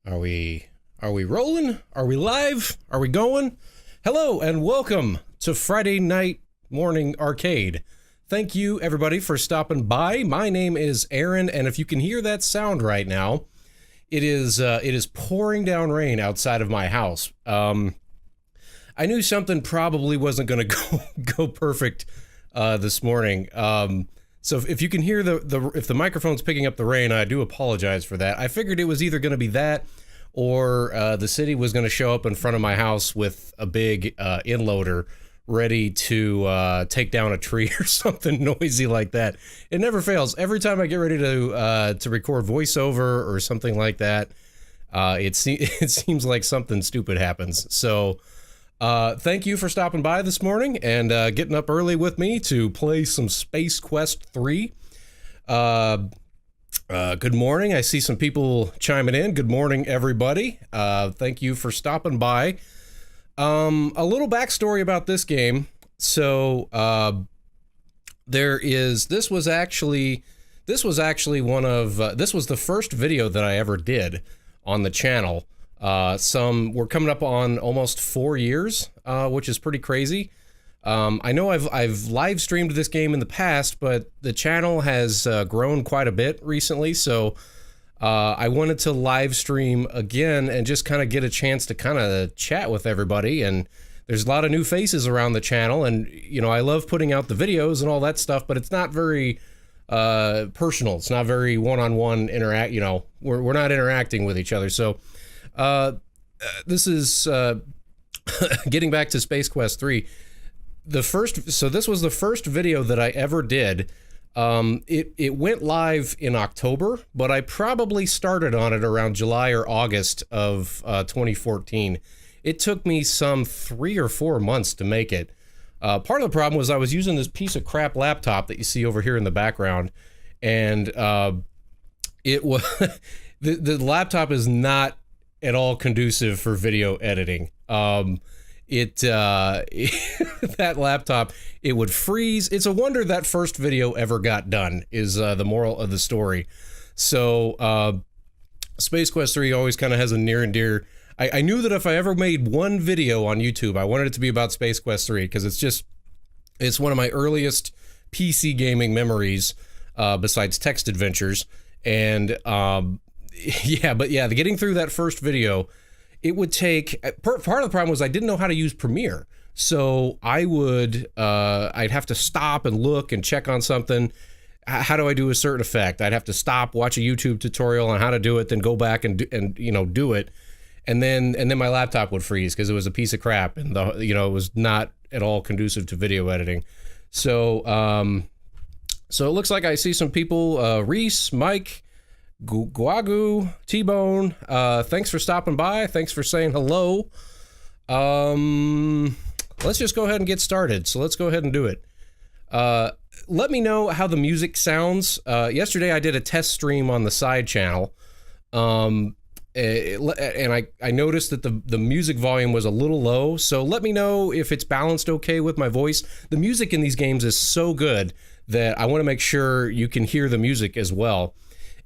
Are we rolling? Are we live? Are we going? Hello and welcome to Friday Night Morning Arcade. Thank you everybody for stopping by. My name is Aaron, and if you can hear that sound right now, it is pouring down rain outside of my house. I knew something probably wasn't going to go perfect this morning. So if you can hear if the microphone's picking up the rain, I do apologize for that. I figured it was either going to be that or the city was going to show up in front of my house with a big inloader ready to take down a tree or something noisy like that. It never fails. Every time I get ready to record voiceover or something like that, it seems like something stupid happens. So thank you for stopping by this morning and getting up early with me to play some Space Quest 3. Good morning. I see some people chiming in. Good morning, everybody. Thank you for stopping by. A little backstory about this game. So this was actually the first video that I ever did on the channel. We're coming up on almost 4 years, which is pretty crazy. I know I've live streamed this game in the past, but the channel has grown quite a bit recently, so I wanted to live stream again and just kind of get a chance to kind of chat with everybody. And there's a lot of new faces around the channel, and you know, I love putting out the videos and all that stuff, but it's not very personal. It's not very one-on-one interact. You know, we're not interacting with each other. So this is getting back to Space Quest 3. This was the first video that I ever did. It went live in October, but I probably started on it around July or August of 2014. It took me some 3 or 4 months to make it. Part of the problem was I was using this piece of crap laptop that you see over here in the background, and it was the laptop is not at all conducive for video editing. That laptop, it would freeze. It's a wonder that first video ever got done, is the moral of the story. So Space Quest 3 always kind of has a near and dear. I knew that if I ever made one video on YouTube, I wanted it to be about Space Quest 3, because it's one of my earliest PC gaming memories, besides text adventures. And getting through that first video, it would take, part of the problem was I didn't know how to use Premiere. So I'd have to stop and look and check on something. How do I do a certain effect? I'd have to stop, watch a YouTube tutorial on how to do it, then go back and do it. And then my laptop would freeze because it was a piece of crap, and it was not at all conducive to video editing. So it looks like I see some people, Reese, Mike, Guagu, T-Bone, thanks for stopping by. Thanks for saying hello. Let's just go ahead and get started. So let's go ahead and do it. Let me know how the music sounds. Yesterday I did a test stream on the side channel. And I noticed that the music volume was a little low. So let me know if it's balanced okay with my voice. The music in these games is so good that I want to make sure you can hear the music as well.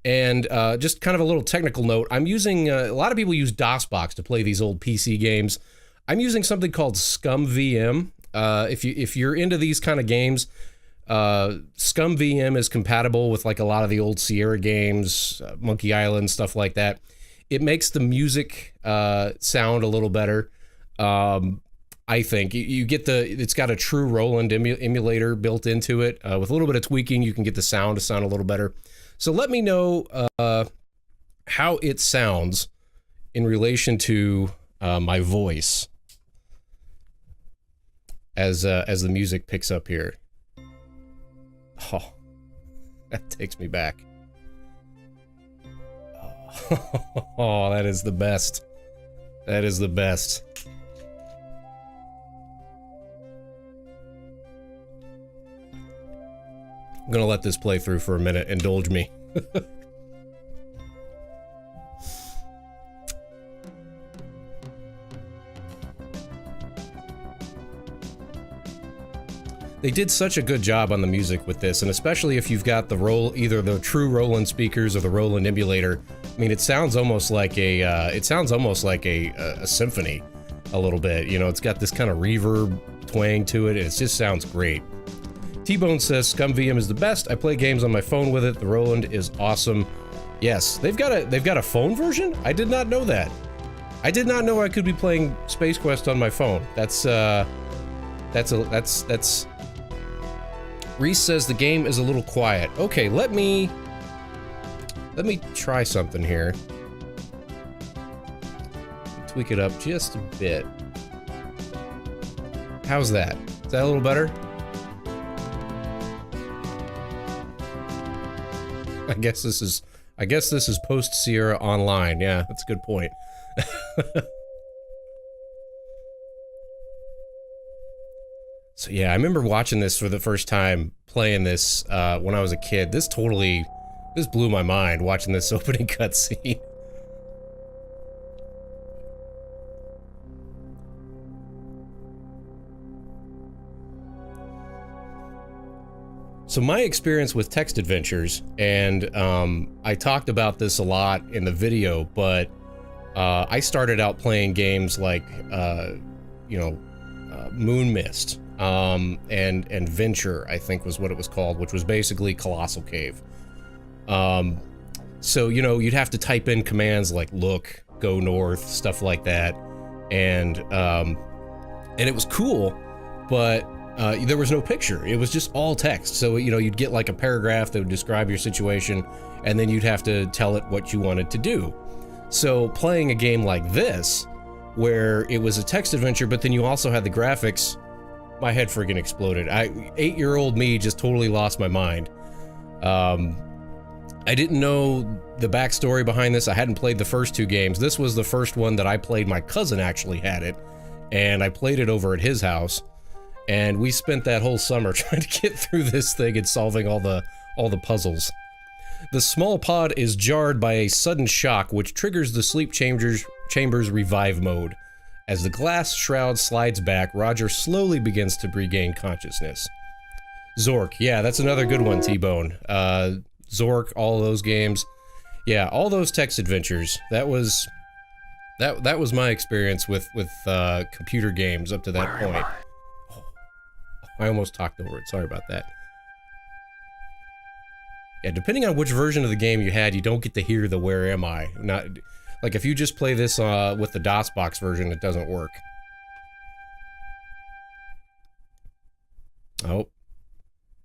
And just kind of a little technical note, I'm using, a lot of people use DOSBox to play these old PC games. I'm using something called ScumVM. If you're into these kind of games, ScumVM is compatible with like a lot of the old Sierra games, Monkey Island, stuff like that. It makes the music sound a little better. I think you get it's got a true Roland emulator built into it. With a little bit of tweaking, you can get the sound to sound a little better. So let me know how it sounds in relation to my voice as the music picks up here. Oh, that takes me back. Oh, that is the best. That is the best. I'm gonna let this play through for a minute. Indulge me. They did such a good job on the music with this, and especially if you've got either the true Roland speakers or the Roland emulator, mean, it sounds almost like a symphony, a little bit. You know, it's got this kind of reverb twang to it, and it just sounds great. T-Bone says ScumVM is the best. I play games on my phone with it. The Roland is awesome. Yes, they've got a phone version? I did not know that. I did not know I could be playing Space Quest on my phone. That's Reese says the game is a little quiet. Okay, let me try something here. Tweak it up just a bit. How's that? Is that a little better? I guess this is post Sierra Online. Yeah, that's a good point. So yeah, I remember watching this for the first time, playing this when I was a kid. This blew my mind, watching this opening cutscene. So my experience with text adventures, and I talked about this a lot in the video, but I started out playing games like, Moon Mist, and Venture, I think was what it was called, which was basically Colossal Cave. So, you know, you'd have to type in commands like look, go north, stuff like that, and it was cool, but there was no picture. It was just all text. So, you know, you'd get like a paragraph that would describe your situation, and then you'd have to tell it what you wanted to do. So playing a game like this, where it was a text adventure, but then you also had the graphics, my head friggin' exploded. 8-year-old me just totally lost my mind. I didn't know the backstory behind this. I hadn't played the first two games. This was the first one that I played. My cousin actually had it, and I played it over at his house, and we spent that whole summer trying to get through this thing and solving all the puzzles. The small pod is jarred by a sudden shock, which triggers the sleep chamber's revive mode. As the glass shroud slides back, Roger slowly begins to regain consciousness. Zork, yeah, that's another good one, T-Bone. Zork, all those games. Yeah, all those text adventures. That was my experience with computer games up to that point. Oh, I almost talked over it. Sorry about that. Yeah, depending on which version of the game you had, you don't get to hear the "Where am I?" Not like if you just play this with the DOSBox version, it doesn't work. Oh,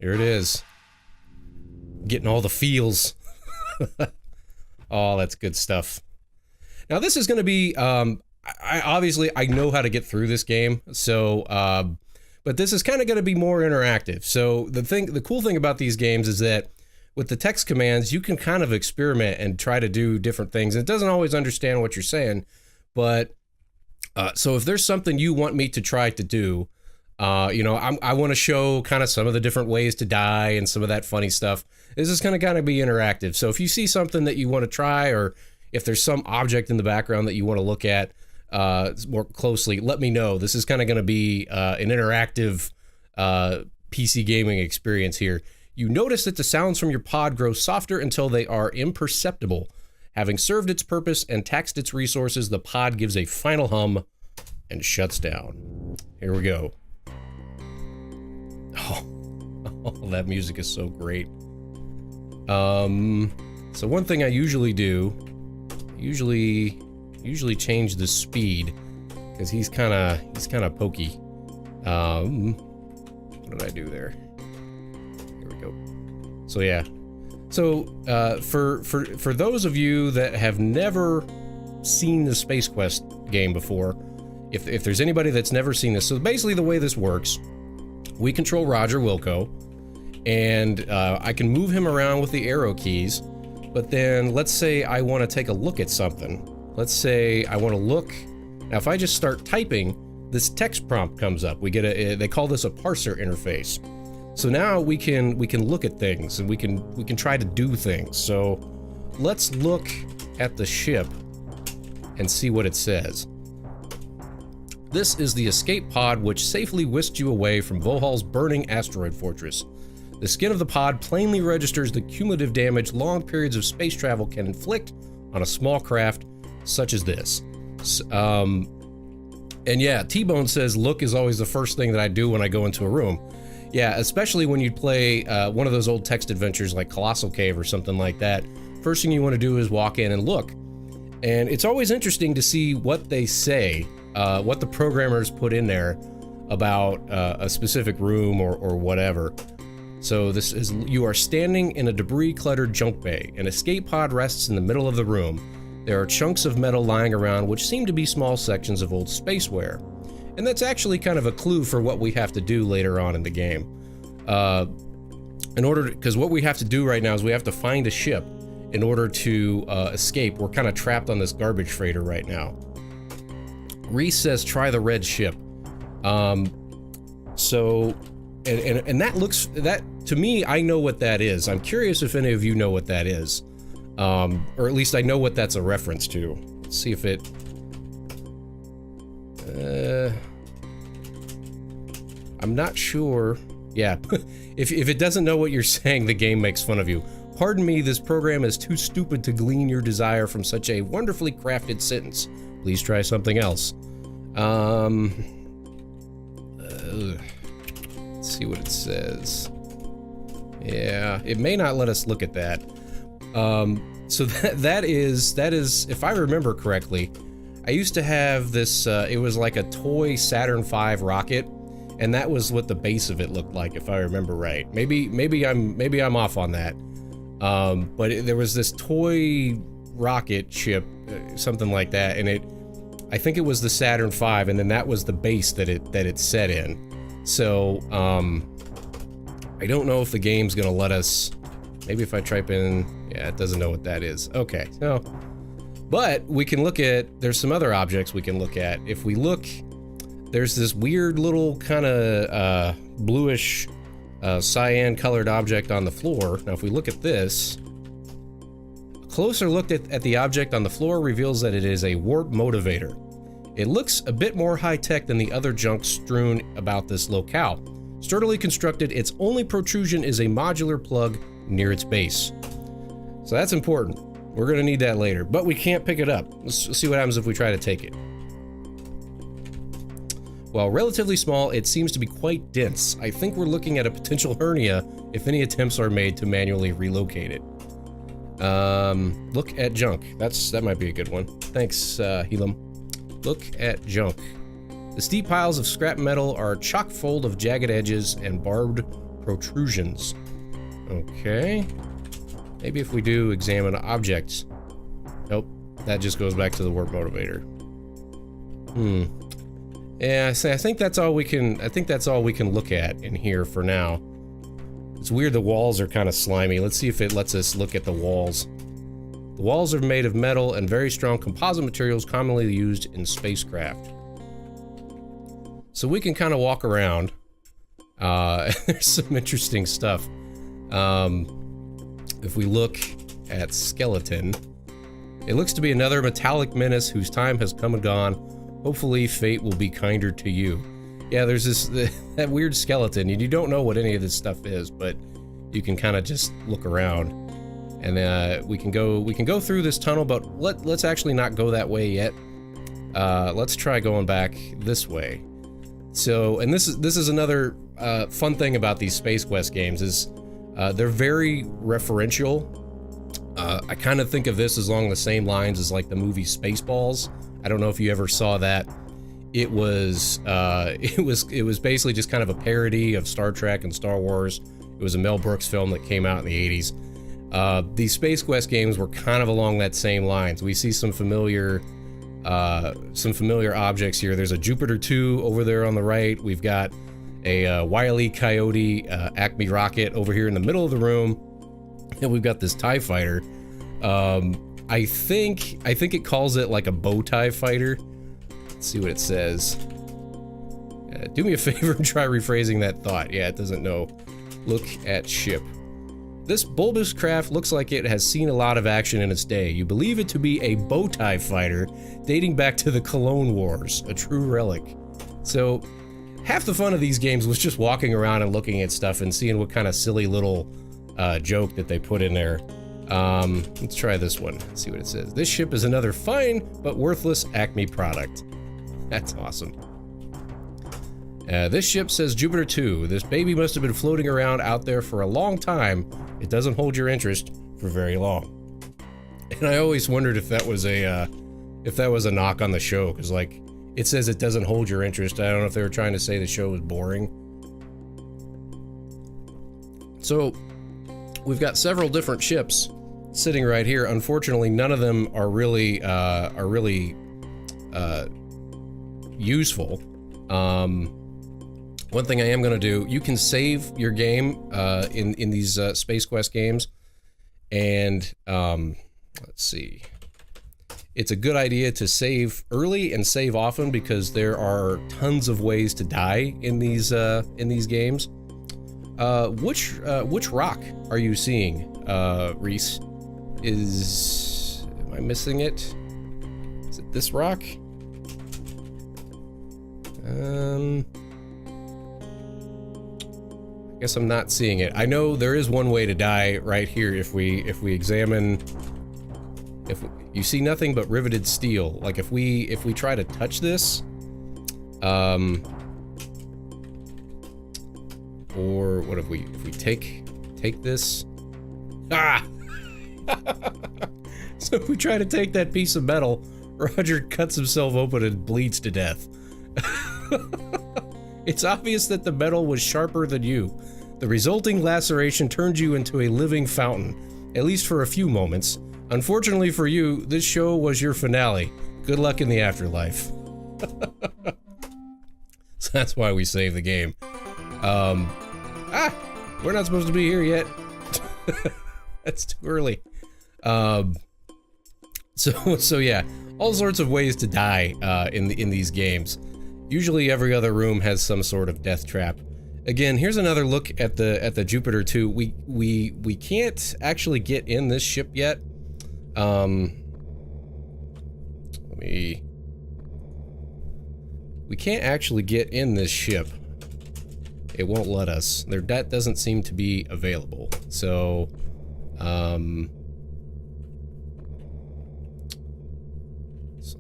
here it is. Getting all the feels. Oh, that's good stuff. Now this is going to be, obviously I know how to get through this game, so, but this is kind of going to be more interactive. So the cool thing about these games is that with the text commands, you can kind of experiment and try to do different things. It doesn't always understand what you're saying, but, so if there's something you want me to try to do, you know, I want to show kind of some of the different ways to die and some of that funny stuff. This is going to kind of be interactive. So if you see something that you want to try, or if there's some object in the background that you want to look at more closely, let me know. This is kind of going to be an interactive PC gaming experience here. You notice that the sounds from your pod grow softer until they are imperceptible. Having served its purpose and taxed its resources, the pod gives a final hum and shuts down. Here we go. Oh, that music is so great. So one thing I usually do, usually change the speed, because he's kind of pokey. What did I do there? Here we go. So yeah. So for those of you that have never seen the Space Quest game before, if there's anybody that's never seen this, so basically the way this works, we control Roger Wilco, and I can move him around with the arrow keys, but then let's say I want to take a look at something. Let's say I want to look. Now if I just start typing, this text prompt comes up. We get they call this a parser interface. So now we can look at things, and we can try to do things. So let's look at the ship and see what it says. This is the escape pod which safely whisked you away from Vohal's burning asteroid fortress. The skin of the pod plainly registers the cumulative damage long periods of space travel can inflict on a small craft such as this. And yeah, T-Bone says look is always the first thing that I do when I go into a room. Yeah, especially when you play one of those old text adventures like Colossal Cave or something like that. First thing you want to do is walk in and look. And it's always interesting to see what they say, what the programmers put in there about a specific room or whatever. So this is, you are standing in a debris-cluttered junk bay. An escape pod rests in the middle of the room. There are chunks of metal lying around which seem to be small sections of old spaceware. And that's actually kind of a clue for what we have to do later on in the game. Because what we have to do right now is we have to find a ship in order to escape. We're kind of trapped on this garbage freighter right now. Reese says, try the red ship. So, and that looks, that, to me, I know what that is. I'm curious if any of you know what that is. Or at least I know what that's a reference to. Let's see if it... I'm not sure. Yeah, if it doesn't know what you're saying, the game makes fun of you. Pardon me, this program is too stupid to glean your desire from such a wonderfully crafted sentence. Please try something else. Let's see what it says. Yeah, it may not let us look at that. So that is, if I remember correctly, I used to have this, it was like a toy Saturn V rocket, and that was what the base of it looked like, if I remember right. Maybe I'm off on that. But there was this toy rocket ship, something like that, and I think it was the Saturn V, and then that was the base that it set in. So, I don't know if the game's gonna let us, maybe if I type in, yeah, it doesn't know what that is. Okay, so, but we can look at, there's some other objects we can look at. If we look, there's this weird little kind of bluish cyan colored object on the floor. Now if we look at this, a closer look at the object on the floor reveals that it is a warp motivator. It looks a bit more high-tech than the other junk strewn about this locale. Sturdily constructed, its only protrusion is a modular plug near its base. So that's important. We're gonna need that later, but we can't pick it up. Let's see what happens if we try to take it. While relatively small, it seems to be quite dense. I think we're looking at a potential hernia if any attempts are made to manually relocate it. Look at junk. That might be a good one. Thanks, Helam. Look at junk. The steep piles of scrap metal are chock full of jagged edges and barbed protrusions. Okay. Maybe if we do examine objects. Nope. That just goes back to the warp motivator. Yeah, I think that's all we can. I think that's all we can look at in here for now. It's weird. The walls are kind of slimy. Let's see if it lets us look at the walls. The walls are made of metal and very strong composite materials commonly used in spacecraft. So we can kind of walk around. There's some interesting stuff. If we look at Skeleton, it looks to be another metallic menace whose time has come and gone. Hopefully fate will be kinder to you. Yeah, there's that weird skeleton, and you don't know what any of this stuff is, but you can kind of just look around. And we can go through this tunnel, but let's actually not go that way yet. Let's try going back this way. So, and this is another fun thing about these Space Quest games is they're very referential. I kind of think of this as along the same lines as like the movie Spaceballs. I don't know if you ever saw that. It was basically just kind of a parody of Star Trek and Star Wars. It was a Mel Brooks film that came out in the 80s. These Space Quest games were kind of along that same lines. We see some familiar objects here. There's a Jupiter 2 over there on the right. We've got a Wile E. Coyote Acme rocket over here in the middle of the room, and we've got this TIE fighter. I think it calls it like a bow tie fighter. Let's see what it says. Do me a favor and try rephrasing that thought. Yeah, it doesn't know. Look at ship. This bulbous craft looks like it has seen a lot of action in its day. You believe it to be a bow tie fighter dating back to the Clone Wars, a true relic. So, half the fun of these games was just walking around and looking at stuff and seeing what kind of silly little joke that they put in there. Let's try this one. Let's see what it says. This ship is another fine but worthless Acme product. That's awesome. This ship says Jupiter 2. This baby must have been floating around out there for a long time. It doesn't hold your interest for very long. And I always wondered if that was a knock on the show, because like it says it doesn't hold your interest. I don't know if they were trying to say the show was boring. So we've got several different ships sitting right here. Unfortunately, none of them are really useful. One thing I am going to do, you can save your game in these Space Quest games, and let's see. It's a good idea to save early and save often, because there are tons of ways to die in these games. Which rock are you seeing, Reese? Am I missing it? Is it this rock? I guess I'm not seeing it. I know there is one way to die right here if we examine. You see nothing but riveted steel. Like if we try to touch this, or what if we take this? Ah! So if we try to take that piece of metal, Roger cuts himself open and bleeds to death. It's obvious that the metal was sharper than you. The resulting laceration turned you into a living fountain, at least for a few moments. Unfortunately for you, this show was your finale. Good luck in the afterlife. So that's why we save the game. We're not supposed to be here yet. That's too early. So yeah, all sorts of ways to die in these games. Usually every other room has some sort of death trap. Again, here's another look at the Jupiter 2. We can't actually get in this ship yet. We can't actually get in this ship. It won't let us. That doesn't seem to be available. So, so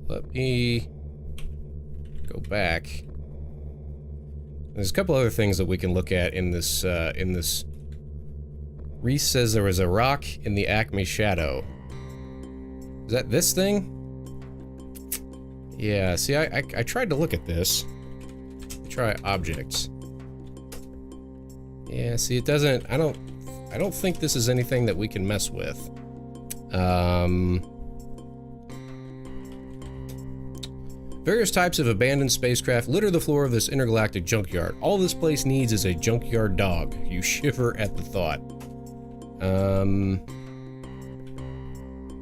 let me go back. There's a couple other things that we can look at in this, Reese says there was a rock in the Acme shadow. Is that this thing? Yeah, see, I tried to look at this. Try objects. Yeah, see, it doesn't, I don't think this is anything that we can mess with. Various types of abandoned spacecraft litter the floor of this intergalactic junkyard. All this place needs is a junkyard dog. You shiver at the thought.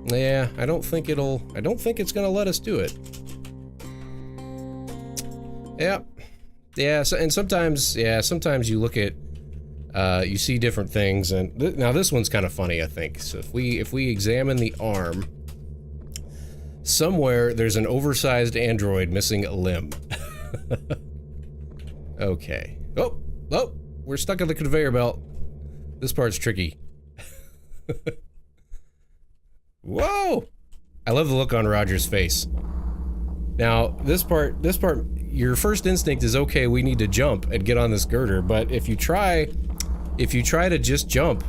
Yeah, I don't think it's gonna let us do it. Yep. Yeah, so, and sometimes you look at, you see different things, and now this one's kind of funny, I think. So if we examine the arm, somewhere there's an oversized android missing a limb. Okay. Oh, we're stuck on the conveyor belt. This part's tricky. Whoa! I love the look on Roger's face. Now, this part, your first instinct is, okay, we need to jump and get on this girder, but if you try to just jump,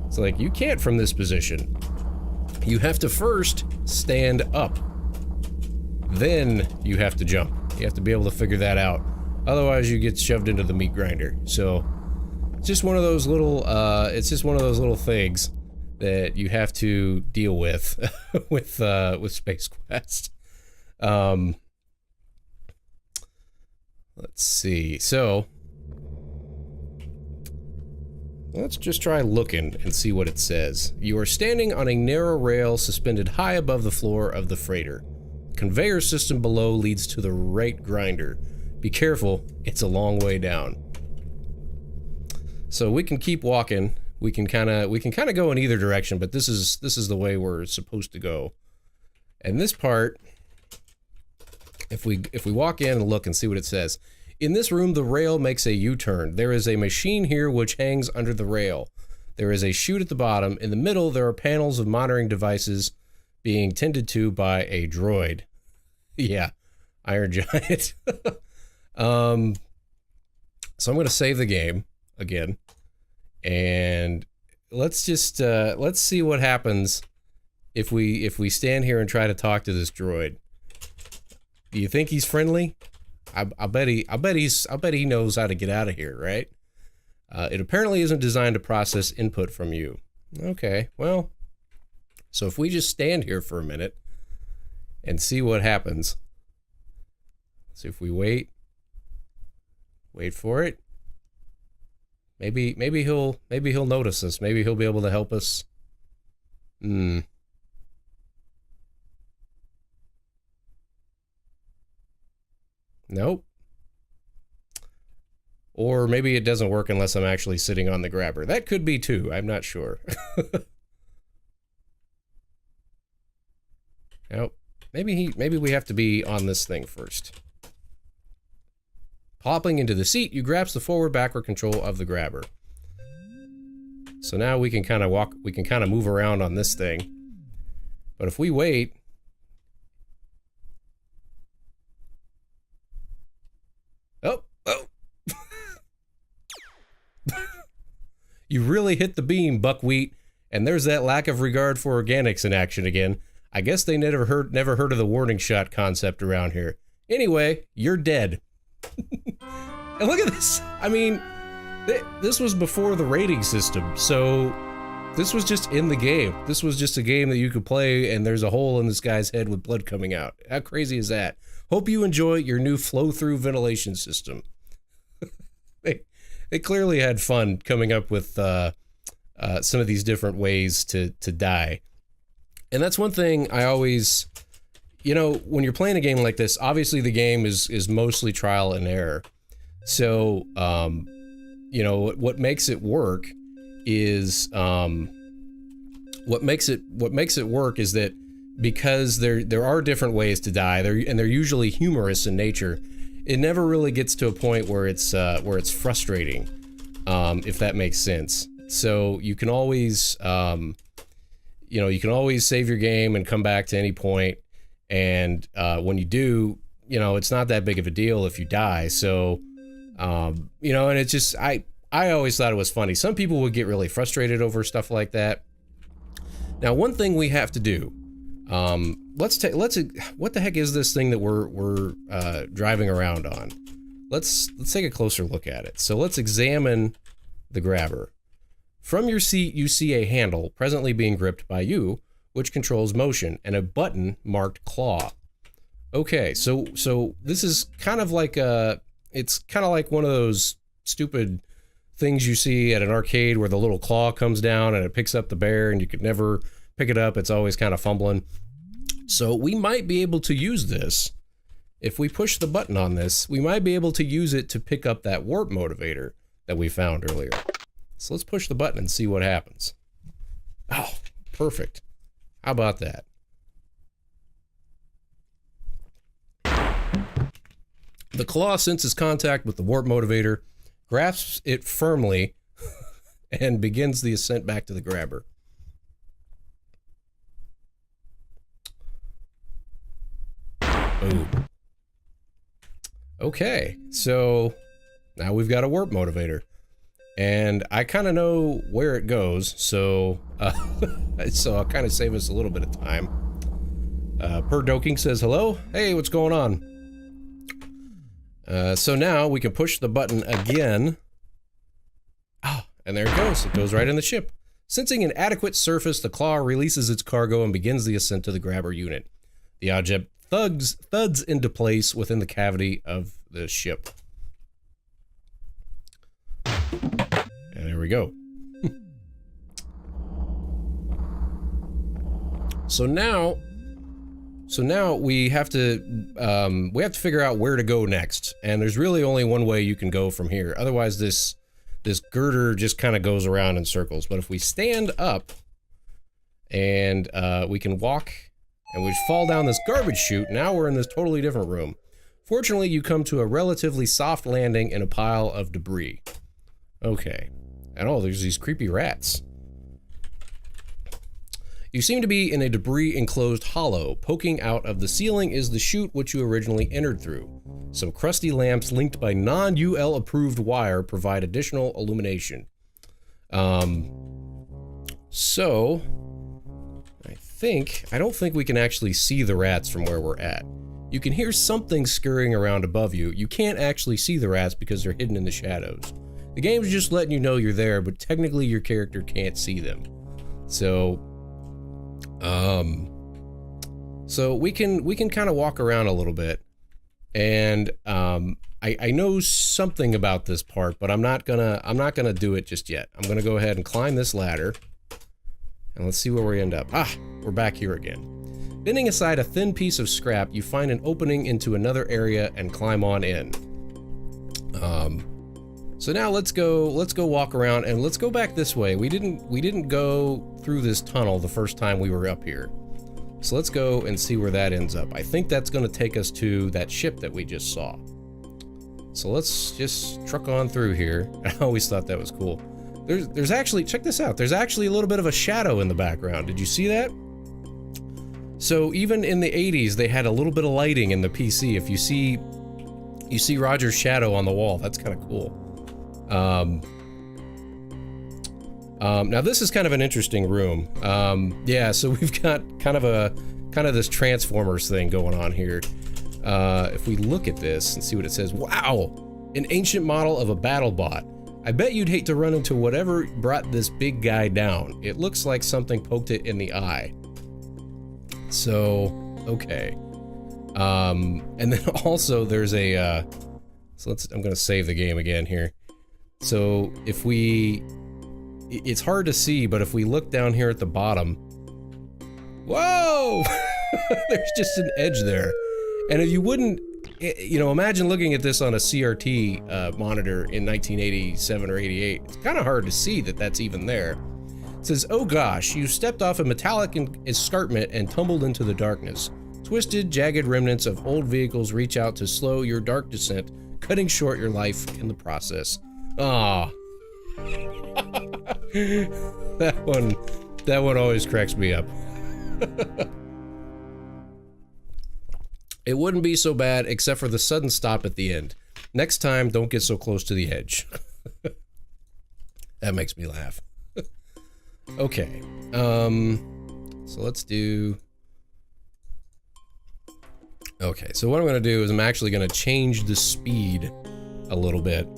it's like, you can't from this position. You have to first stand up. Then you have to jump. You have to be able to figure that out. Otherwise, you get shoved into the meat grinder. So, it's just one of those little, things that you have to deal with, with Space Quest. Let's see. So, let's just try looking and see what it says. You are standing on a narrow rail suspended high above the floor of the freighter. Conveyor system below leads to the rate grinder. Be careful, it's a long way down. So we can keep walking. We can kind of go in either direction, but this is the way we're supposed to go. And this part, if we walk in and look and see what it says. In this room, the rail makes a U-turn. There is a machine here which hangs under the rail. There is a chute at the bottom. In the middle, there are panels of monitoring devices being tended to by a droid. Yeah, Iron Giant. So I'm going to save the game again. And let's just, let's see what happens if we stand here and try to talk to this droid. Do you think he's friendly? I bet he knows how to get out of here, right? It apparently isn't designed to process input from you. Okay, well, so if we just stand here for a minute and see what happens. See if we wait for it. Maybe he'll notice us. Maybe he'll be able to help us. Nope. Or maybe it doesn't work unless I'm actually sitting on the grabber. That could be too. I'm not sure. Nope. Maybe we have to be on this thing first. Popping into the seat, you grasp the forward-backward control of the grabber. So now we can kind of move around on this thing. But if we wait... Oh! You really hit the beam, Buckwheat, and there's that lack of regard for organics in action again. I guess they never heard of the warning shot concept around here. Anyway, you're dead. And look at this. I mean, this was before the rating system, so this was just in the game. This was just a game that you could play, and there's a hole in this guy's head with blood coming out. How crazy is that? Hope you enjoy your new flow-through ventilation system. They clearly had fun coming up with some of these different ways to die. And that's one thing I always, you know, when you're playing a game like this, obviously the game is mostly trial and error. So, you know, what makes it work is, what makes it work is that because there are different ways to die, and they're usually humorous in nature, it never really gets to a point where it's frustrating, if that makes sense. So you can always, you know, you can always save your game and come back to any point, and when you do, you know, it's not that big of a deal if you die. So, you know, and it's just, I always thought it was funny. Some people would get really frustrated over stuff like that. Now, one thing we have to do, what the heck is this thing that we're driving around on? Let's take a closer look at it. So let's examine the grabber. From your seat, you see a handle presently being gripped by you, which controls motion, and a button marked claw. Okay, so this is kind of like it's kind of like one of those stupid things you see at an arcade where the little claw comes down and it picks up the bear and you could never pick it up. It's always kind of fumbling. So we might be able to use this. If we push the button on this, we might be able to use it to pick up that warp motivator that we found earlier. So let's push the button and see what happens. Oh, perfect. How about that? The claw senses contact with the warp motivator, grasps it firmly, and begins the ascent back to the grabber. Boom. Okay, so now we've got a warp motivator. And I kind of know where it goes, so so I'll kind of save us a little bit of time. Per Doking says hello. Hey, what's going on? So now we can push the button again. Oh, and there it goes. It goes right in the ship. Sensing an adequate surface, the claw releases its cargo and begins the ascent to the grabber unit. The object thuds into place within the cavity of the ship. And there we go. So now we have to figure out where to go next, and there's really only one way you can go from here. Otherwise, this girder just kind of goes around in circles. But if we stand up, and we can walk, and we fall down this garbage chute, now we're in this totally different room. Fortunately, you come to a relatively soft landing in a pile of debris. Okay, And oh, there's these creepy rats. You seem to be in a debris-enclosed hollow. Poking out of the ceiling is the chute which you originally entered through. Some crusty lamps linked by non-UL approved wire provide additional illumination. So I don't think we can actually see the rats from where we're at. You can hear something scurrying around above you. You can't actually see the rats because they're hidden in the shadows. The game's just letting you know you're there, but technically your character can't see them. So we can kind of walk around a little bit, and I know something about this part, but I'm not gonna do it just yet. I'm gonna go ahead and climb this ladder, and let's see where we end up. Ah, we're back here again. Bending aside a thin piece of scrap, you find an opening into another area and climb on in. So now let's go walk around, and let's go back this way. We didn't go through this tunnel the first time we were up here. So let's go and see where that ends up. I think that's going to take us to that ship that we just saw. So let's just truck on through here. I always thought that was cool. There's actually, check this out, there's actually a little bit of a shadow in the background. Did you see that? So even in the 80s, they had a little bit of lighting in the PC. If you see Roger's shadow on the wall, that's kind of cool. Now this is kind of an interesting room. Yeah, so we've got kind of this Transformers thing going on here. If we look at this and see what it says, wow, an ancient model of a BattleBot. I bet you'd hate to run into whatever brought this big guy down. It looks like something poked it in the eye. So, okay. And then also there's a, I'm gonna save the game again here. So if it's hard to see, but if we look down here at the bottom, whoa! There's just an edge there. And if you wouldn't, you know, imagine looking at this on a CRT monitor in 1987 or 88. It's kind of hard to see that that's even there. It says, oh gosh, you stepped off a metallic escarpment and tumbled into the darkness. Twisted, jagged remnants of old vehicles reach out to slow your dark descent, cutting short your life in the process. Ah. That one always cracks me up. It wouldn't be so bad except for the sudden stop at the end. Next time, don't get so close to the edge. That makes me laugh. Okay, so let's do... Okay, so what I'm going to do is I'm actually going to change the speed a little bit.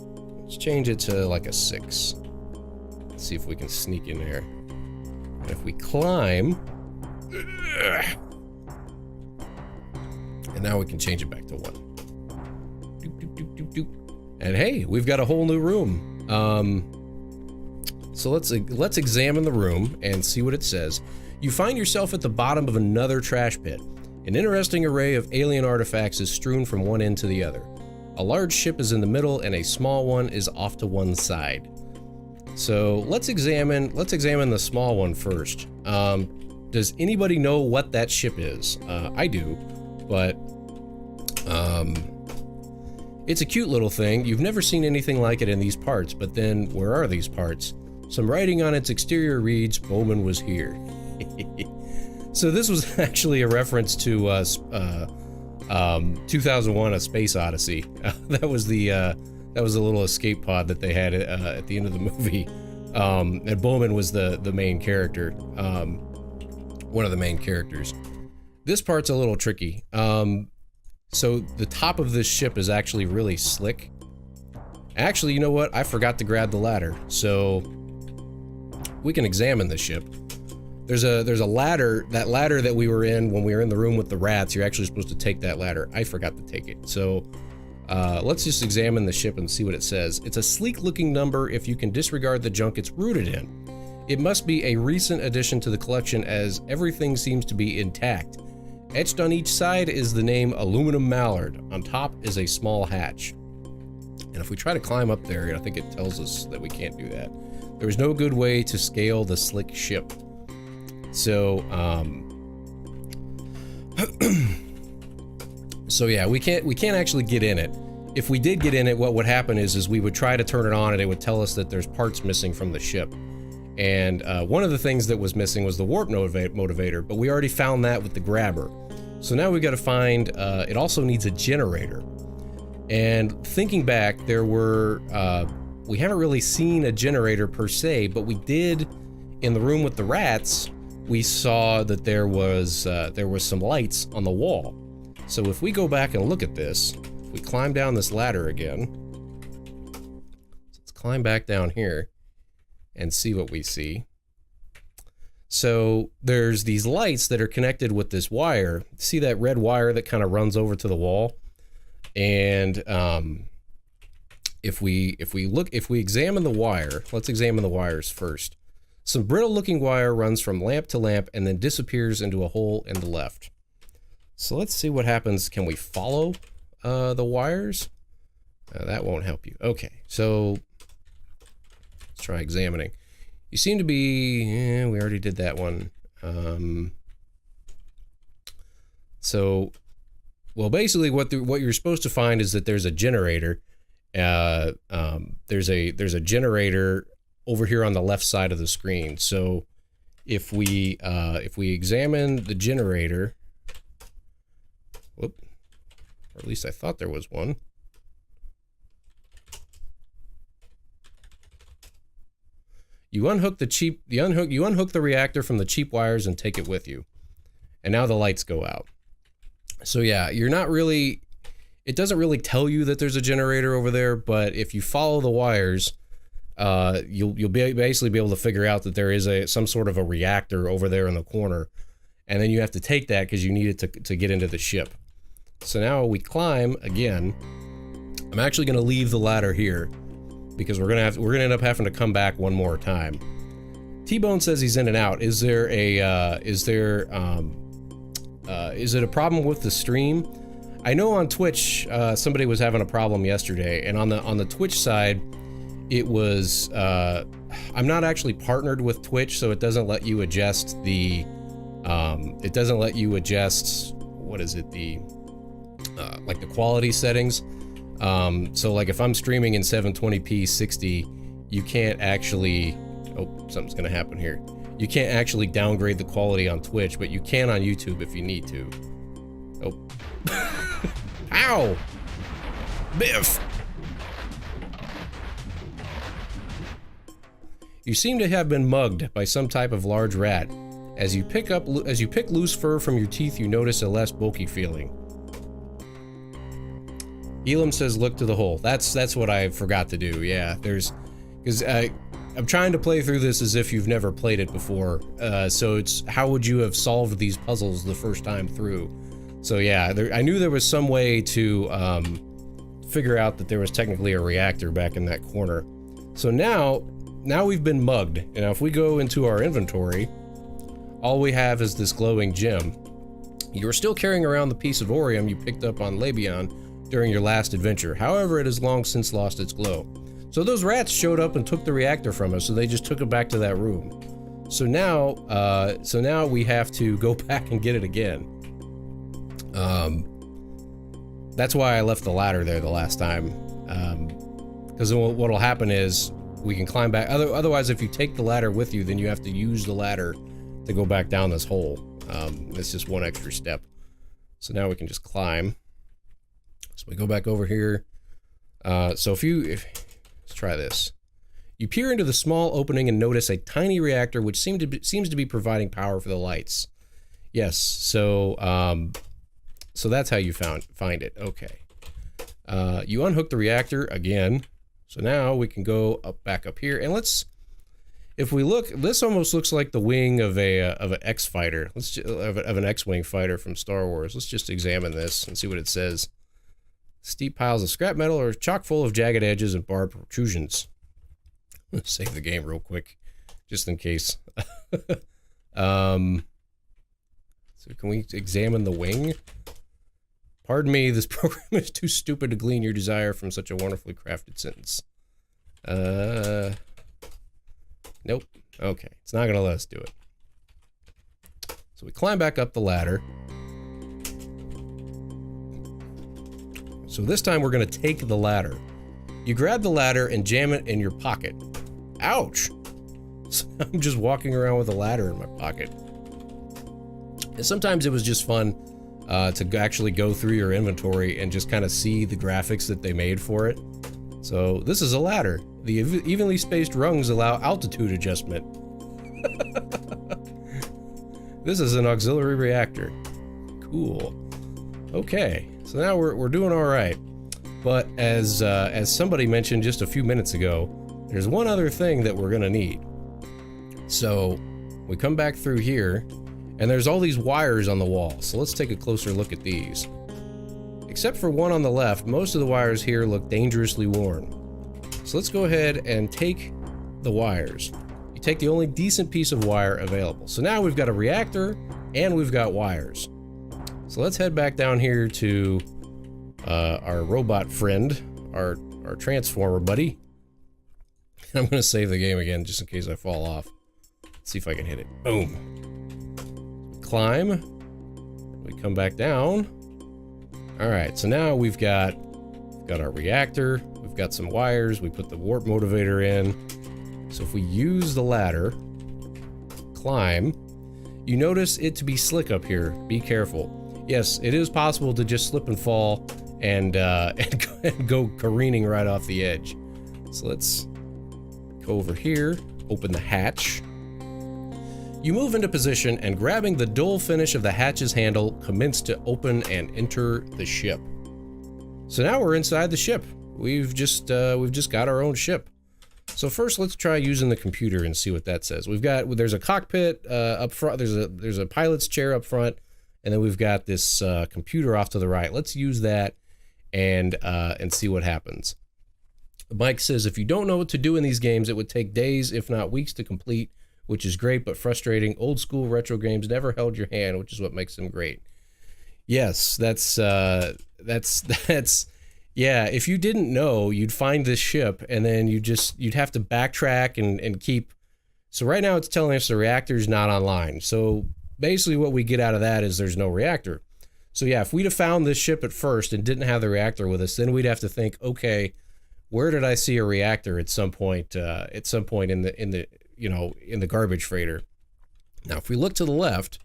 Let's change it to like a 6. Let's see if we can sneak in there. And if we climb... And now we can change it back to 1. Doop, doop, doop, doop, doop. And hey, we've got a whole new room. So let's examine the room and see what it says. You find yourself at the bottom of another trash pit. An interesting array of alien artifacts is strewn from one end to the other. A large ship is in the middle and a small one is off to one side. So let's examine the small one first. Does anybody know what that ship is? I do, but it's a cute little thing. You've never seen anything like it in these parts, but then where are these parts? Some writing on its exterior reads, Bowman was here. So this was actually a reference to 2001: A Space Odyssey. That was the little escape pod that they had at the end of the movie. And Bowman was the main character, one of the main characters. This part's a little tricky. So the top of this ship is actually really slick. Actually, you know what? I forgot to grab the ladder, so we can examine the ship. There's a ladder, that ladder that we were in when we were in the room with the rats. You're actually supposed to take that ladder. I forgot to take it. So let's just examine the ship and see what it says. It's a sleek-looking number if you can disregard the junk it's rooted in. It must be a recent addition to the collection as everything seems to be intact. Etched on each side is the name Aluminum Mallard. On top is a small hatch. And if we try to climb up there, I think it tells us that we can't do that. There is no good way to scale the slick ship. So, so yeah, we can't actually get in it. if we did get in it, what would happen is we would try to turn it on and it would tell us that there's parts missing from the ship. And one of the things that was missing was the warp motivator, but we already found that with the grabber. So now we got to find, it also needs a generator. And thinking back, there were, we haven't really seen a generator per se, but we did, in the room with the rats, we saw that there was some lights on the wall. So if we go back and look at this, if we climb down this ladder again, let's climb back down here and see what we see. So there's these lights that are connected with this wire. See that red wire that kind of runs over to the wall? And if we examine the wire, let's examine the wires first. Some brittle looking wire runs from lamp to lamp and then disappears into a hole in the left. So let's see what happens. Can we follow the wires? That won't help you. Okay, so let's try examining. You seem to be, we already did that one. So, well, basically what you're supposed to find is that there's a generator. There's a generator over here on the left side of the screen. So if we examine the generator, whoop, or at least I thought there was one. You unhook the reactor from the cheap wires and take it with you. And now the lights go out. So yeah, you're not really, it doesn't really tell you that there's a generator over there, but if you follow the wires, you'll basically be able to figure out that there is some sort of a reactor over there in the corner. And then you have to take that because you need it to get into the ship. So now we climb again. I'm actually going to leave the ladder here because we're gonna end up having to come back one more time. T-Bone says he's in and out. Is it a problem with the stream? I know on Twitch somebody was having a problem yesterday, and on the Twitch side, it was I'm not actually partnered with Twitch, so it doesn't let you adjust the what is it, the like the quality settings. So like if I'm streaming in 720p 60, you can't actually, oh, something's gonna happen here. You can't actually downgrade the quality on Twitch, but you can on YouTube if you need to. Oh. Ow! Biff! You seem to have been mugged by some type of large rat. As you pick loose fur from your teeth, you notice a less bulky feeling. Elam says, look to the hole. That's what I forgot to do. Yeah, because I'm trying to play through this as if you've never played it before. So it's, how would you have solved these puzzles the first time through? So yeah, I knew there was some way to figure out that there was technically a reactor back in that corner. So now we've been mugged. And now if we go into our inventory, all we have is this glowing gem. You're still carrying around the piece of Orium you picked up on Labion during your last adventure. However, it has long since lost its glow. So those rats showed up and took the reactor from us, so they just took it back to that room. So now we have to go back and get it again. That's why I left the ladder there the last time. Because then what'll happen is we can climb back. Otherwise, if you take the ladder with you, then you have to use the ladder to go back down this hole. It's just one extra step. So now we can just climb. So we go back over here. So let's try this. You peer into the small opening and notice a tiny reactor which seems to be providing power for the lights. Yes, so that's how you find it. Okay. You unhook the reactor again. So now we can go back up here, and if we look, this almost looks like the wing of an X fighter. Of an X-wing fighter from Star Wars. Let's just examine this and see what it says. Steep piles of scrap metal are chock full of jagged edges and barbed protrusions. Let's save the game real quick, just in case. So can we examine the wing? Pardon me, this program is too stupid to glean your desire from such a wonderfully crafted sentence. Nope. Okay, it's not gonna let us do it. So we climb back up the ladder. So this time we're going to take the ladder. You grab the ladder and jam it in your pocket. Ouch! So I'm just walking around with a ladder in my pocket. And sometimes it was just fun to actually go through your inventory and just kind of see the graphics that they made for it. So this is a ladder. The evenly spaced rungs allow altitude adjustment. This is an auxiliary reactor. Cool. Okay, so now we're doing all right. But as somebody mentioned just a few minutes ago, there's one other thing that we're gonna need. So we come back through here, and there's all these wires on the wall. So let's take a closer look at these. Except for one on the left, most of the wires here look dangerously worn. So let's go ahead and take the wires. You take the only decent piece of wire available. So now we've got a reactor and we've got wires. So let's head back down here to our robot friend, our transformer buddy. I'm gonna save the game again just in case I fall off. Let's see if I can hit it. Boom. Climb. We come back down. All right, so now we've got our reactor. We've got some wires. We put the warp motivator in. So if we use the ladder, climb, you notice it to be slick up here. Be careful. Yes, it is possible to just slip and fall and go careening right off the edge. So let's go over here, open the hatch. You move into position and grabbing the dull finish of the hatch's handle, commence to open and enter the ship. So now we're inside the ship. We've just got our own ship. So first let's try using the computer and see what that says. There's a cockpit up front, there's a pilot's chair up front, and then we've got this computer off to the right. Let's use that and see what happens. Mike says, if you don't know what to do in these games, it would take days, if not weeks, to complete, which is great but frustrating. Old school retro games never held your hand, which is what makes them great. Yes, that's yeah, if you didn't know, you'd find this ship and then you'd have to backtrack and keep. So right now it's telling us the reactor's not online. So basically what we get out of that is there's no reactor. So yeah, if we'd have found this ship at first and didn't have the reactor with us, then we'd have to think, okay, where did I see a reactor at some point in the garbage freighter? Now, if we look to the left,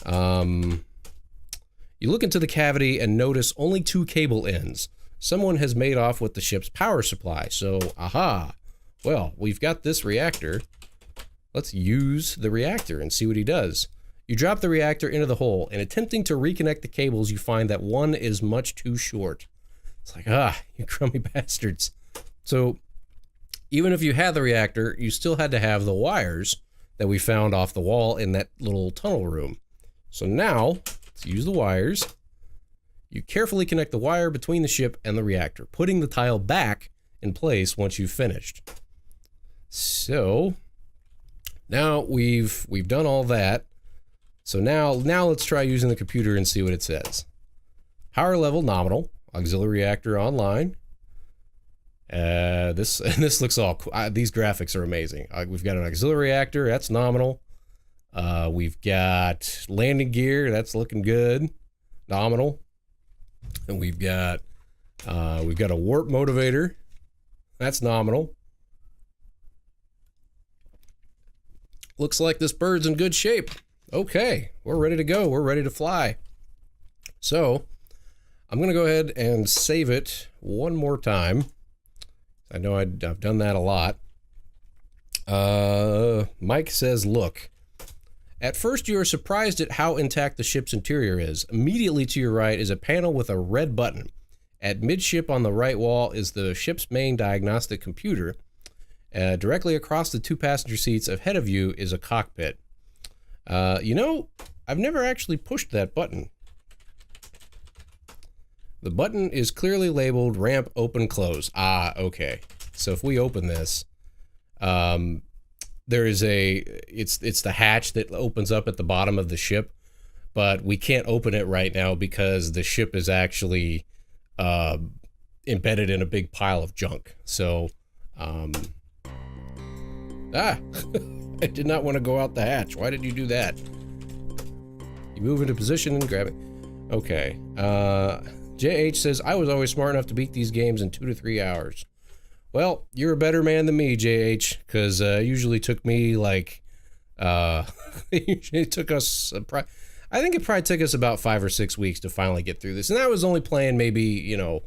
you look into the cavity and notice only 2 cable ends. Someone has made off with the ship's power supply. So, aha. Well, we've got this reactor. Let's use the reactor and see what he does. You drop the reactor into the hole, and attempting to reconnect the cables, you find that one is much too short. It's like, you crummy bastards. So, even if you had the reactor, you still had to have the wires that we found off the wall in that little tunnel room. So now, let's use the wires. You carefully connect the wire between the ship and the reactor, putting the tile back in place once you've finished. So, now we've done all that. So now let's try using the computer and see what it says. Power level nominal, auxiliary reactor online. This looks all cool. These graphics are amazing. We've got an auxiliary reactor, that's nominal. We've got landing gear, that's looking good, nominal. And we've got a warp motivator, that's nominal. Looks like this bird's in good shape. Okay, we're ready to go. We're ready to fly. So I'm gonna go ahead and save it one more time. I know I've done that a lot. Mike says, look. At first you are surprised at how intact the ship's interior is. Immediately to your right is a panel with a red button. At midship on the right wall is the ship's main diagnostic computer. Directly across the 2 passenger seats ahead of you is a cockpit. I've never actually pushed that button. The button is clearly labeled ramp open close. Okay. So if we open this, there is it's the hatch that opens up at the bottom of the ship, but we can't open it right now because the ship is actually embedded in a big pile of junk. So, I did not want to go out the hatch. Why did you do that? You move into position and grab it. Okay. JH says, I was always smart enough to beat these games in 2 to 3 hours. Well, you're a better man than me, JH, because usually took me like, it took us, I think it probably took us about 5 or 6 weeks to finally get through this. And that was only playing maybe, you know,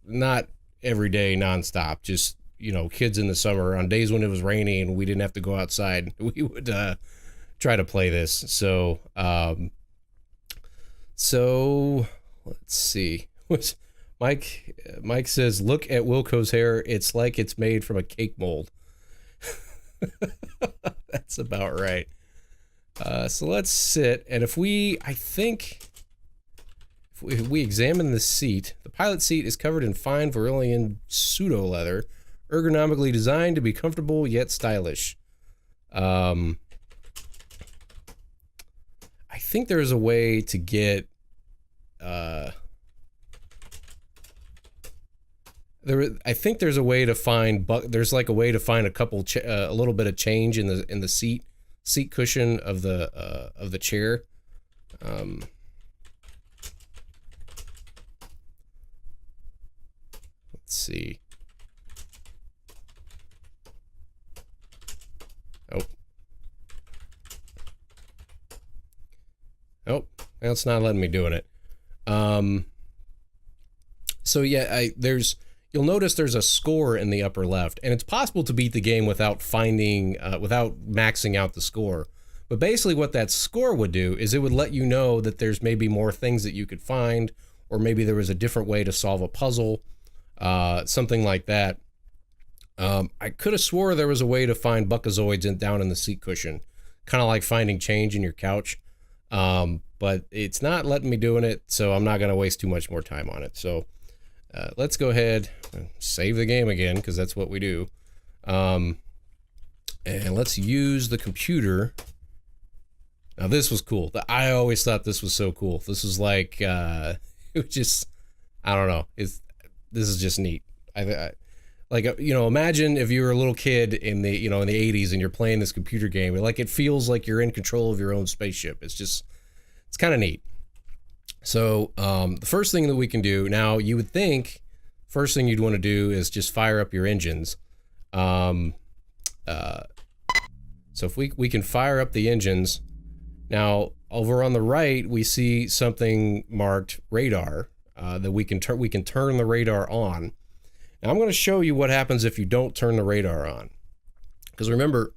not every day nonstop, just, you know, kids in the summer on days when it was rainy and we didn't have to go outside. We would try to play this. So, let's see. Mike says, look at Wilco's hair. It's like it's made from a cake mold. That's about right. So let's sit. And if we examine the seat, the pilot seat is covered in fine Varillian pseudo leather, ergonomically designed to be comfortable yet stylish. I think there's a way to get I think there's a way to find there's like a way to find a couple a little bit of change in the seat cushion of the chair. Let's see. Oh, that's not letting me doing it. So yeah, you'll notice there's a score in the upper left, and it's possible to beat the game without without maxing out the score. But basically what that score would do is it would let you know that there's maybe more things that you could find, or maybe there was a different way to solve a puzzle, something like that. I could have swore there was a way to find Buckazoids down in the seat cushion, kind of like finding change in your couch. But it's not letting me doing it, so I'm not going to waste too much more time on it. So let's go ahead and save the game again, because that's what we do. And let's use the computer. Now this was cool. I always thought this was so cool. This was like, it was just, I don't know. This is just neat. Like, you know, imagine if you were a little kid in the, in the 80s and you're playing this computer game. Like, it feels like you're in control of your own spaceship. It's kind of neat. So the first thing that we can do now, you would think first thing you'd want to do is just fire up your engines. So if we can fire up the engines. Now over on the right, we see something marked radar, that we can turn the radar on. Now I'm going to show you what happens if you don't turn the radar on. Because remember,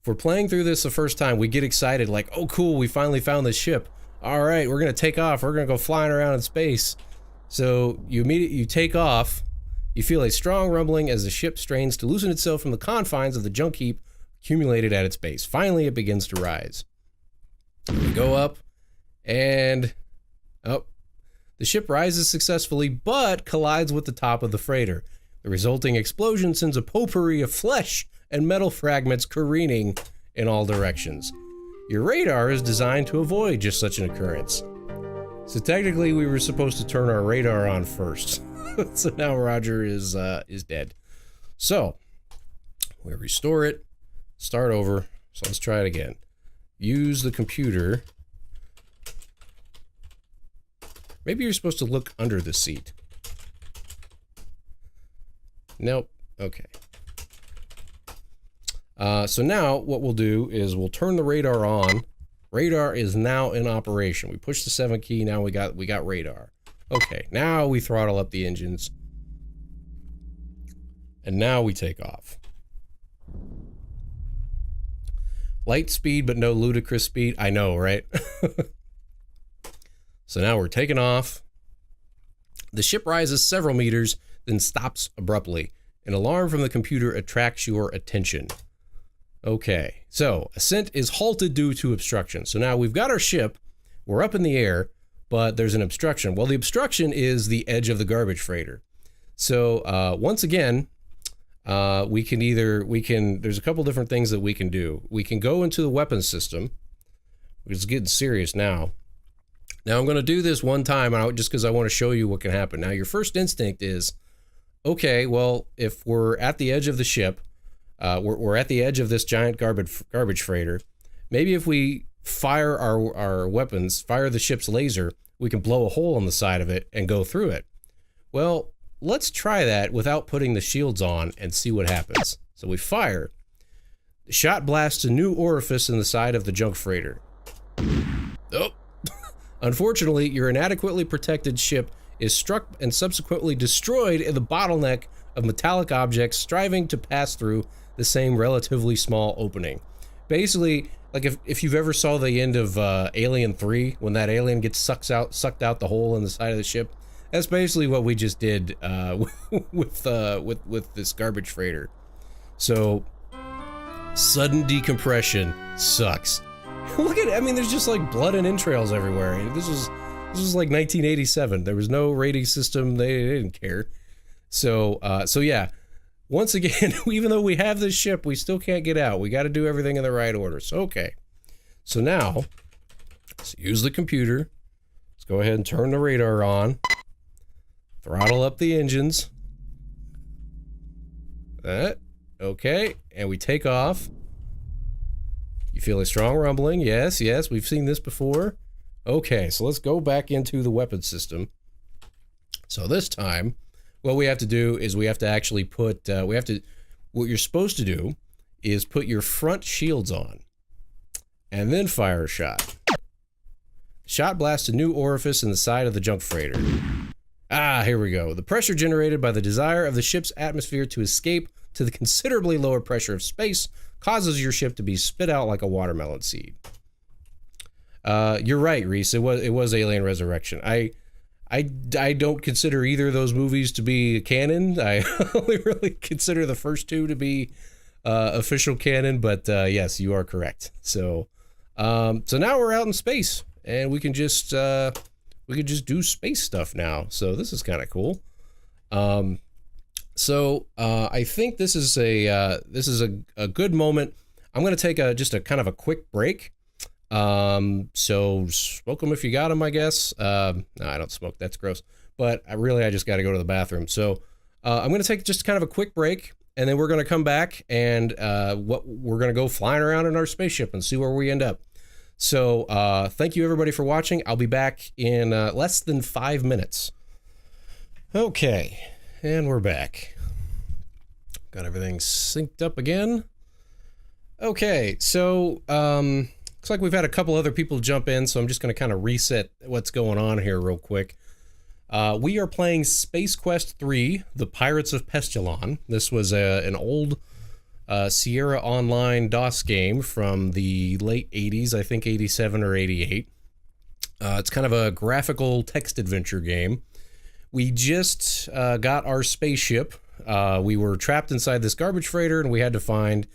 if we're playing through this the first time, we get excited like, oh cool, we finally found this ship. All right, we're going to take off. We're going to go flying around in space. So you take off. You feel a strong rumbling as the ship strains to loosen itself from the confines of the junk heap accumulated at its base. Finally, it begins to rise. We go up, and the ship rises successfully, but collides with the top of the freighter. The resulting explosion sends a potpourri of flesh and metal fragments careening in all directions. Your radar is designed to avoid just such an occurrence. So technically, we were supposed to turn our radar on first. So now Roger is dead. So we restore it, start over. So let's try it again. Use the computer. Maybe you're supposed to look under the seat. Nope. Okay. So now what we'll do is we'll turn the radar on. Radar is now in operation. We push the 7 key. Now we got radar. Okay. Now we throttle up the engines. And now we take off. Light speed, but no ludicrous speed. I know, right? So now we're taking off. The ship rises several meters, then stops abruptly. An alarm from the computer attracts your attention. Okay, so ascent is halted due to obstruction. So now we've got our ship, we're up in the air, but there's an obstruction. Well, the obstruction is the edge of the garbage freighter. So once again, there's a couple different things that we can do. We can go into the weapons system, which is getting serious now. Now I'm going to do this one time just because I want to show you what can happen. Now your first instinct is, okay, well, if we're at the edge of the ship, we're at the edge of this giant garbage freighter, maybe if we fire our weapons, fire the ship's laser, we can blow a hole in the side of it and go through it. Well, let's try that without putting the shields on and see what happens. So we fire. The shot blasts a new orifice in the side of the junk freighter. Oh. Unfortunately, your inadequately protected ship is struck and subsequently destroyed in the bottleneck of metallic objects striving to pass through the same relatively small opening. Basically, like if you've ever saw the end of Alien 3, when that alien gets sucked out the hole in the side of the ship, that's basically what we just did with this garbage freighter. So, sudden decompression sucks. Look at it. I mean, there's just like blood and entrails everywhere. And this was like 1987. There was no rating system. They didn't care. So yeah. Once again, even though we have this ship, we still can't get out. We got to do everything in the right order. So okay. So now, let's use the computer. Let's go ahead and turn the radar on. Throttle up the engines. Okay, and we take off. You feel a strong rumbling. Yes, we've seen this before. Okay, so let's go back into the weapon system. So this time, what we have to do is we have to actually put, what you're supposed to do is put your front shields on and then fire a shot. Shot blasts a new orifice in the side of the junk freighter. Ah, here we go. The pressure generated by the desire of the ship's atmosphere to escape to the considerably lower pressure of space causes your ship to be spit out like a watermelon seed. You're right, Reese. It was Alien Resurrection. I don't consider either of those movies to be canon. I only really consider the first two to be official canon. But yes, you are correct. So now we're out in space, and we can just do space stuff now. So this is kind of cool. I think this is a good moment. I'm going to take just a kind of a quick break. So smoke them if you got them, I guess. No, I don't smoke. That's gross. But I just got to go to the bathroom. So I'm going to take just kind of a quick break, and then we're going to come back and we're going to go flying around in our spaceship and see where we end up. So thank you everybody for watching. I'll be back in less than 5 minutes. Okay. And we're back. Got everything synced up again. Okay, so looks like we've had a couple other people jump in, so I'm just going to kind of reset what's going on here real quick. We are playing Space Quest 3, The Pirates of Pestilon. This was an old Sierra Online DOS game from the late 80s, I think 87 or 88. It's kind of a graphical text adventure game. We just got our spaceship. We were trapped inside this garbage freighter, and we had to find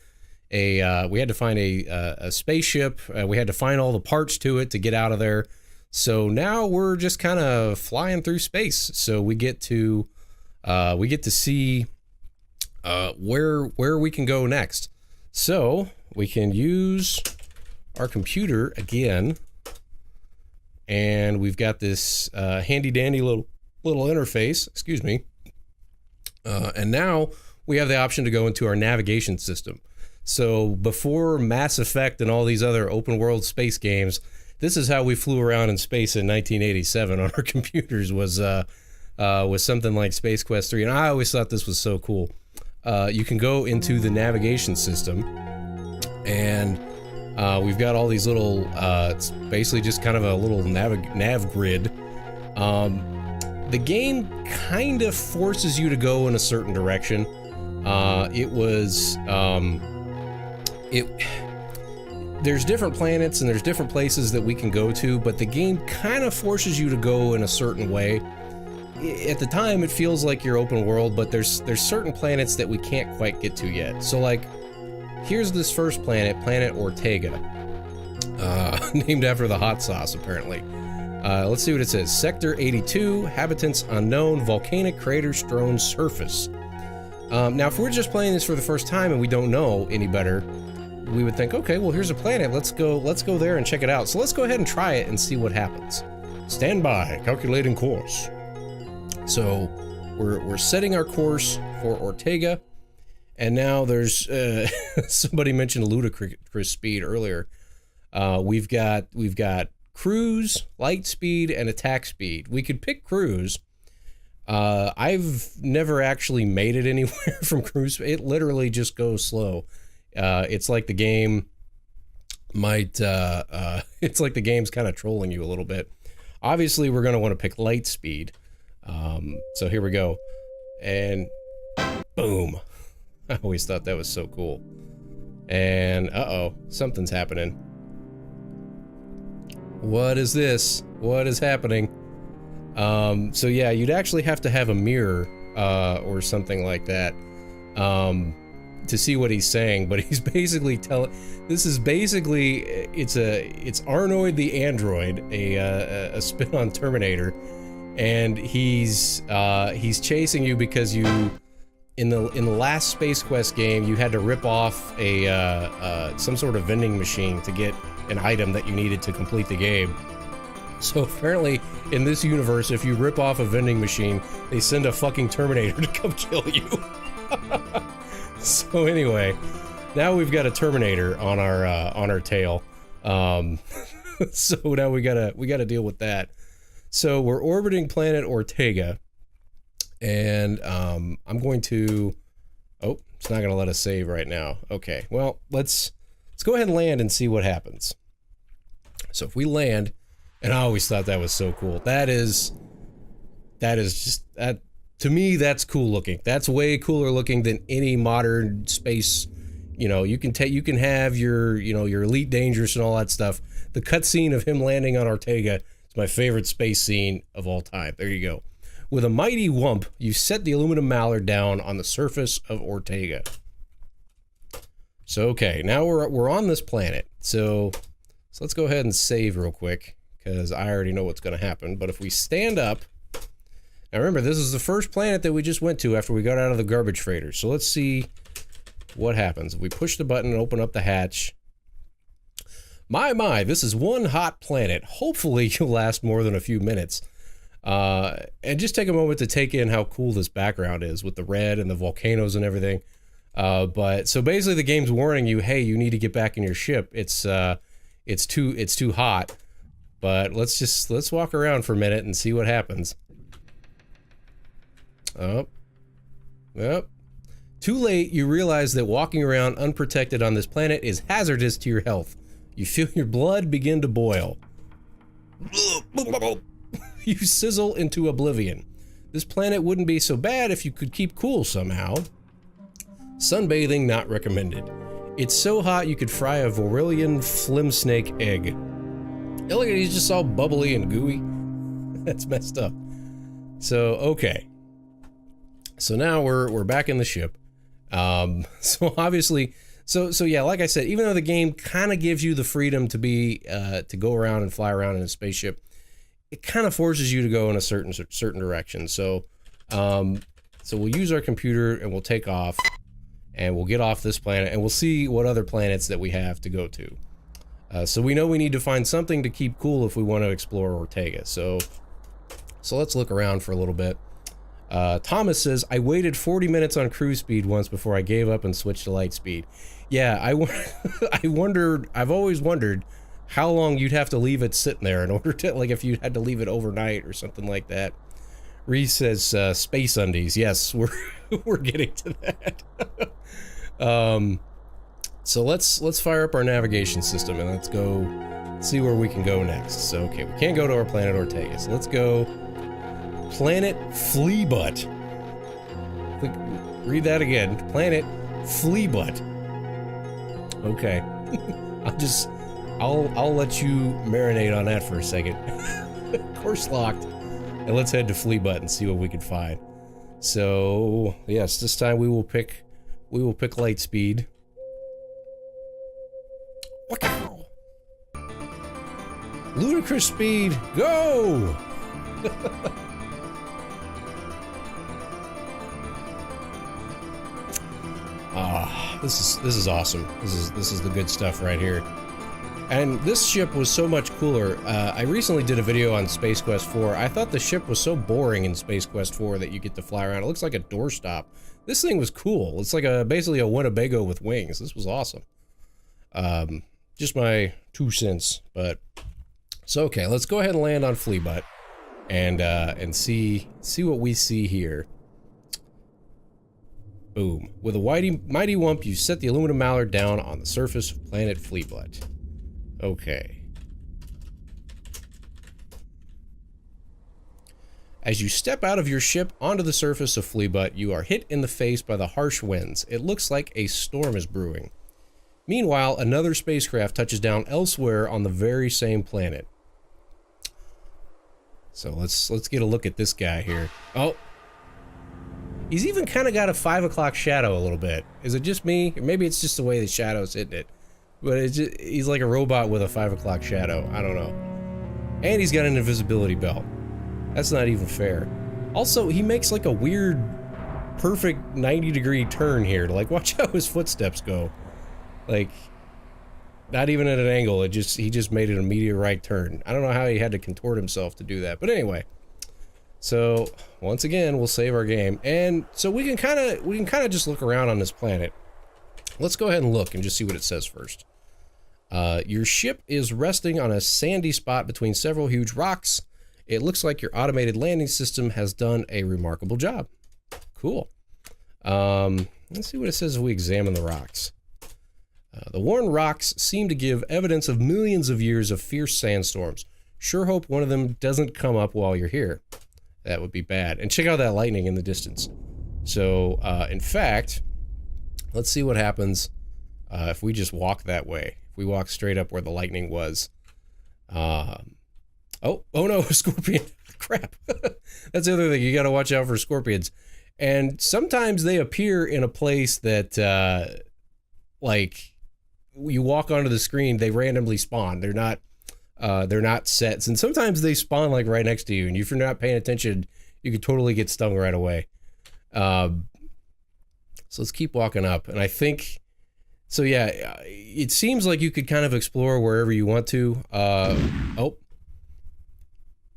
a spaceship. We had to find all the parts to it to get out of there. So now we're just kind of flying through space. So we get to see where we can go next. So we can use our computer again, and we've got this handy dandy little interface, excuse me. And now we have the option to go into our navigation system. So before Mass Effect and all these other open world space games, this is how we flew around in space in 1987 on our computers, was something like Space Quest 3. And I always thought this was so cool. You can go into the navigation system, and we've got all these little, it's basically just kind of a little nav grid. The game kind of forces you to go in a certain direction. There's different planets and there's different places that we can go to, but the game kind of forces you to go in a certain way. At the time, it feels like you're open world, but there's certain planets that we can't quite get to yet. So like, here's this first planet, Planet Ortega, named after the hot sauce, apparently. Let's see what it says. Sector 82, habitants unknown, volcanic crater strewn surface. Now, if we're just playing this for the first time and we don't know any better, we would think, okay, well, here's a planet. Let's go there and check it out. So let's go ahead and try it and see what happens. Stand by, calculating course. So we're setting our course for Ortega, and now there's somebody mentioned ludicrous speed earlier. We've got cruise, light speed, and attack speed. We could pick cruise. I've never actually made it anywhere from cruise. It literally just goes slow. It's like the game might, it's like the game's kind of trolling you a little bit. Obviously, we're going to want to pick light speed. So here we go. And boom. I always thought that was so cool. And uh-oh, something's happening. What is this? What is happening? So yeah, you'd actually have to have a mirror, or something like that, to see what he's saying, but he's basically this is basically, it's Arnoid the android, a spin on Terminator, and he's chasing you because you, in the last Space Quest game, you had to rip off some sort of vending machine to get an item that you needed to complete the game. So apparently, in this universe, if you rip off a vending machine, they send a fucking Terminator to come kill you. So anyway, now we've got a Terminator on our tail. So now we gotta deal with that. So we're orbiting planet Ortega, and I'm going to. Oh, it's not gonna let us save right now. Okay, well let's go ahead and land and see what happens. So if we land, and I always thought that was so cool. That is just that. To me, that's cool looking. That's way cooler looking than any modern space. You know, you can have your, you know, your Elite Dangerous and all that stuff. The cutscene of him landing on Ortega is my favorite space scene of all time. There you go. With a mighty whump, you set the aluminum mallard down on the surface of Ortega. So okay, now we're on this planet. So let's go ahead and save real quick, because I already know what's going to happen. But if we stand up. Now remember, this is the first planet that we just went to after we got out of the garbage freighter. So let's see what happens. If we push the button and open up the hatch. My, this is one hot planet. Hopefully you'll last more than a few minutes. And just take a moment to take in how cool this background is with the red and the volcanoes and everything. But so basically the game's warning you, hey, you need to get back in your ship. It's too hot. But let's walk around for a minute and see what happens. Oh. Yep. Too late, you realize that walking around unprotected on this planet is hazardous to your health. You feel your blood begin to boil. You sizzle into oblivion. This planet wouldn't be so bad if you could keep cool somehow. Sunbathing not recommended. It's so hot you could fry a Vaurian flimsnake egg. Oh, look at it, he's just all bubbly and gooey. That's messed up. So, okay. So now we're back in the ship. So obviously, so yeah, like I said, even though the game kind of gives you the freedom to be, to go around and fly around in a spaceship, it kind of forces you to go in a certain direction. So, so we'll use our computer and we'll take off, and we'll get off this planet, and we'll see what other planets that we have to go to. So we know we need to find something to keep cool if we want to explore Ortega. So let's look around for a little bit. Thomas says, I waited 40 minutes on cruise speed once before I gave up and switched to light speed. Yeah, I've always wondered how long you'd have to leave it sitting there in order to, like, if you had to leave it overnight or something like that. Reese says, space undies. Yes, we're getting to that. So let's fire up our navigation system and let's go see where we can go next. So, okay, we can't go to our planet Ortega, so let's go Planet Fleabutt. Read that again. Planet Fleabutt. Okay. I'll let you marinate on that for a second. Course locked. And let's head to Fleabutt and see what we can find. So, yes, this time we will pick light speed. Wow. Ludicrous speed, go! This is awesome. This is the good stuff right here. And this ship was so much cooler. I recently did a video on Space Quest 4. I thought the ship was so boring in Space Quest 4 that you get to fly around. It looks like a doorstop. This thing was cool. It's like basically a Winnebago with wings. This was awesome. Just my 2 cents, but So okay, let's go ahead and land on Fleabutt and see what we see here. Boom. With a mighty whump, you set the aluminum mallard down on the surface of planet Fleabutt. Okay. As you step out of your ship onto the surface of Fleabutt, you are hit in the face by the harsh winds. It looks like a storm is brewing. Meanwhile, another spacecraft touches down elsewhere on the very same planet. So let's get a look at this guy here. Oh. He's even kind of got a 5 o'clock shadow a little bit. Is it just me? Or maybe it's just the way the shadow's hitting it. But he's like a robot with a 5 o'clock shadow. I don't know. And he's got an invisibility belt. That's not even fair. Also, he makes like a weird, perfect 90-degree turn here. Like, watch how his footsteps go. Like, not even at an angle. He just made an immediate right turn. I don't know how he had to contort himself to do that. But anyway. So, once again, we'll save our game. And so we can kind of just look around on this planet. Let's go ahead and look and just see what it says first. Your ship is resting on a sandy spot between several huge rocks. It looks like your automated landing system has done a remarkable job. Cool. Let's see what it says if we examine the rocks. The worn rocks seem to give evidence of millions of years of fierce sandstorms. Sure hope one of them doesn't come up while you're here. That would be bad. And check out that lightning in the distance. So, in fact, let's see what happens if we just walk that way. If we walk straight up where the lightning was. Oh no, scorpion. Crap. That's the other thing. You got to watch out for scorpions. And sometimes they appear in a place that, like, you walk onto the screen, they randomly spawn. They're not sets. And sometimes they spawn, like, right next to you. And if you're not paying attention, you could totally get stung right away. So let's keep walking up. And I think... So, yeah, it seems like you could kind of explore wherever you want to. Oh.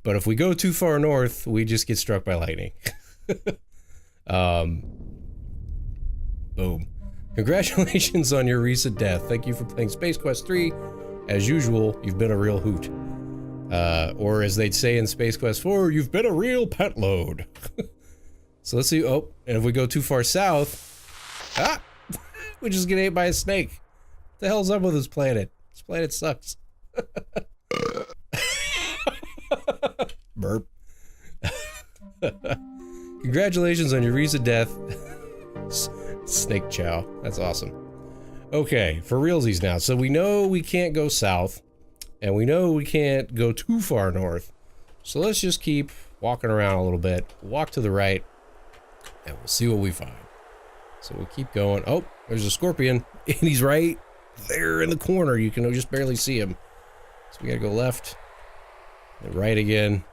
But if we go too far north, we just get struck by lightning. Boom. Congratulations on your recent death. Thank you for playing Space Quest 3. As usual, you've been a real hoot. Or as they'd say in Space Quest 4, you've been a real pet load. So let's see. Oh, and if we go too far south... Ah! We just get ate by a snake. What the hell's up with this planet? This planet sucks. Burp. Congratulations on your recent death. Snake chow. That's awesome. Okay, for realsies now. So we know we can't go south, and we know we can't go too far north. So let's just keep walking around a little bit. Walk to the right, and we'll see what we find. So we'll keep going. Oh, there's a scorpion, and he's right there in the corner. You can just barely see him. So we gotta go left, and right again.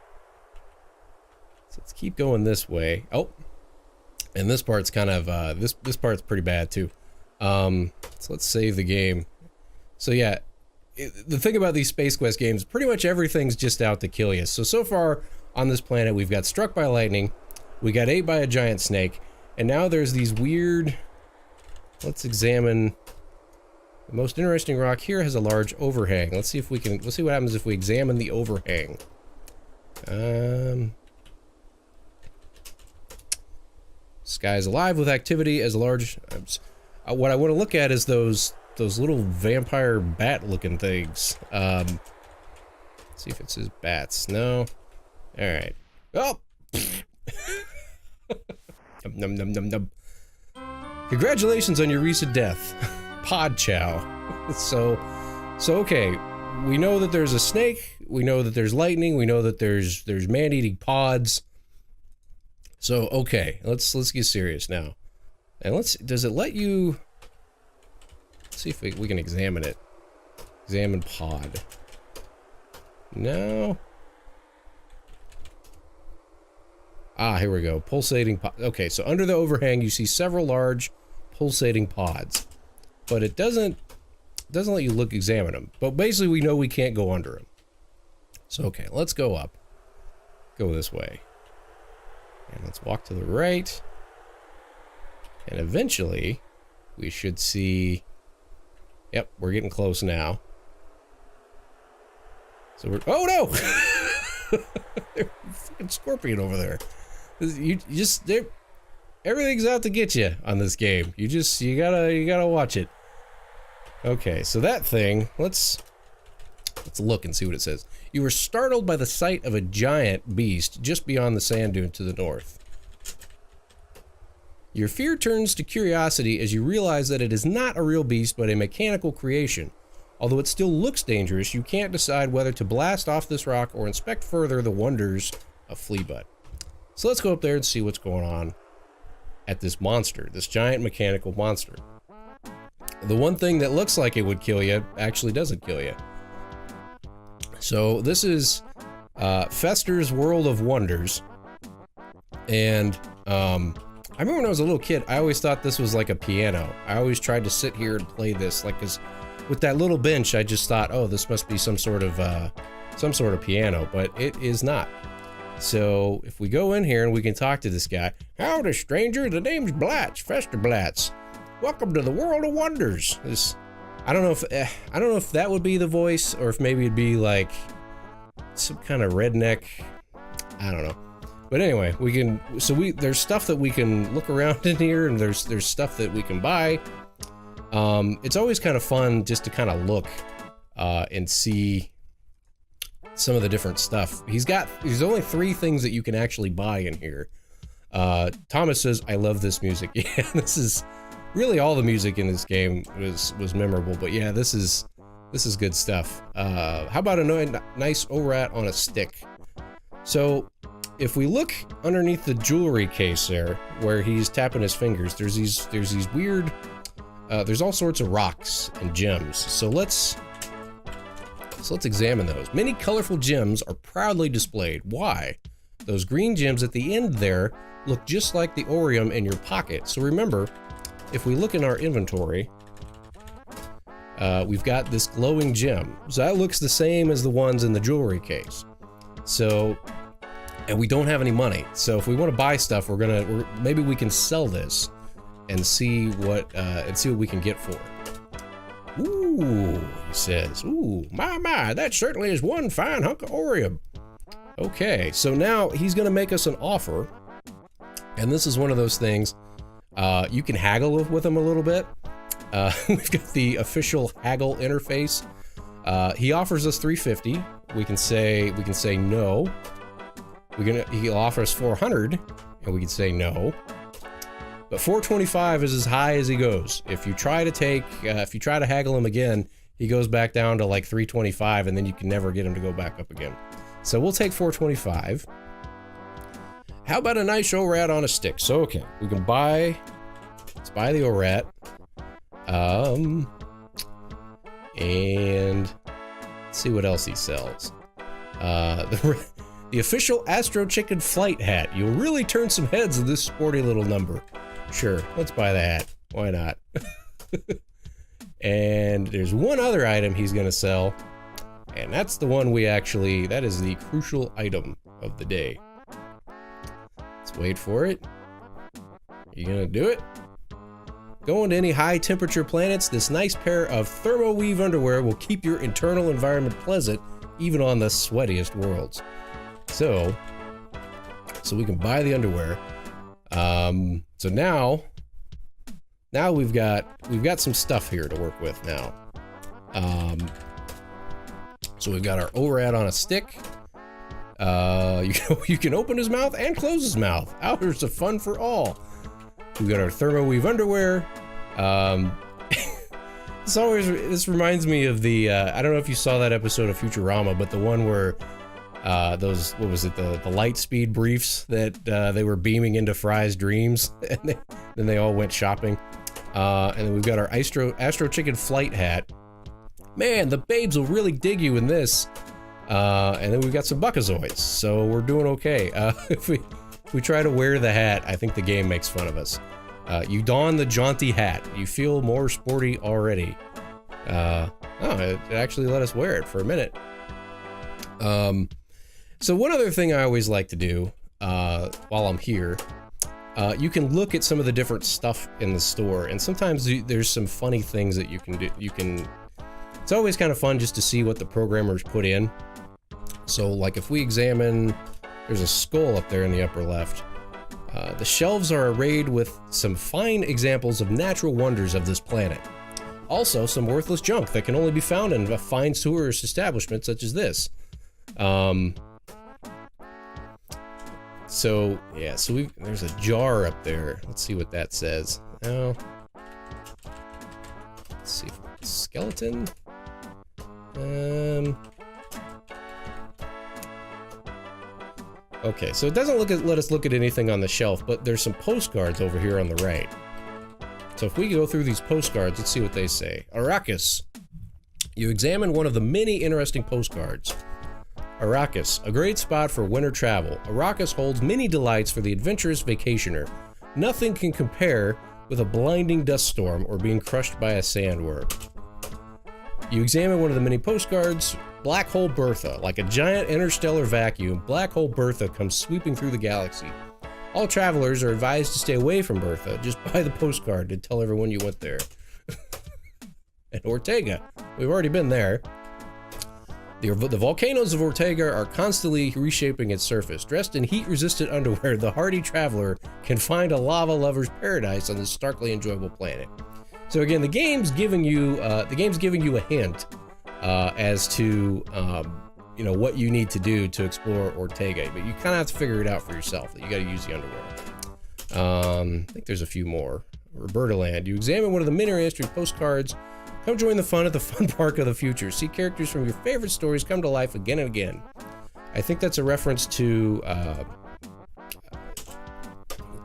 So let's keep going this way. Oh, and this part's kind of, this part's pretty bad too. So let's save the game. So yeah, the thing about these Space Quest games, pretty much everything's just out to kill you. So far on this planet, we've got struck by lightning, we got ate by a giant snake, and now there's these weird... Let's examine... The most interesting rock here has a large overhang. Let's see if we can... Let's see what happens if we examine the overhang. Sky's alive with activity as a large... what I want to look at is those little vampire bat-looking things. Let's see if it says bats. No. Alright. Oh! Num num num num. Congratulations on your recent death. Pod chow. So okay. We know that there's a snake. We know that there's lightning. We know that there's man-eating pods. So okay, let's get serious now. And does it let you... Let's see if we can examine it. Examine pod. No. Ah, here we go. Pulsating pod. Okay, so under the overhang, you see several large pulsating pods. But it doesn't let you examine them. But basically, we know we can't go under them. So, okay, let's go up. Go this way. And let's walk to the right. And eventually, we should see... Yep, we're getting close now. So we're, oh no! There's a fucking scorpion over there. You just, everything's out to get you on this game. You gotta watch it. Okay, so that thing, let's look and see what it says. You were startled by the sight of a giant beast just beyond the sand dune to the north. Your fear turns to curiosity as you realize that it is not a real beast but a mechanical creation. Although it still looks dangerous, you can't decide whether to blast off this rock or inspect further the wonders of Fleabutt. So let's go up there and see what's going on at this monster, this giant mechanical monster. The one thing that looks like it would kill you actually doesn't kill you. So this is Fester's World of Wonders. And I remember when I was a little kid, I always thought this was like a piano. I always tried to sit here and play this, like, cause with that little bench, I just thought, oh, this must be some sort of piano, but it is not. So if we go in here and we can talk to this guy, howdy stranger, the name's Blatz, Fester Blatz. Welcome to the World of Wonders. I don't know if that would be the voice, or if maybe it'd be like some kind of redneck. I don't know. But anyway, there's stuff that we can look around in here, and there's stuff that we can buy. It's always kind of fun just to kind of look and see some of the different stuff. There's only 3 things that you can actually buy in here. Thomas says, I love this music. Yeah, this is really all the music in this game was memorable, but yeah, this is good stuff. How about a nice ORAT on a stick? So if we look underneath the jewelry case there, where he's tapping his fingers, there's these weird, there's all sorts of rocks and gems. So let's examine those. Many colorful gems are proudly displayed. Why? Those green gems at the end there look just like the Orium in your pocket. So remember, if we look in our inventory, we've got this glowing gem. So that looks the same as the ones in the jewelry case. So, and we don't have any money. So if we want to buy stuff, maybe we can sell this and see what we can get for it. Ooh, he says, ooh, my, that certainly is one fine hunk of Orium. Okay, so now he's gonna make us an offer. And this is one of those things, you can haggle with him a little bit. We've got the official haggle interface. He offers us $350. We can say no. He'll offer us $400, and we can say no. But $425 is as high as he goes. If you try to haggle him again, he goes back down to like $325, and then you can never get him to go back up again. So we'll take $425. How about a nice ORAT on a stick? So okay, we can buy. Let's buy the ORAT. And let's see what else he sells. The official Astro Chicken flight hat. You'll really turn some heads with this sporty little number. Sure, let's buy the hat. Why not? And there's one other item he's gonna sell, and that's the one that is the crucial item of the day. Let's wait for it. You gonna do it? Going to any high temperature planets, this nice pair of thermo-weave underwear will keep your internal environment pleasant, even on the sweatiest worlds. So we can buy the underwear. So now we've got some stuff here to work with now. So we've got our ORAT on a stick. You can open his mouth and close his mouth. Hours of fun for all. We've got our thermo-weave underwear. This reminds me of the I don't know if you saw that episode of Futurama, but the one where the light speed briefs that they were beaming into Fry's dreams, and then they all went shopping. And then we've got our Astro Chicken flight hat. Man, the babes will really dig you in this. And then we've got some Buckazoids, so we're doing okay. If we try to wear the hat, I think the game makes fun of us. You don the jaunty hat. You feel more sporty already. It actually let us wear it for a minute. So one other thing I always like to do while I'm here, you can look at some of the different stuff in the store, and sometimes there's some funny things that you can do. It's always kind of fun just to see what the programmers put in. So like if we examine, there's a skull up there in the upper left. The shelves are arrayed with some fine examples of natural wonders of this planet. Also, some worthless junk that can only be found in a fine tourist establishment such as this. So there's a jar up there. Let's see what that says. Oh, let's see, skeleton. Okay, so it doesn't let us look at anything on the shelf, but there's some postcards over here on the right. So if we go through these postcards, let's see what they say. Arrakis. You examine one of the many interesting postcards. Arrakis, a great spot for winter travel. Arrakis holds many delights for the adventurous vacationer. Nothing can compare with a blinding dust storm or being crushed by a sandworm. You examine one of the many postcards. Black Hole Bertha. Like a giant interstellar vacuum, Black Hole Bertha comes sweeping through the galaxy. All travelers are advised to stay away from Bertha. Just buy the postcard to tell everyone you went there. And Ortega. We've already been there. The volcanoes of Ortega are constantly reshaping its surface. Dressed in heat-resistant underwear, the hardy traveler can find a lava lover's paradise on this starkly enjoyable planet. So again, the game's giving you a hint as to what you need to do to explore Ortega, but you kind of have to figure it out for yourself. That you got to use the underwear. I think there's a few more. Roberta Land. You examine one of the many history postcards. Come join the fun at the fun park of the future. See characters from your favorite stories come to life again and again. I think that's a reference to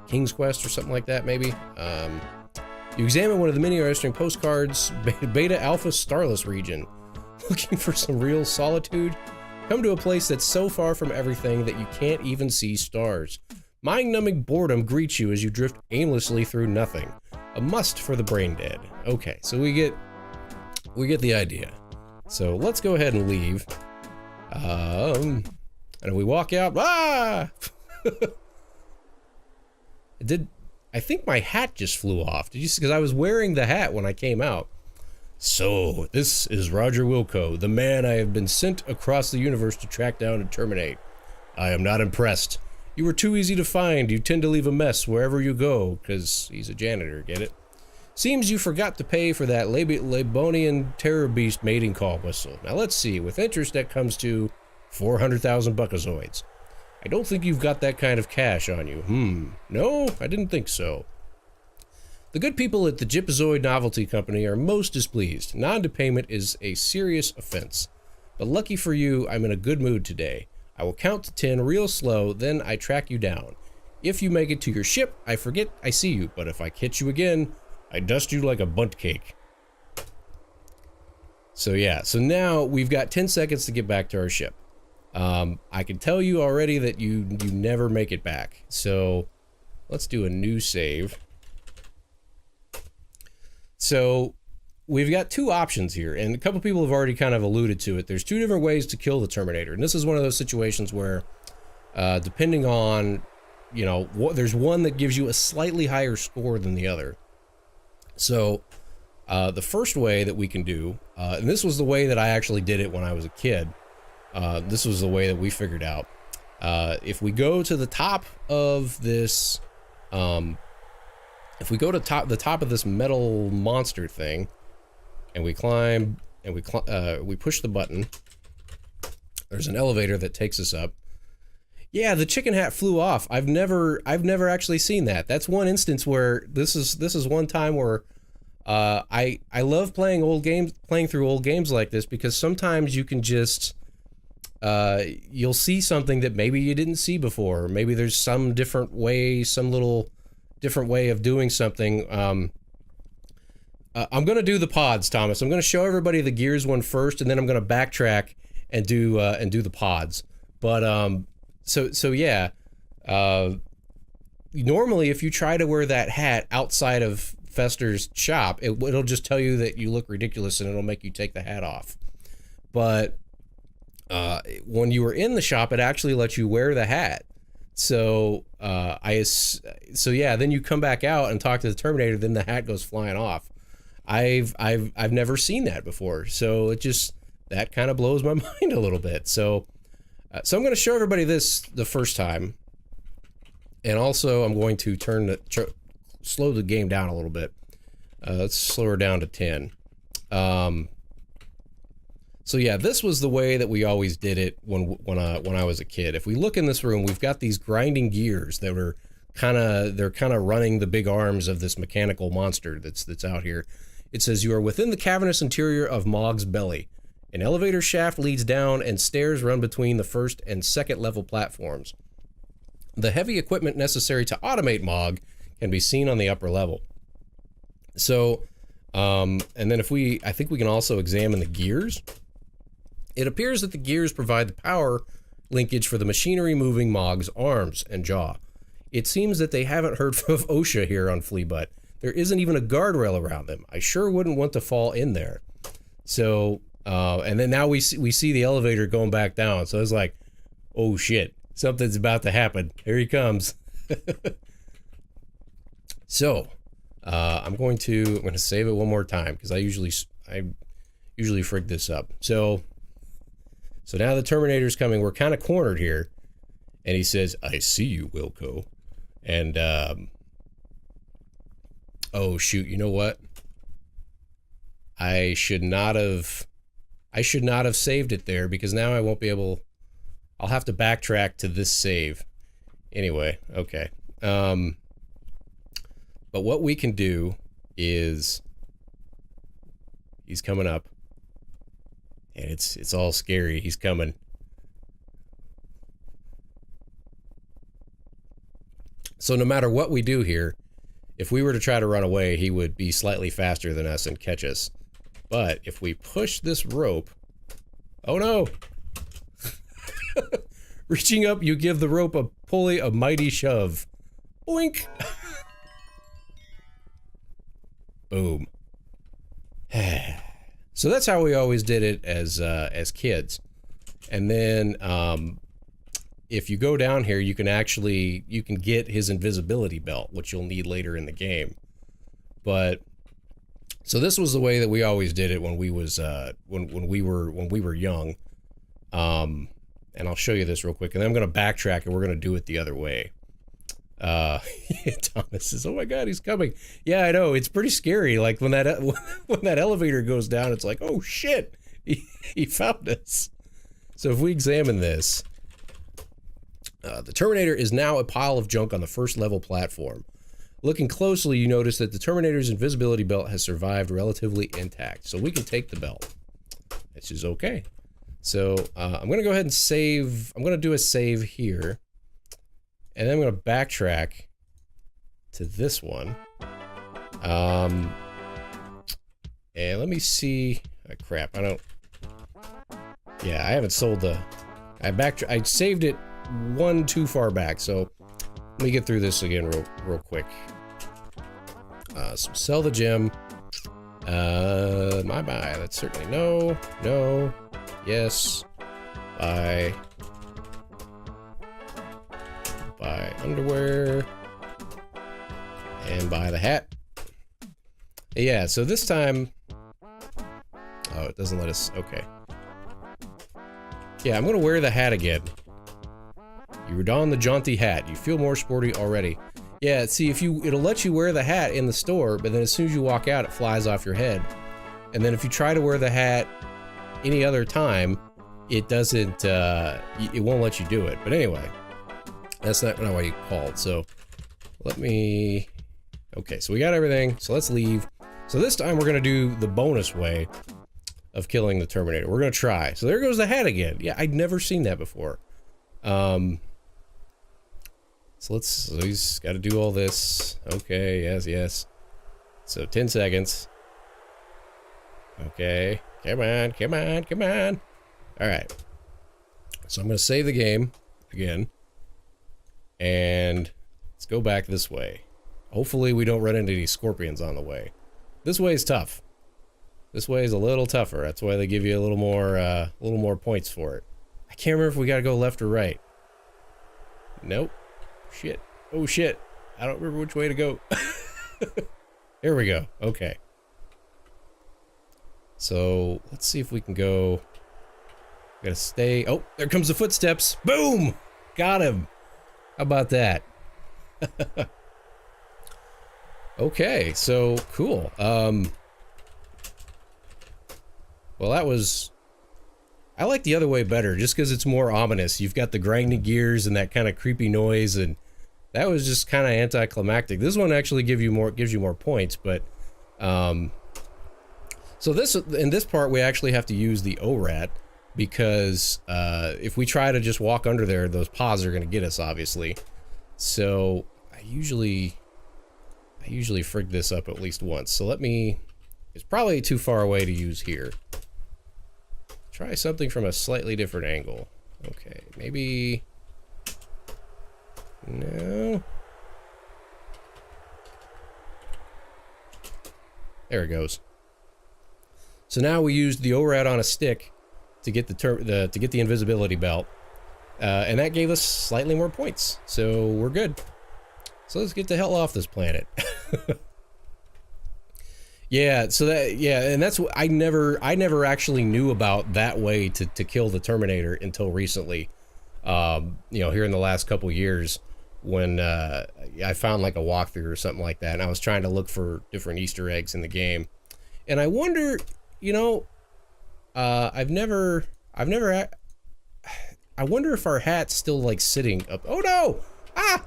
King's Quest or something like that, maybe. You examine one of the many interesting postcards. Beta Alpha Starless region. Looking for some real solitude? Come to a place that's so far from everything that you can't even see stars. Mind-numbing boredom greets you as you drift aimlessly through nothing. A must for the brain dead. Okay, so we get the idea. So let's go ahead and leave. And we walk out. Ah! I think my hat just flew off. Did you see? Because I was wearing the hat when I came out. So, this is Roger Wilco, the man I have been sent across the universe to track down and terminate. I am not impressed. You were too easy to find. You tend to leave a mess wherever you go, because he's a janitor, get it? Seems you forgot to pay for that Labonian terror beast mating call whistle. Now let's see, with interest that comes to 400,000 buckazoids. I don't think you've got that kind of cash on you. No, I didn't think so. The good people at the Gypazoid Novelty Company are most displeased. Non-payment is a serious offense. But lucky for you, I'm in a good mood today. I will count to 10 real slow, then I track you down. If you make it to your ship, I forget I see you, but if I catch you again, I dust you like a bunt cake. So yeah, so now we've got 10 seconds to get back to our ship. I can tell you already that you never make it back. So let's do a new save. So we've got two options here, and a couple people have already kind of alluded to it. There's two different ways to kill the Terminator, and this is one of those situations where, depending on, there's one that gives you a slightly higher score than the other. So the first way that we can do, and this was the way that I actually did it when I was a kid. This was the way that we figured out. If we go to the top of this, if we go to the top of this metal monster thing, and we climb, and we push the button, there's an elevator that takes us up. Yeah, the chicken hat flew off. I've never actually seen that. That's one instance where this is one time where I love playing through old games like this, because sometimes you can just you'll see something that maybe you didn't see before. Maybe there's some different way, some little different way of doing something. I'm gonna do the pods, Thomas. I'm gonna show everybody the Gears one first, and then I'm gonna backtrack and do the pods. But so yeah, normally if you try to wear that hat outside of Fester's shop, it'll just tell you that you look ridiculous, and it'll make you take the hat off. But when you were in the shop, it actually lets you wear the hat. So yeah, then you come back out and talk to the Terminator, then the hat goes flying off. I've never seen that before, so that kind of blows my mind a little bit. So So I'm going to show everybody this the first time. And also I'm going to slow the game down a little bit. Let's slow her down to 10. So yeah, this was the way that we always did it when I was a kid. If we look in this room, we've got these grinding gears that are kind of running the big arms of this mechanical monster that's out here. It says you are within the cavernous interior of Mog's belly. An elevator shaft leads down and stairs run between the first and second level platforms. The heavy equipment necessary to automate Mog can be seen on the upper level. So, and then I think we can also examine the gears. It appears that the gears provide the power linkage for the machinery moving Mog's arms and jaw. It seems that they haven't heard of OSHA here on Fleabutt. There isn't even a guardrail around them. I sure wouldn't want to fall in there. So, and then now we see the elevator going back down. So it's like, oh shit, something's about to happen. Here he comes. So, I'm going to save it one more time because I usually frig this up. So now the Terminator's coming. We're kind of cornered here. And he says, I see you, Wilco. And, oh shoot, you know what? I should not have saved it there because now I won't be able, I'll have to backtrack to this save. Anyway, okay. But what we can do is, he's coming up. And it's all scary. He's coming. So no matter what we do here, if we were to try to run away, he would be slightly faster than us and catch us. But if we push this rope... Oh no! Reaching up, you give the rope a pulley, a mighty shove. Boink! Boom. So that's how we always did it as kids. And then if you go down here, you can get his invisibility belt, which you'll need later in the game. But so this was the way that we always did it when we was when we were young. And I'll show you this real quick, and then I'm going to backtrack and we're going to do it the other way. Thomas says, "Oh my God, he's coming!" Yeah, I know, it's pretty scary. Like when that elevator goes down, it's like, oh shit, he found us. So if we examine this, the Terminator is now a pile of junk on the first level platform. Looking closely, you notice that the Terminator's invisibility belt has survived relatively intact, so we can take the belt. This is okay. So I'm going to go ahead and save. I'm going to do a save here. And then I'm going to backtrack to this one. And let me see. Oh, crap, I don't... Yeah, I haven't sold the... I saved it one too far back, so let me get through this again real quick. So sell the gem. My buy. That's certainly no, yes, buy underwear, and buy the hat. Yeah, so this time, oh, it doesn't let us, okay. Yeah, I'm gonna wear the hat again. You don the jaunty hat. You feel more sporty already. Yeah, see, it'll let you wear the hat in the store, but then as soon as you walk out, it flies off your head. And then if you try to wear the hat any other time, it doesn't, it won't let you do it. But anyway, that's not what you called. So let me, okay, so we got everything. So let's leave. So this time we're going to do the bonus way of killing the Terminator. We're going to try. So there goes the hat again. Yeah, I'd never seen that before. So he's got to do all this. Okay, yes. So 10 seconds. Okay, come on. All right. So I'm going to save the game again. And let's go back this way. Hopefully we don't run into any scorpions on the way. This way is tough. This way is a little tougher. That's why they give you a little more points for it. I can't remember if we got to go left or right. Nope. Shit. Oh shit. I don't remember which way to go. Here we go. Okay. So let's see if we can go. Gotta stay. Oh, there comes the footsteps. Boom! Got him. How about that? Okay, so cool. Well, that was... I like the other way better, just because it's more ominous. You've got the grinding gears and that kind of creepy noise, and that was just kind of anticlimactic. This one actually gives you more points, but so in this part we actually have to use the ORAT, because if we try to just walk under there, those paws are going to get us, obviously. So I usually frig this up at least once. So it's probably too far away to use here. Try something from a slightly different angle. Okay, maybe... No. There it goes. So now we used the ORAT on a stick to get to get the invisibility belt, and that gave us slightly more points. So we're good. So let's get the hell off this planet. Yeah, so and that's what I never actually knew about that way to kill the Terminator until recently. You know, here in the last couple years, when I found like a walkthrough or something like that, and I was trying to look for different Easter eggs in the game, and I wonder, you know, I wonder if our hat's still like sitting up. Oh no! Ah!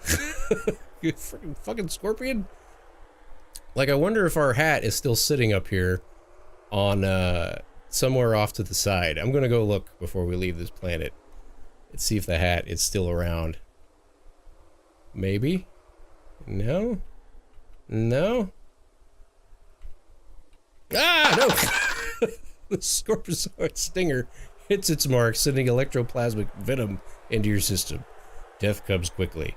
You fucking scorpion! Like, I wonder if our hat is still sitting up here on, somewhere off to the side. I'm gonna go look before we leave this planet. Let's see if the hat is still around. Maybe? No? No? Ah, no! The Scorpisaurus stinger hits its mark, sending electroplasmic venom into your system. Death comes quickly.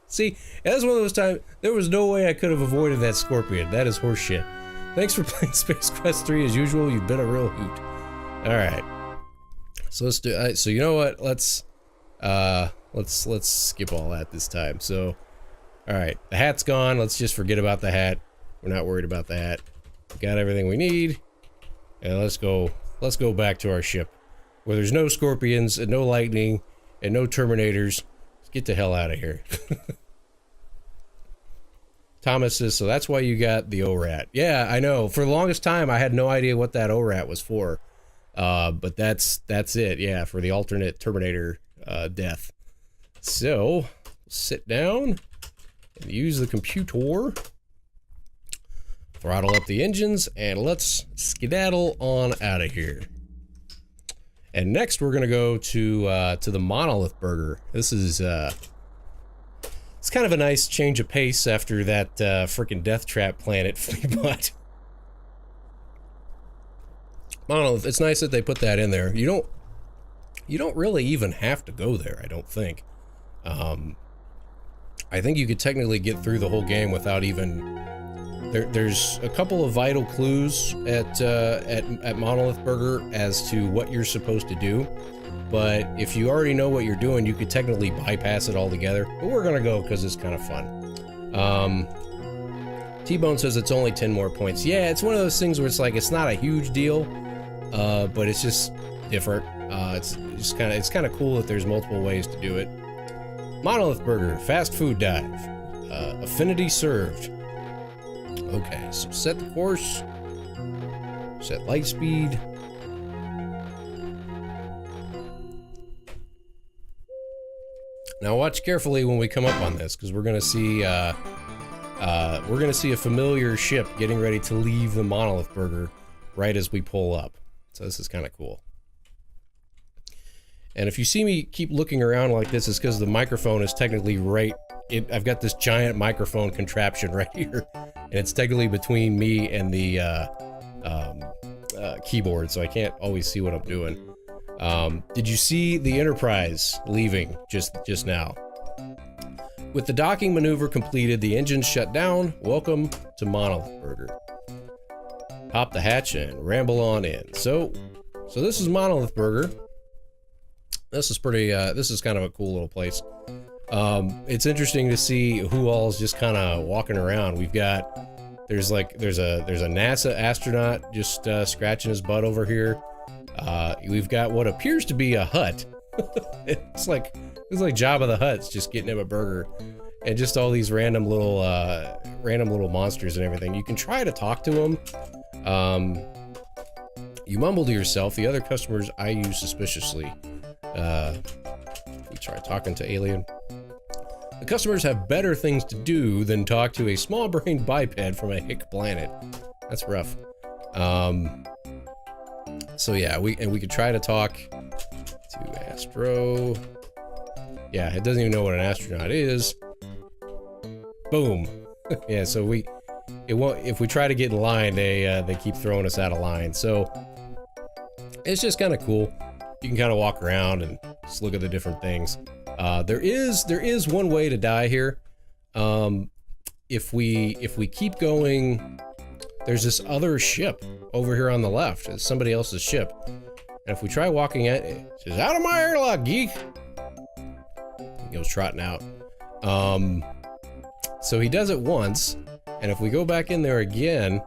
See, that's one of those times, there was no way I could have avoided that scorpion. That is horseshit. Thanks for playing Space Quest 3 as usual. You've been a real hoot. Alright. So let's do, so you know what? Let's skip all that this time. So, alright. The hat's gone. Let's just forget about the hat. We're not worried about the hat. We got everything we need. And let's go back to our ship, where there's no scorpions and no lightning and no Terminators. Get the hell out of here. Thomas says, so that's why you got the ORAT. Yeah, I know. For the longest time, I had no idea what that ORAT was for. But that's it. Yeah, for the alternate Terminator death. So, sit down and use the computer. Throttle up the engines, and let's skedaddle on out of here. And next, we're gonna go to the Monolith Burger. This is it's kind of a nice change of pace after that freaking Death Trap planet Fleabot. Monolith. It's nice that they put that in there. You don't really even have to go there, I don't think. I think you could technically get through the whole game without even. There's a couple of vital clues at Monolith Burger as to what you're supposed to do, but if you already know what you're doing, you could technically bypass it altogether. But we're gonna go because it's kind of fun. T-Bone says it's only 10 more points. Yeah, it's one of those things where it's like it's not a huge deal, but it's just different. It's kind of cool that there's multiple ways to do it. Monolith Burger, fast food dive, affinity served. Okay, so set the course, set light speed. Now watch carefully when we come up on this, because we're gonna see a familiar ship getting ready to leave the Monolith Burger right as we pull up. So this is kind of cool. And if you see me keep looking around like this, it's because the microphone is technically right. I've got this giant microphone contraption right here, and it's technically between me and the keyboard, so I can't always see what I'm doing. Did you see the Enterprise leaving just now? With the docking maneuver completed, the engines shut down. Welcome to Monolith Burger. Pop the hatch and ramble on in. So this is Monolith Burger. This is pretty. This is kind of a cool little place. It's interesting to see who all's just kind of walking around. We've got there's a NASA astronaut just scratching his butt over here. We've got what appears to be a hut. it's like Jabba the Hutt's just getting him a burger, and just all these random little monsters and everything. You can try to talk to them. You mumble to yourself. The other customers I use suspiciously. We try talking to alien. The customers have better things to do than talk to a small-brained biped from a hick planet. That's rough. So yeah, we could try to talk to Astro. Yeah, it doesn't even know what an astronaut is. Boom. Yeah, so it won't. If we try to get in line, they keep throwing us out of line. So it's just kind of cool. You can kind of walk around and just look at the different things. There is one way to die here. If we keep going, there's this other ship over here on the left. It's somebody else's ship. And if we try walking at it, it says, "Out of my airlock, geek!" He goes trotting out. So he does it once, and if we go back in there again,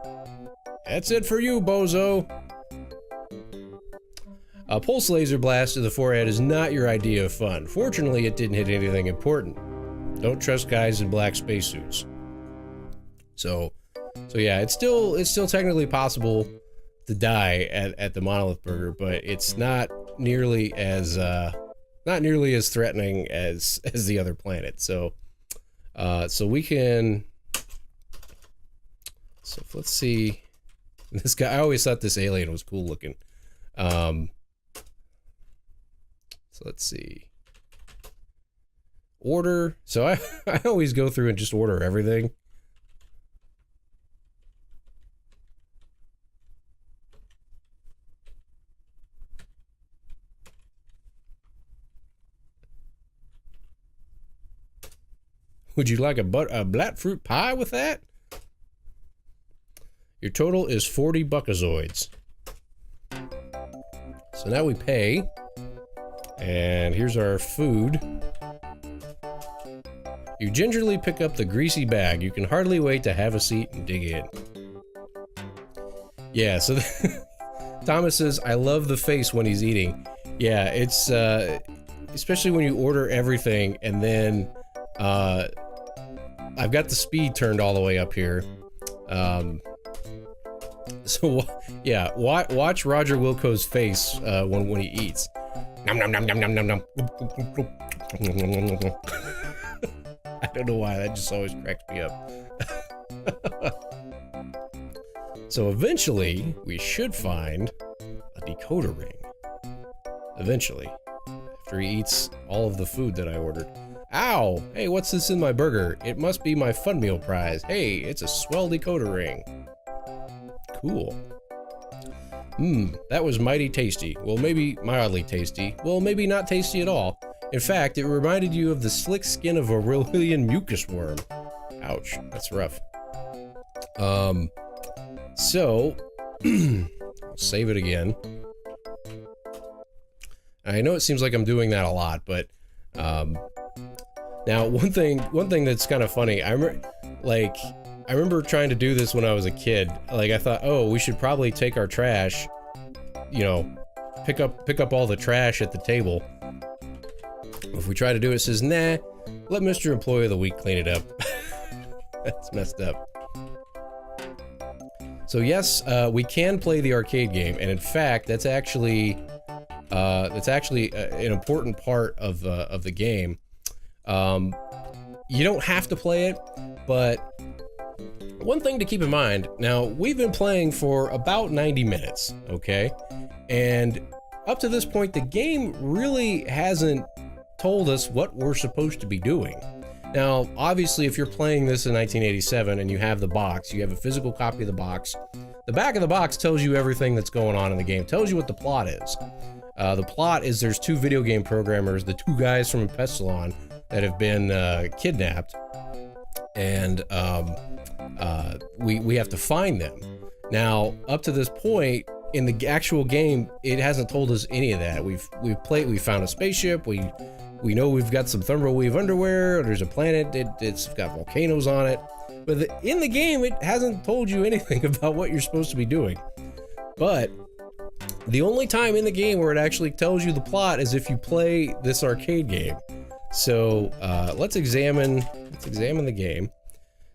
that's it for you, bozo. A pulse laser blast to the forehead is not your idea of fun. Fortunately, it didn't hit anything important. Don't trust guys in black spacesuits. So yeah, it's still technically possible to die at the Monolith Burger, but it's not nearly as threatening as the other planet. So we can. So let's see. This guy, I always thought this alien was cool looking. So let's see. Order. So I always go through and just order everything. Would you like a black fruit pie with that? Your total is 40 buckazoids. So now we pay. And here's our food. You gingerly pick up the greasy bag. You can hardly wait to have a seat and dig in. Yeah, so Thomas says, I love the face when he's eating. Yeah, it's especially when you order everything and then I've got the speed turned all the way up here. So yeah, watch Roger Wilco's face when he eats. Nom nom nom nom nom nom nom. I don't know why, that just always cracks me up. So eventually, we should find a decoder ring. Eventually. After he eats all of the food that I ordered. Ow! Hey, what's this in my burger? It must be my Fun Meal prize. Hey, it's a swell decoder ring. Cool. That was mighty tasty. Well, maybe mildly tasty. Well, maybe not tasty at all. In fact, it reminded you of the slick skin of a Aurelian mucus worm. Ouch, that's rough. So, I'll save it again. I know it seems like I'm doing that a lot, but, now one thing that's kind of funny, I remember trying to do this when I was a kid. Like, I thought, oh, we should probably take our trash, you know, pick up all the trash at the table. If we try to do it, it says, nah, let Mr. Employee of the Week clean it up. That's messed up. So yes, we can play the arcade game, and in fact, that's actually an important part of the game. You don't have to play it, but one thing to keep in mind, now we've been playing for about 90 minutes, okay? And up to this point, the game really hasn't told us what we're supposed to be doing. Now, obviously, if you're playing this in 1987 and you have the box, you have a physical copy of the box, the back of the box tells you everything that's going on in the game, tells you what the plot is. The plot is there's two video game programmers, the two guys from Pestilon that have been kidnapped, and we have to find them. Now, up to this point in the actual game, it hasn't told us any of that. We found a spaceship. We know we've got some thermal-weave underwear. There's a planet. It's got volcanoes on it. But in the game, it hasn't told you anything about what you're supposed to be doing. But The only time in the game where it actually tells you the plot is if you play this arcade game. So let's examine the game.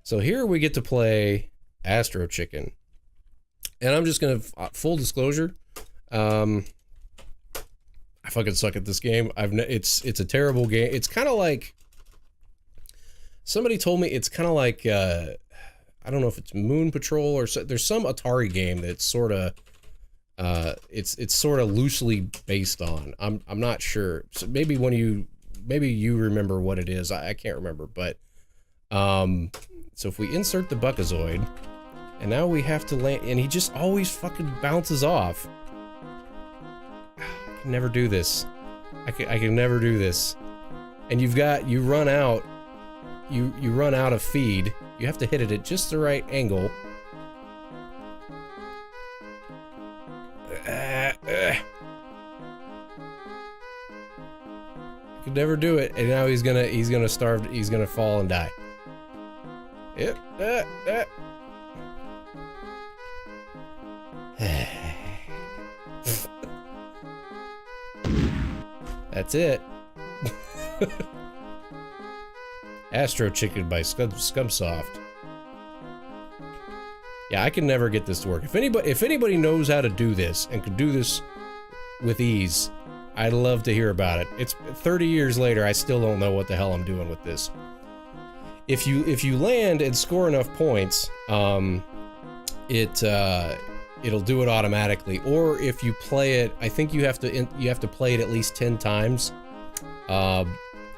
So here we get to play Astro Chicken, and I'm just gonna full disclosure. I fucking suck at this game. It's a terrible game. It's kind of like somebody told me it's kind of like I don't know if it's Moon Patrol or there's some Atari game that's sort of it's sort of loosely based on. I'm not sure. So maybe you remember what it is. I can't remember, but so if we insert the Buckazoid, and now we have to land, and he just always fucking bounces off. I can never do this. I can never do this. And you run out of feed. You have to hit it at just the right angle. I could never do it, and now he's gonna starve. He's gonna fall and die. Yep. That's it. Astro Chicken by Scumsoft. Yeah, I can never get this to work. If anybody knows how to do this and can do this with ease, I'd love to hear about it. It's 30 years later, I still don't know what the hell I'm doing with this. If you land and score enough points, it'll do it automatically. Or if you play it, I think you have to play it at least 10 times.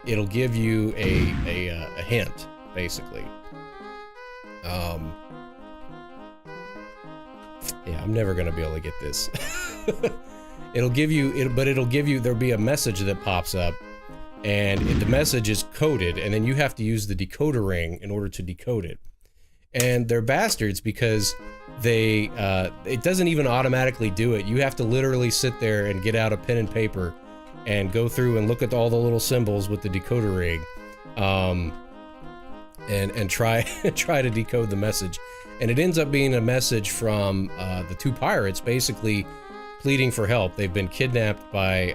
It'll give you a hint, basically. Yeah, I'm never gonna be able to get this. It'll give you, there'll be a message that pops up, and the message is coded, and then you have to use the decoder ring in order to decode it. And they're bastards because it doesn't even automatically do it. You have to literally sit there and get out a pen and paper and go through and look at all the little symbols with the decoder ring, and try to decode the message. And it ends up being a message from the two pirates, basically pleading for help. They've been kidnapped by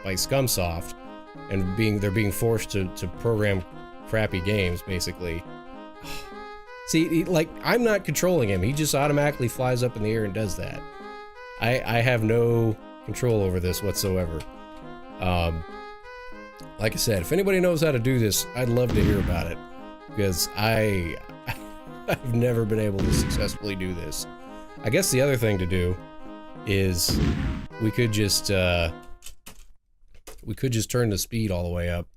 Scumsoft, and they're being forced to program crappy games, basically. See, like, I'm not controlling him. He just automatically flies up in the air and does that. I have no control over this whatsoever. Like I said, if anybody knows how to do this, I'd love to hear about it, because I've never been able to successfully do this. I guess the other thing to do is we could just turn the speed all the way up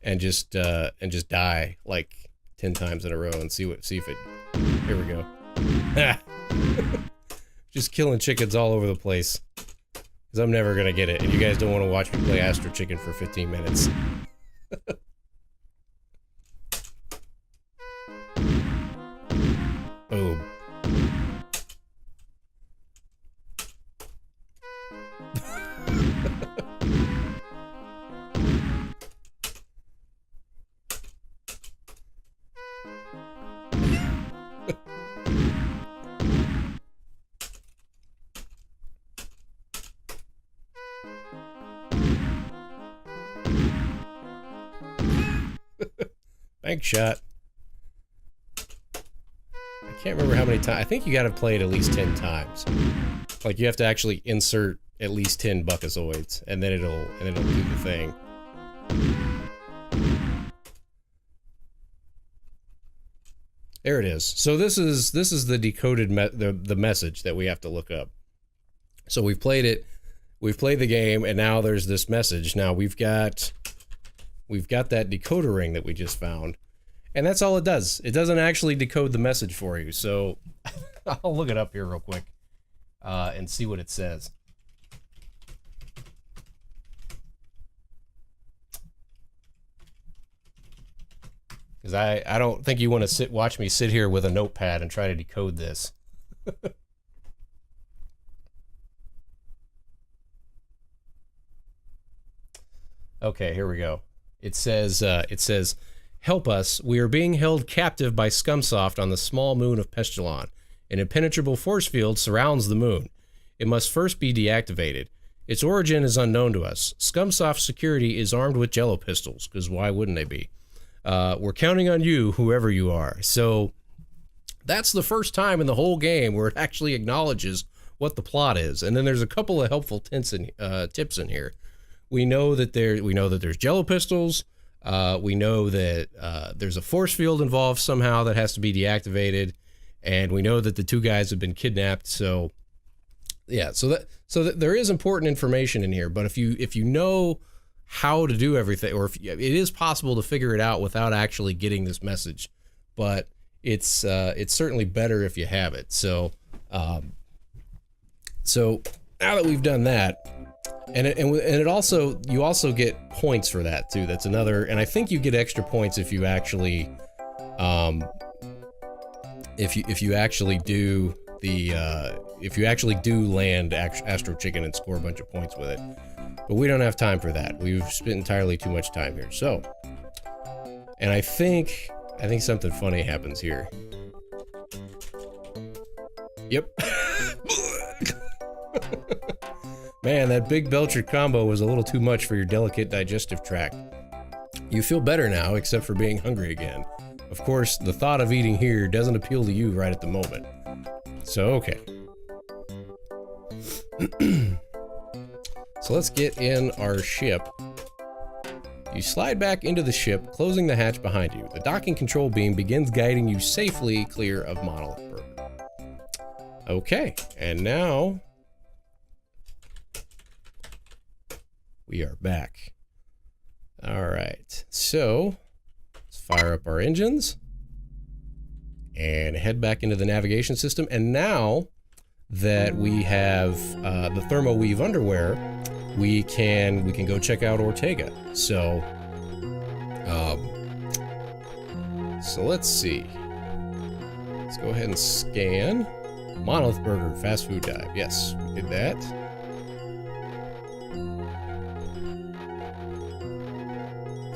and just die like 10 times in a row and see if it. Here we go. Just killing chickens all over the place, because I'm never gonna get it, and you guys don't want to watch me play Astro Chicken for 15 minutes. Boom. Bank shot. I can't remember how many times. I think you gotta play it at least 10 times. Like, you have to actually insert at least 10 Buckazoids, and then it'll do the thing. There it is. So this is the decoded the message that we have to look up. So we've played it, we've played the game, and now there's this message. Now we've got that decoder ring that we just found, and that's all it does. It doesn't actually decode the message for you. So I'll look it up here real quick and see what it says. Because I don't think you want to watch me sit here with a notepad and try to decode this. Okay, here we go. It says, help us. We are being held captive by Scumsoft on the small moon of Pestilon. An impenetrable force field surrounds the moon. It must first be deactivated. Its origin is unknown to us. Scumsoft Security is armed with Jello pistols, because why wouldn't they be? We're counting on you, whoever you are. So that's the first time in the whole game where it actually acknowledges what the plot is. And then there's a couple of helpful tips in here. We know that there's Jello pistols. We know that there's a force field involved somehow that has to be deactivated, and we know that the two guys have been kidnapped. So yeah, so that there is important information in here. But if you know how to do everything, or it is possible to figure it out without actually getting this message, but it's certainly better if you have it. So so now that we've done that, and it also, you also get points for that too. That's another, and I think you get extra points if you actually if you actually do the if you actually do land Astro Chicken and score a bunch of points with it. But we don't have time for that. We've spent entirely too much time here. So, and I think something funny happens here. Yep. Man, that big Belcher combo was a little too much for your delicate digestive tract. You feel better now, except for being hungry again. Of course, the thought of eating here doesn't appeal to you right at the moment. So, okay. So let's get in our ship. You slide back into the ship, closing the hatch behind you. The docking control beam begins guiding you safely clear of Monolith Burger. Okay, and now we are back. All right, so let's fire up our engines and head back into the navigation system. And now that we have the Thermoweave underwear, we can go check out Ortega. So so let's see. Let's go ahead and scan Monolith Burger fast food dive. Yes, we did that.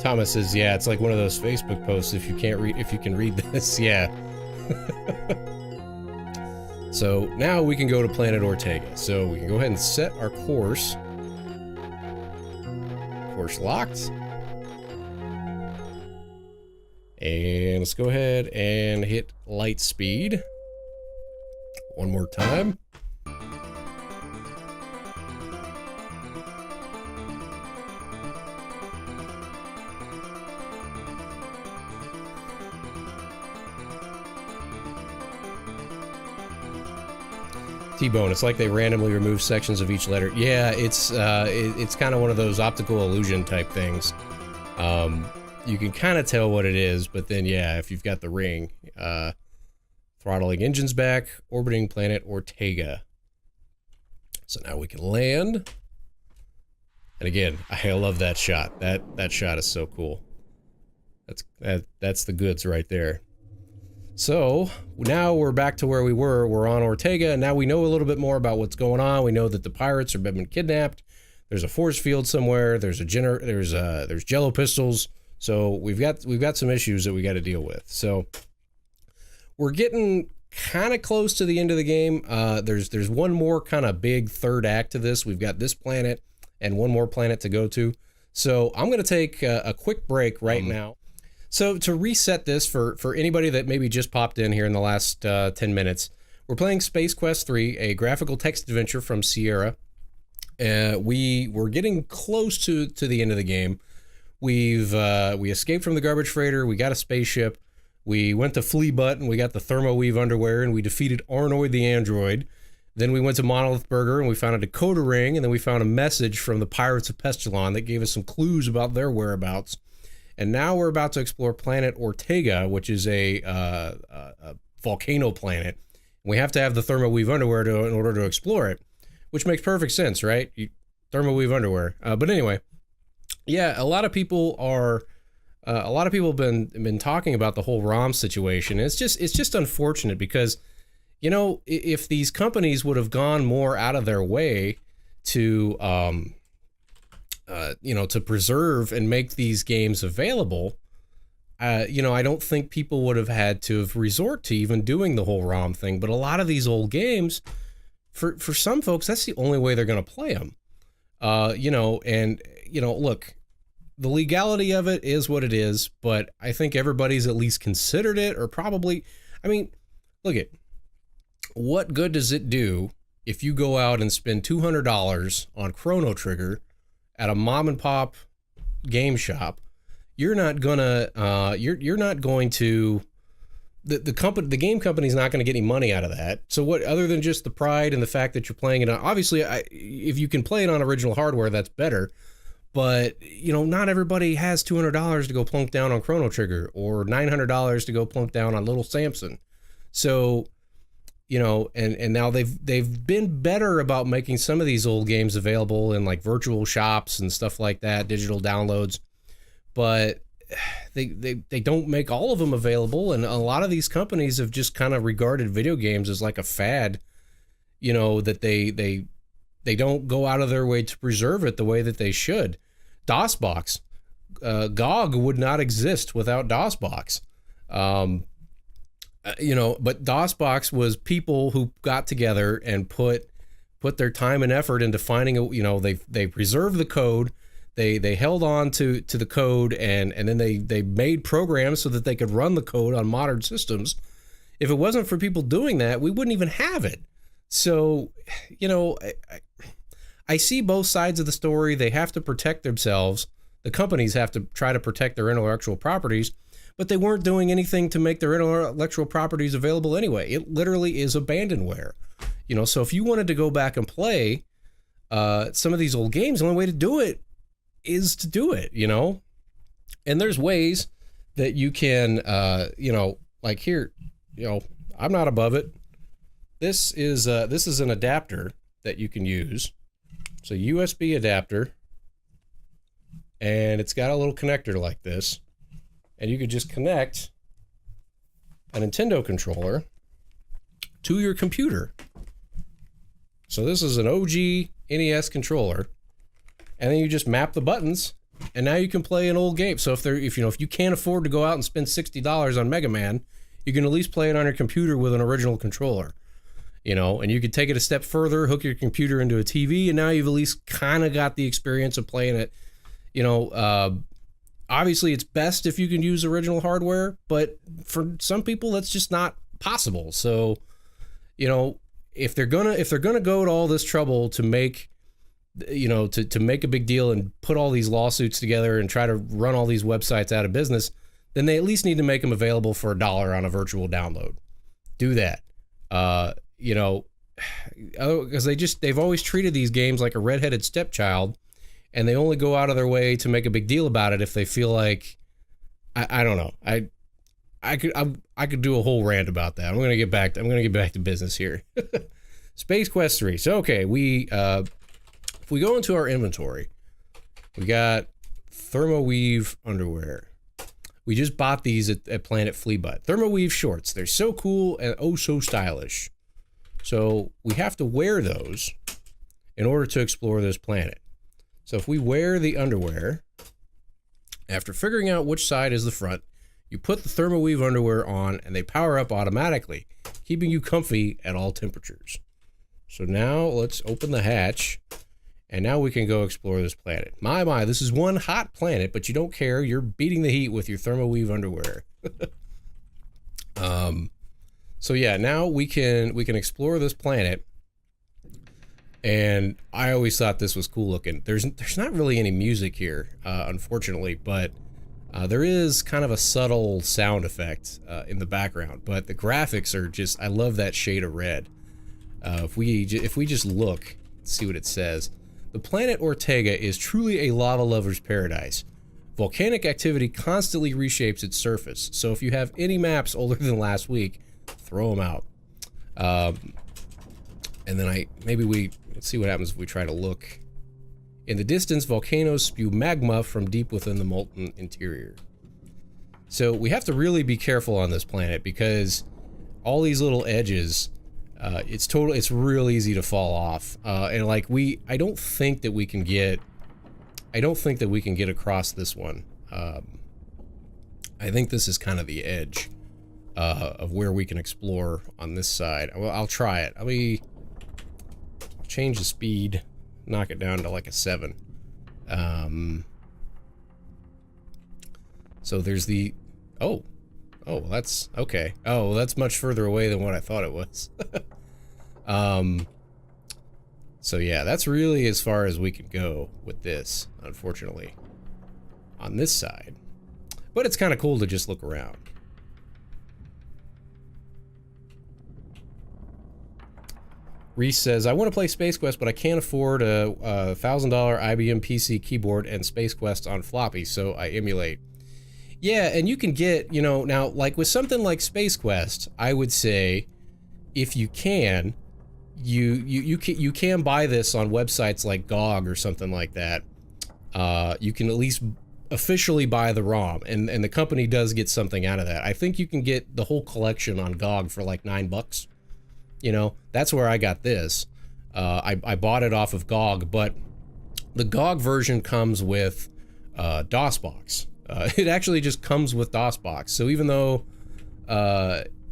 Thomas says, yeah, it's like one of those Facebook posts. If you can read this, yeah. So now we can go to Planet Ortega. So we can go ahead and set our course. Course locked. And let's go ahead and hit light speed one more time. T-Bone, it's like they randomly remove sections of each letter. Yeah, it's kind of one of those optical illusion type things. You can kind of tell what it is, but then yeah, if you've got the ring, throttling engines back, orbiting Planet Ortega. So now we can land. And again, I love that shot. That shot is so cool. That's the goods right there. So now we're back to where we were. We're on Ortega, and now we know a little bit more about what's going on. We know that the pirates have been kidnapped. There's a force field somewhere. There's Jello pistols. So we've got some issues that we got to deal with. So we're getting kind of close to the end of the game. There's one more kind of big third act to this. We've got this planet and one more planet to go to. So I'm going to take a quick break right now. So to reset this for anybody that maybe just popped in here in the last 10 minutes, we're playing Space Quest 3, a graphical text adventure from Sierra. We're getting close to the end of the game. We escaped from the garbage freighter. We got a spaceship. We went to Flea Butt and we got the Thermoweave underwear, and we defeated Arnoid the android. Then we went to Monolith Burger and we found a decoder ring, and then we found a message from the Pirates of Pestilon that gave us some clues about their whereabouts. And now we're about to explore Planet Ortega, which is a volcano planet. We have to have the Thermoweave underwear in order to explore it, which makes perfect sense, right? Thermoweave underwear. But anyway, yeah, a lot of people have been talking about the whole ROM situation. It's just unfortunate because, you know, if these companies would have gone more out of their way to to preserve and make these games available, I don't think people would have had to resort to even doing the whole ROM thing. But a lot of these old games for some folks, that's the only way they're going to play them. You know, and you know, look, the legality of it is what it is, but I think everybody's at least considered it, or probably. I mean, look at what good does it do if you go out and spend $200 on Chrono Trigger at a mom and pop game shop? You're not gonna you're not going to the game company's not going to get any money out of that. So what, other than just the pride and the fact that you're playing it on, obviously if you can play it on original hardware, that's better. But you know, not everybody has $200 to go plunk down on Chrono Trigger, or $900 to go plunk down on Little Samson. So, you know, and now they've been better about making some of these old games available in like virtual shops and stuff like that, digital downloads. But they don't make all of them available, and a lot of these companies have just kind of regarded video games as like a fad, you know, that they don't go out of their way to preserve it the way that they should. DOSBox, GOG would not exist without DOSBox. You know, but DOSBox was people who got together and put their time and effort into finding a, you know, they preserved the code. They held on to the code, and then they made programs so that they could run the code on modern systems. If it wasn't for people doing that, we wouldn't even have it. So, you know, I see both sides of the story. They have to protect themselves. The companies have to try to protect their intellectual properties, but they weren't doing anything to make their intellectual properties available anyway. It literally is abandonware. You know, so if you wanted to go back and play some of these old games, the only way to do it is to do it, you know? And there's ways that you can, you know, like here, you know, I'm not above it. This is an adapter that you can use. It's a USB adapter, and it's got a little connector like this, and you could just connect a Nintendo controller to your computer. So this is an OG NES controller. And then you just map the buttons, and now you can play an old game. So if you can't afford to go out and spend $60 on Mega Man, you can at least play it on your computer with an original controller. You know, and you could take it a step further, hook your computer into a TV, and now you've at least kind of got the experience of playing it. You know, obviously it's best if you can use original hardware, but for some people that's just not possible. So, you know, if they're gonna go to all this trouble to make, you know, to make a big deal and put all these lawsuits together and try to run all these websites out of business, then they at least need to make them available for $1 on a virtual download. Do that. You know, because they've always treated these games like a redheaded stepchild, and they only go out of their way to make a big deal about it if they feel like, I don't know. I could do a whole rant about that. I'm gonna get back to business here. Space Quest 3. So okay, if we go into our inventory, we got Thermoweave underwear. We just bought these at Planet Fleabutt. Thermoweave shorts. They're so cool and oh so stylish. So we have to wear those in order to explore this planet. So if we wear the underwear, after figuring out which side is the front, you put the Thermoweave underwear on and they power up automatically, keeping you comfy at all temperatures. So now let's open the hatch. And now we can go explore this planet. My, this is one hot planet, but you don't care. You're beating the heat with your Thermoweave underwear. So yeah, now we can explore this planet. And I always thought this was cool looking. There's not really any music here, unfortunately, but there is kind of a subtle sound effect in the background. But the graphics are just, I love that shade of red. If we just look, see what it says. The planet Ortega is truly a lava lover's paradise. Volcanic activity constantly reshapes its surface, so if you have any maps older than last week, throw them out. And then let's see what happens if we try to look. In the distance, volcanoes spew magma from deep within the molten interior. So we have to really be careful on this planet because all these little edges, it's real easy to fall off. And like I don't think that we can get across this one. I think this is kind of the edge of where we can explore on this side. Well, I'll try it. change the speed, knock it down to like a 7. So there's the, oh, that's okay. Oh, that's much further away than what I thought it was. So yeah, that's really as far as we can go with this, unfortunately, on this side. But it's kind of cool to just look around. Reese says, I want to play Space Quest, but I can't afford a $1,000 IBM PC keyboard and Space Quest on floppy, so I emulate. Yeah, and you can get, you know, now, like with something like Space Quest, I would say, if you can, you can buy this on websites like GOG or something like that. You can at least officially buy the ROM, and the company does get something out of that. I think you can get the whole collection on GOG for like $9. You know, that's where I got this. I bought it off of GOG, but the GOG version comes with DOSBox. It actually just comes with DOSBox. So even though,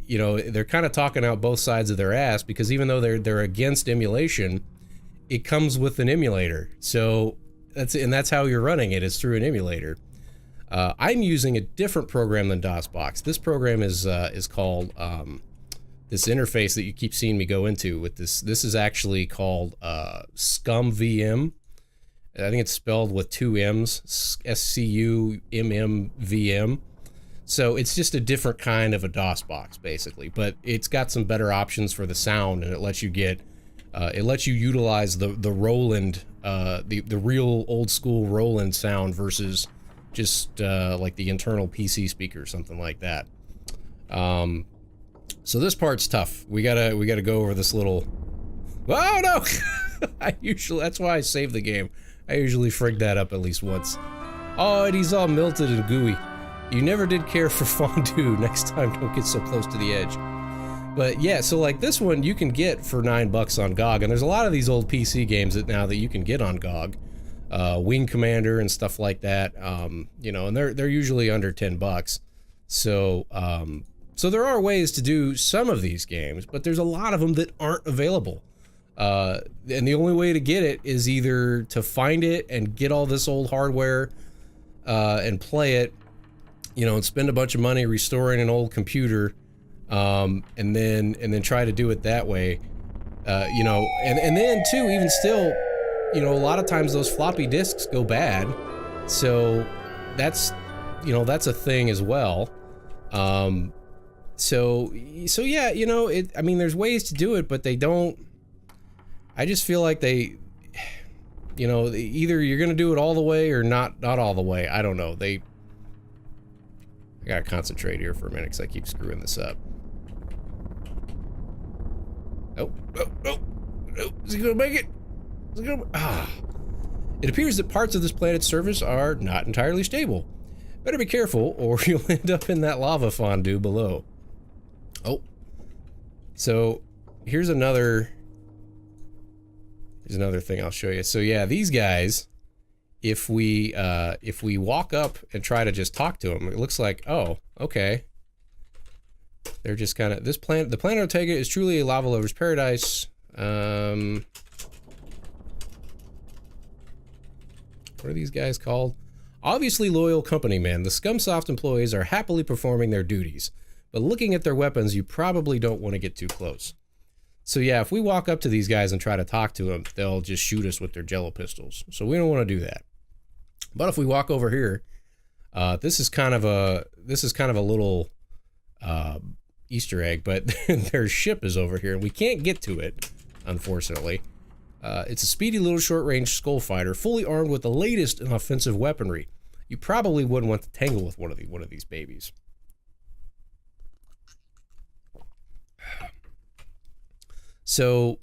you know, they're kind of talking out both sides of their ass, because even though they're against emulation, it comes with an emulator. So that's how you're running it, is through an emulator. I'm using a different program than DOSBox. This program is called this interface that you keep seeing me go into with this. This is actually called ScumVM. I think it's spelled with 2 M's, SCUMMVM. So it's just a different kind of a DOSBox, basically, but it's got some better options for the sound, and it lets you get, it lets you utilize the Roland, the real old school Roland sound versus just like the internal PC speaker or something like that. So this part's tough. We gotta go over this little. Oh no! That's why I save the game. I usually frig that up at least once. Oh, and he's all melted and gooey. You never did care for fondue. Next time, don't get so close to the edge. But yeah, so like this one you can get for $9 on GOG, and there's a lot of these old PC games that you can get on GOG, Wing Commander and stuff like that. You know, and they're usually under $10. So so there are ways to do some of these games, but there's a lot of them that aren't available. And the only way to get it is either to find it and get all this old hardware and play it, you know, and spend a bunch of money restoring an old computer, and then try to do it that way, you know, and then too, even still, you know, a lot of times those floppy disks go bad, so that's, you know, that's a thing as well. So yeah, you know, I mean, there's ways to do it, but they don't. I just feel like they, you know, either you're gonna do it all the way or not all the way. I don't know. I gotta concentrate here for a minute because I keep screwing this up. Oh, is he gonna make it? Is he gonna? It appears that parts of this planet's surface are not entirely stable. Better be careful, or you'll end up in that lava fondue below. Oh, so here's another thing I'll show you. So yeah, these guys, if we walk up and try to just talk to them, it looks like, oh, okay. They're just kind of, the planet Ortega is truly a lava lover's paradise. What are these guys called? Obviously loyal company, man. The Scumsoft employees are happily performing their duties, but looking at their weapons, you probably don't want to get too close. So yeah, if we walk up to these guys and try to talk to them, they'll just shoot us with their Jello pistols. So we don't want to do that. But if we walk over here, this is kind of a little Easter egg, but their ship is over here, and we can't get to it, unfortunately. It's a speedy little short-range skull fighter, fully armed with the latest in offensive weaponry. You probably wouldn't want to tangle with one of these babies. So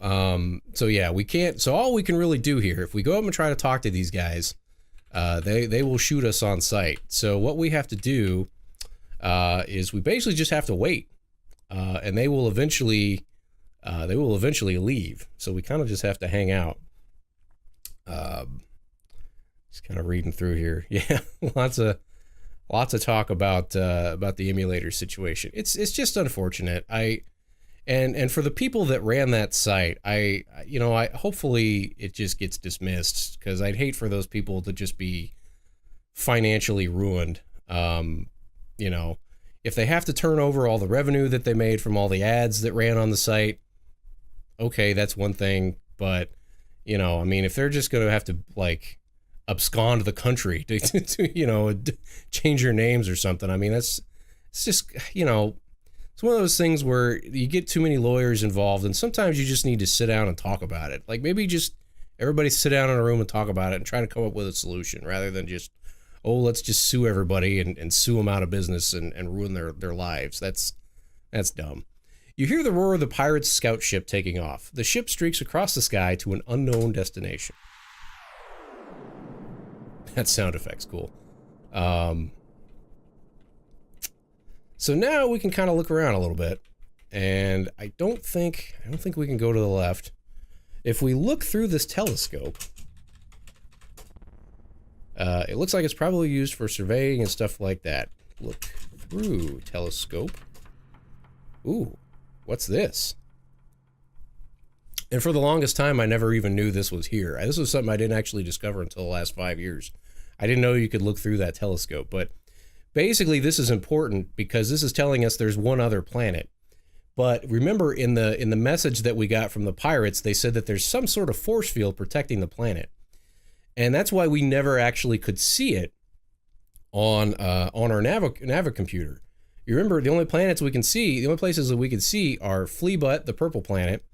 yeah, we can't. So all we can really do here, if we go up and try to talk to these guys, they will shoot us on sight. So what we have to do is we basically just have to wait, and they will eventually leave. So we kind of just have to hang out. Just kind of reading through here. Yeah, lots of talk about the emulator situation. It's just unfortunate. And for the people that ran that site, I hopefully it just gets dismissed, because I'd hate for those people to just be financially ruined. If they have to turn over all the revenue that they made from all the ads that ran on the site, okay, that's one thing. But, if they're just going to have to abscond the country to change your names or something, it's just, it's one of those things where you get too many lawyers involved, and sometimes you just need to sit down and talk about it. Maybe just everybody sit down in a room and talk about it and try to come up with a solution, rather than just, let's just sue everybody and sue them out of business and ruin their lives. That's dumb. You hear the roar of the pirates' scout ship taking off. The ship streaks across the sky to an unknown destination. That sound effect's cool. So now we can kind of look around a little bit, and I don't think we can go to the left. If we look through this telescope, it looks like it's probably used for surveying and stuff like that. Look through telescope. Ooh, what's this? And for the longest time, I never even knew this was here. This was something I didn't actually discover until the last 5 years. I didn't know you could look through that telescope, but basically this is important because this is telling us there's one other planet. But remember, in the message that we got from the pirates, they said that there's some sort of force field protecting the planet. And that's why we never actually could see it on our Navicomputer. You remember, the only places that we can see are Fleabutt, the purple planet,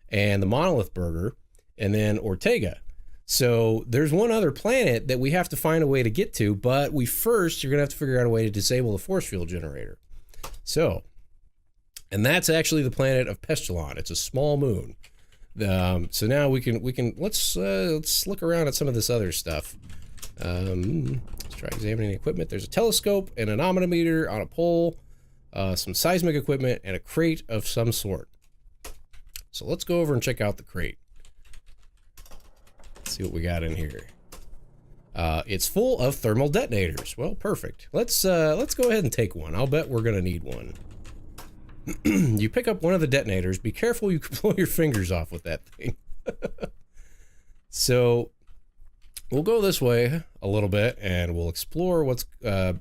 and the Monolith Burger, and then Ortega. So there's one other planet that we have to find a way to get to, but you're going to have to figure out a way to disable the force field generator. So, and that's actually the planet of Pestilon. It's a small moon. So now let's look around at some of this other stuff. Let's try examining the equipment. There's a telescope, an anemometer on a pole, some seismic equipment, and a crate of some sort. So let's go over and check out the crate. Let's see what we got in here. It's full of thermal detonators. Well, perfect. Let's go ahead and take one. I'll bet we're gonna need one. You pick up one of the detonators. Be careful, you can blow your fingers off with that thing. So we'll go this way a little bit and we'll explore what's we're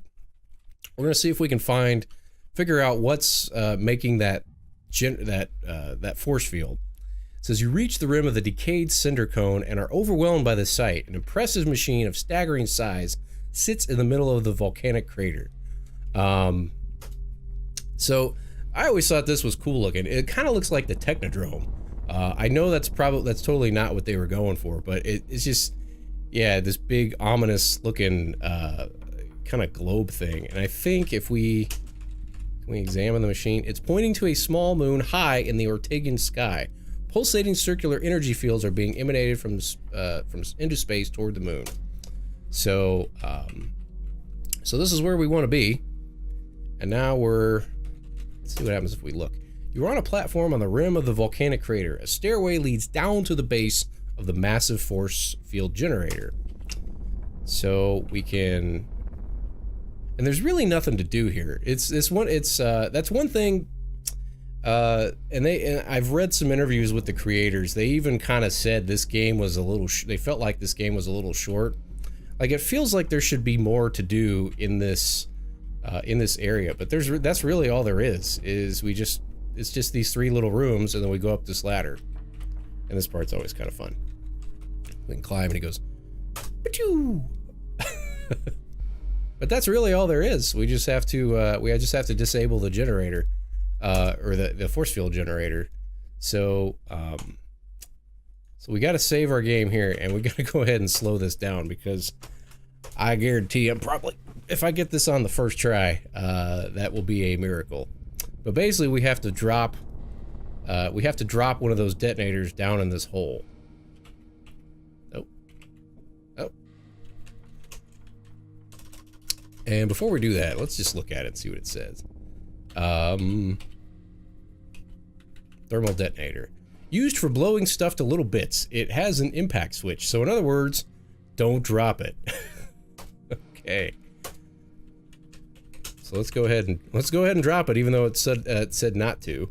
gonna see if we can figure out what's making that force field. It says you reach the rim of the decayed cinder cone and are overwhelmed by the sight. An impressive machine of staggering size sits in the middle of the volcanic crater. So I always thought this was cool looking. It kind of looks like the Technodrome. I know that's totally not what they were going for, but it's just, yeah, this big ominous looking kind of globe thing. And I think if we examine the machine, it's pointing to a small moon high in the Ortegan sky. Pulsating circular energy fields are being emanated from into space toward the moon. So so this is where we want to be. And now let's see what happens if we look. You're on a platform on the rim of the volcanic crater. A stairway leads down to the base of the massive force field generator. So we can, and there's really nothing to do here. That's one thing. And I've read some interviews with the creators. They even kind of said this game was they felt like this game was a little short. Like, it feels like there should be more to do in this area, but that's really all there is it's just these 3 little rooms, and then we go up this ladder, and this part's always kind of fun. We can climb, and he goes, "Pachoo!" But that's really all there is. We just have to disable the generator, or the force field generator. So we got to save our game here, and we got to go ahead and slow this down, because I guarantee if I get this on the first try, that will be a miracle. But basically, we have to drop one of those detonators down in this hole. Oh. And before we do that, let's just look at it and see what it says. Thermal detonator. Used for blowing stuff to little bits. It has an impact switch. So in other words, don't drop it. Okay. So let's go ahead and drop it, even though it said not to.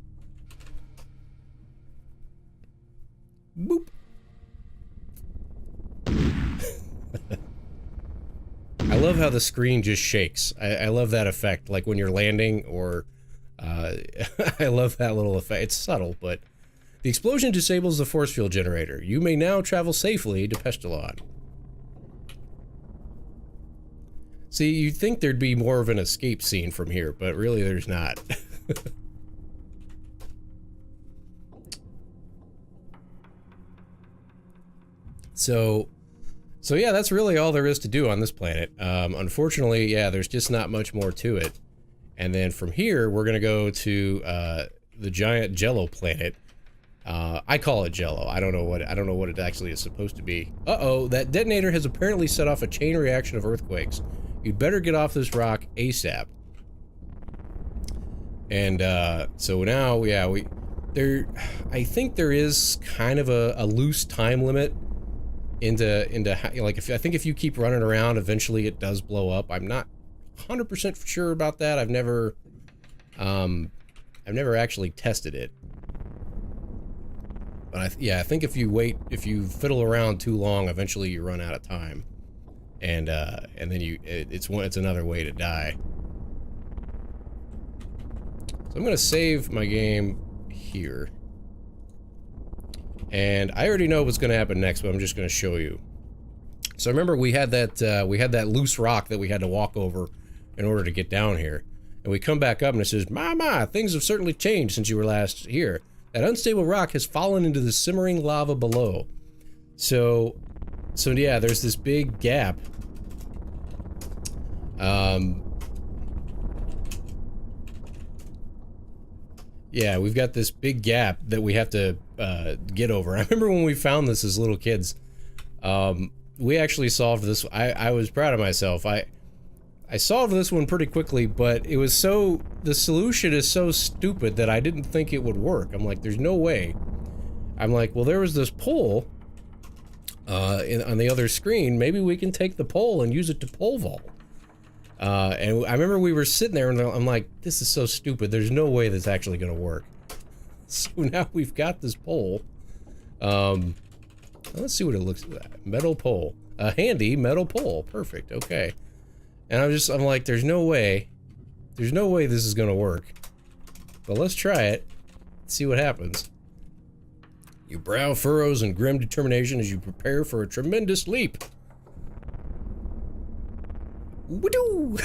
love how the screen just shakes. I love that effect, like when you're landing, or I love that little effect. It's subtle, but the explosion disables the force field generator. You may now travel safely to Pestilon. See, you'd think there'd be more of an escape scene from here, but really there's not. So yeah, that's really all there is to do on this planet. Unfortunately, yeah, there's just not much more to it. And then from here, we're gonna go to the giant Jello planet. I call it Jello. I don't know what it actually is supposed to be. Uh-oh, that detonator has apparently set off a chain reaction of earthquakes. You'd better get off this rock ASAP. And so now, yeah, I think there is kind of a loose time limit into like, I think if you keep running around, eventually it does blow up. I'm not 100% sure about that. I've never actually tested it. But I think if you fiddle around too long, eventually you run out of time, and then it's another way to die. So I'm gonna save my game here, and I already know what's gonna happen next, but I'm just gonna show you. So remember, we had that loose rock that we had to walk over in order to get down here, and we come back up and it says, "My, things have certainly changed since you were last here. That unstable rock has fallen into the simmering lava below." So yeah, there's this big gap. Yeah, we've got this big gap that we have to get over. I remember when we found this as little kids. We actually solved this. I was proud of myself. I solved this one pretty quickly, but it was the solution is so stupid that I didn't think it would work. I'm like, there's no way. I'm like, well, there was this pole on the other screen. Maybe we can take the pole and use it to pole vault. And I remember we were sitting there and I'm like, this is so stupid. There's no way that's actually going to work. So now we've got this pole. Let's see what it looks like. Metal pole. A handy metal pole. Perfect. Okay. And I'm like, there's no way this is gonna work. But let's try it. See what happens. Your brow furrows in grim determination as you prepare for a tremendous leap. Woo-doo!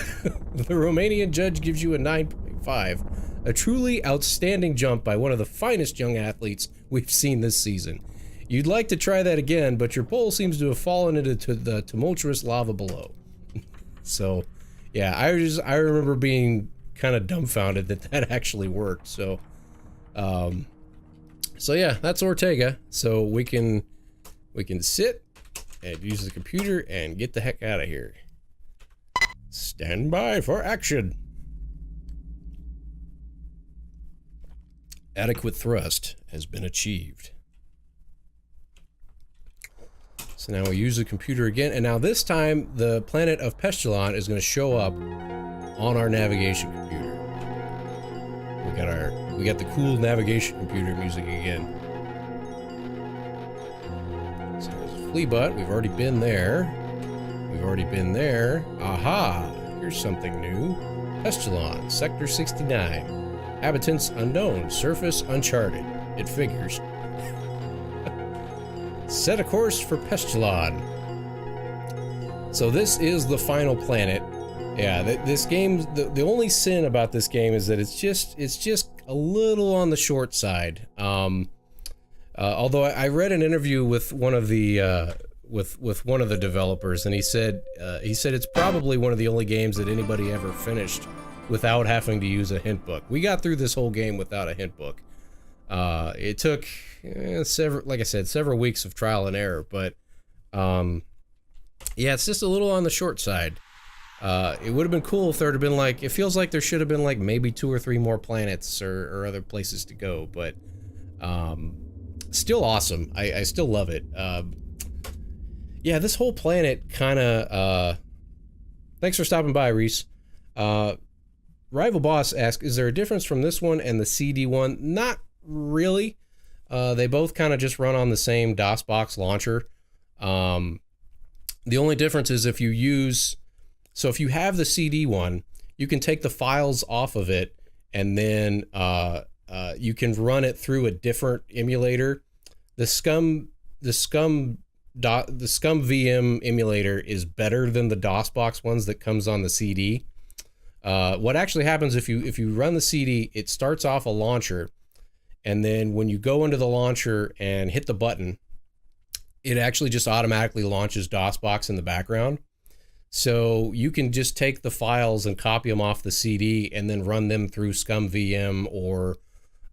The Romanian judge gives you a 9.5. A truly outstanding jump by one of the finest young athletes we've seen this season. You'd like to try that again, but your pole seems to have fallen into the tumultuous lava below. So, yeah, I remember being kind of dumbfounded that actually worked. So, so yeah, that's Ortega. So we can sit and use the computer and get the heck out of here. Stand by for action. Adequate thrust has been achieved. So now we use the computer again, and now this time the planet of Pestilon is going to show up on our navigation computer. We got the cool navigation computer music again. So there's Fleabutt. We've already been there. Aha! Here's something new. Pestilon, Sector 69. Habitants unknown. Surface uncharted. It figures. Set a course for Pestilon. So this is the final planet. Yeah, this game, the only sin about this game is that it's just a little on the short side. Although I read an interview with one of the with one of the developers, and he said it's probably one of the only games that anybody ever finished without having to use a hint book. We got through this whole game without a hint book. It took several weeks of trial and error, but yeah, it's just a little on the short side. It would have been cool if there had been it feels like there should have been maybe 2 or 3 more planets or other places to go, but still awesome. I still love it. Yeah, this whole planet kind of, thanks for stopping by, Reese. Rival Boss asks, is there a difference from this one and the CD one? Not really. They both kind of just run on the same DOSBox launcher. The only difference is if you use So if you have the CD one, you can take the files off of it, and then you can run it through a different emulator. The Scum VM emulator is better than the DOSBox ones that comes on the CD. What actually happens if you run the CD, it starts off a launcher, and then when you go into the launcher and hit the button, it actually just automatically launches DOSBox in the background. So you can just take the files and copy them off the CD and then run them through Scum VM or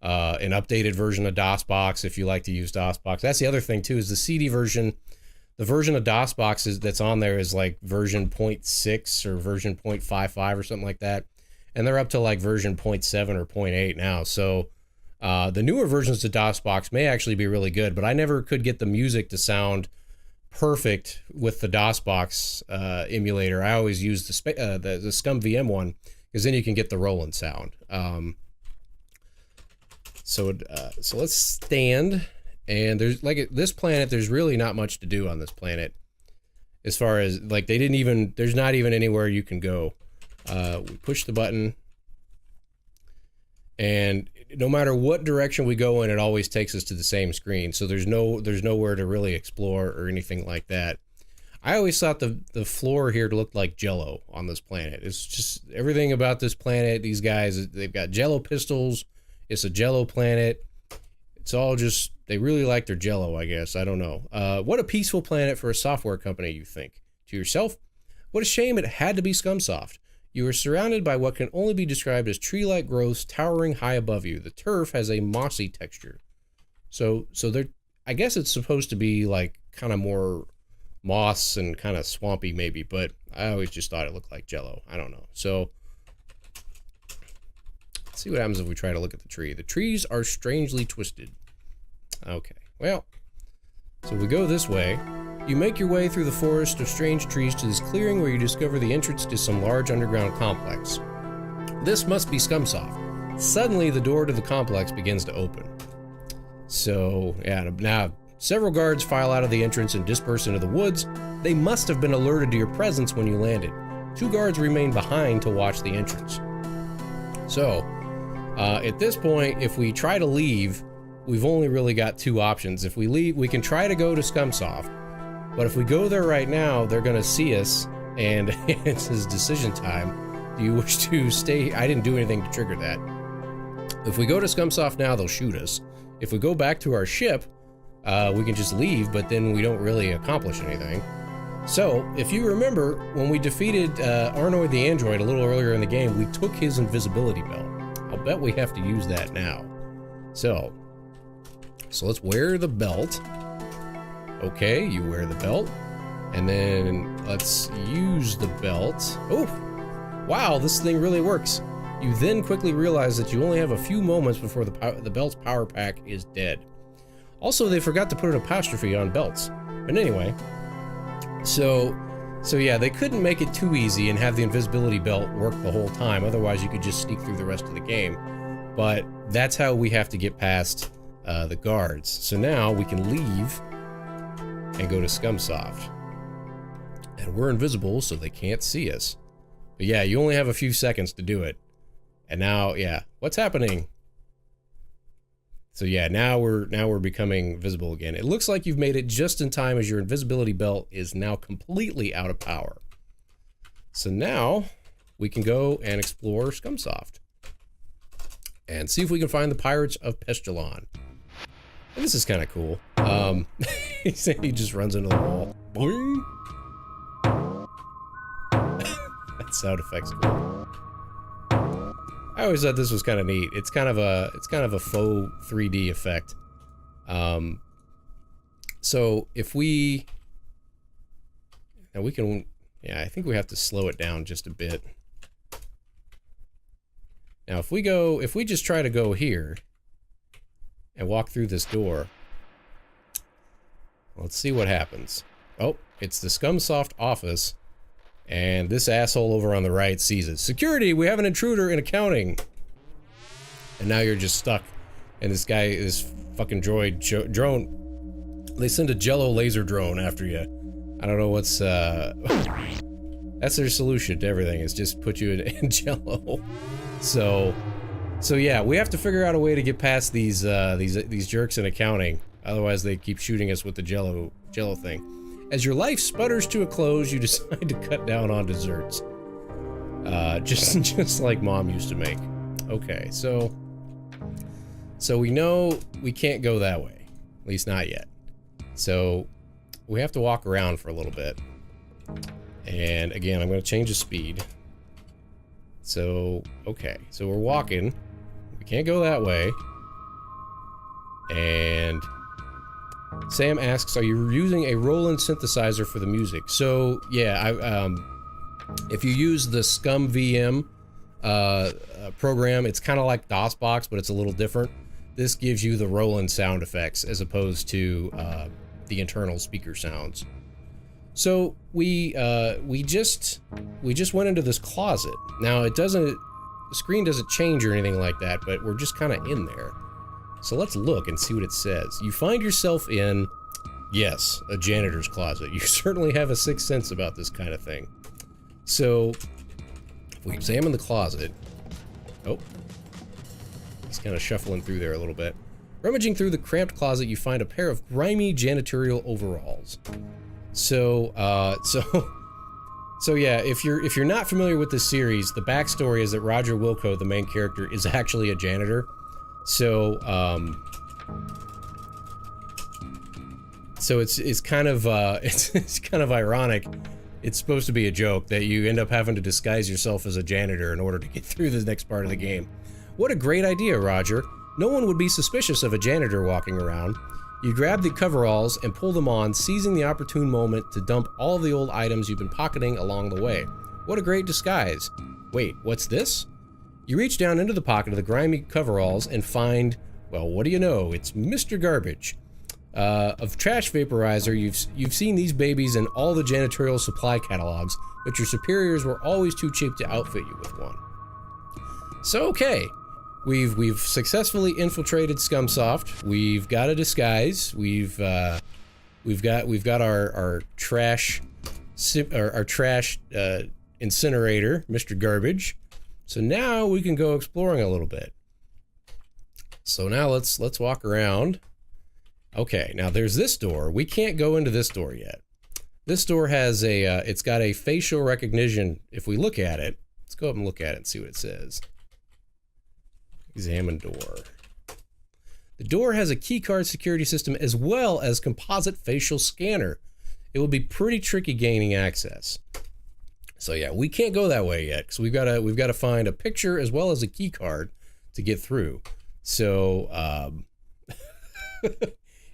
an updated version of DOSBox if you like to use DOSBox. That's the other thing too, is the CD version, the version of DOSBox that's on there is like version 0.6 or version 0.55 or something like that. And they're up to like version 0.7 or 0.8 now. So the newer versions of DOSBox may actually be really good, but I never could get the music to sound perfect with the DOSBox emulator. I always use the Scum VM one, because then you can get the Roland sound. So let's stand, and there's like this planet, there's really not much to do on this planet, as far as like there's not even anywhere you can go. We push the button, and no matter what direction we go in, it always takes us to the same screen. So there's nowhere to really explore or anything like that. I always thought the floor here looked like Jello on this planet. It's just everything about this planet. These guys, they've got Jello pistols. It's a Jello planet. It's all just, they really like their Jello, I guess. I don't know. What a peaceful planet for a software company, you think to yourself. What a shame it had to be Scumsoft. You are surrounded by what can only be described as tree-like growths towering high above you. The turf has a mossy texture. So there, I guess it's supposed to be like kind of more moss and kind of swampy maybe, but I always just thought it looked like Jello. I don't know. So let's see what happens if we try to look at the tree. The trees are strangely twisted. Okay, well, so we go this way. You make your way through the forest of strange trees to this clearing where you discover the entrance to some large underground complex. This must be Scumsoft. Suddenly, the door to the complex begins to open. So, yeah, now several guards file out of the entrance and disperse into the woods. They must have been alerted to your presence when you landed. 2 guards remain behind to watch the entrance. So, at this point, if we try to leave, we've only really got 2 options. If we leave, we can try to go to Scumsoft. But if we go there right now, they're going to see us, and it's his decision time. Do you wish to stay? I didn't do anything to trigger that. If we go to Scumsoft now, they'll shoot us. If we go back to our ship, we can just leave, but then we don't really accomplish anything. So, if you remember, when we defeated Arnoid the Android a little earlier in the game, we took his invisibility belt. I'll bet we have to use that now. So let's wear the belt. Okay, you wear the belt, and then let's use the belt. Oh, wow, this thing really works. You then quickly realize that you only have a few moments before the belt's power pack is dead. Also, they forgot to put an apostrophe on belts. But anyway, so yeah, they couldn't make it too easy and have the invisibility belt work the whole time. Otherwise, you could just sneak through the rest of the game. But that's how we have to get past the guards. So now we can leave and go to Scumsoft. And we're invisible, so they can't see us. But yeah, you only have a few seconds to do it. And now, yeah, what's happening? So yeah, now we're becoming visible again. It looks like you've made it just in time as your invisibility belt is now completely out of power. So now we can go and explore Scumsoft and see if we can find the Pirates of Pestilon. And this is kind of cool. He just runs into the wall. Boing! That sound effect's cool. I always thought this was kind of neat. It's kind of a faux 3D effect. So if we can, yeah, I think we have to slow it down just a bit. Now if we just try to go here and walk through this door, let's see what happens. Oh, it's the Scumsoft office. And this asshole over on the right sees it. Security, we have an intruder in accounting. And now you're just stuck. And this guy, this fucking drone, they send a Jello laser drone after you. I don't know what's, that That's their solution to everything, is just put you in Jello. So yeah, we have to figure out a way to get past these jerks in accounting. Otherwise, they keep shooting us with the Jello thing. As your life sputters to a close, you decide to cut down on desserts. Just like Mom used to make. Okay, so we know we can't go that way. At least not yet. So we have to walk around for a little bit. And again, I'm going to change the speed. So, okay. So we're walking. We can't go that way. And Sam asks, are you using a Roland synthesizer for the music? So, yeah, if you use the Scum VM program, it's kind of like DOSBox, but it's a little different. This gives you the Roland sound effects as opposed to the internal speaker sounds. So we just went into this closet. Now the screen doesn't change or anything like that, but we're just kind of in there. So let's look and see what it says. You find yourself in, yes, a janitor's closet. You certainly have a sixth sense about this kind of thing. So if we examine the closet, oh, he's kind of shuffling through there a little bit. Rummaging through the cramped closet, you find a pair of grimy janitorial overalls. So yeah, if you're not familiar with this series, the backstory is that Roger Wilco, the main character, is actually a janitor. So it's kind of it's kind of ironic. It's supposed to be a joke that you end up having to disguise yourself as a janitor in order to get through the next part of the game. What a great idea, Roger. No one would be suspicious of a janitor walking around. You grab the coveralls and pull them on, seizing the opportune moment to dump all of the old items you've been pocketing along the way. What a great disguise. Wait, what's this? You reach down into the pocket of the grimy coveralls and find, well, what do you know? It's Mr. Garbage. Of Trash Vaporizer, you've seen these babies in all the janitorial supply catalogs, but your superiors were always too cheap to outfit you with one. So, okay. We've successfully infiltrated Scumsoft. We've got a disguise. We've got our trash incinerator, Mr. Garbage. So now we can go exploring a little bit. So now let's walk around. Okay, now there's this door. We can't go into this door yet. This door has it's got a facial recognition. If we look at it, let's go up and look at it and see what it says. Examine door. The door has a keycard security system as well as composite facial scanner. It will be pretty tricky gaining access. So yeah, we can't go that way yet because we've got to find a picture as well as a keycard to get through. So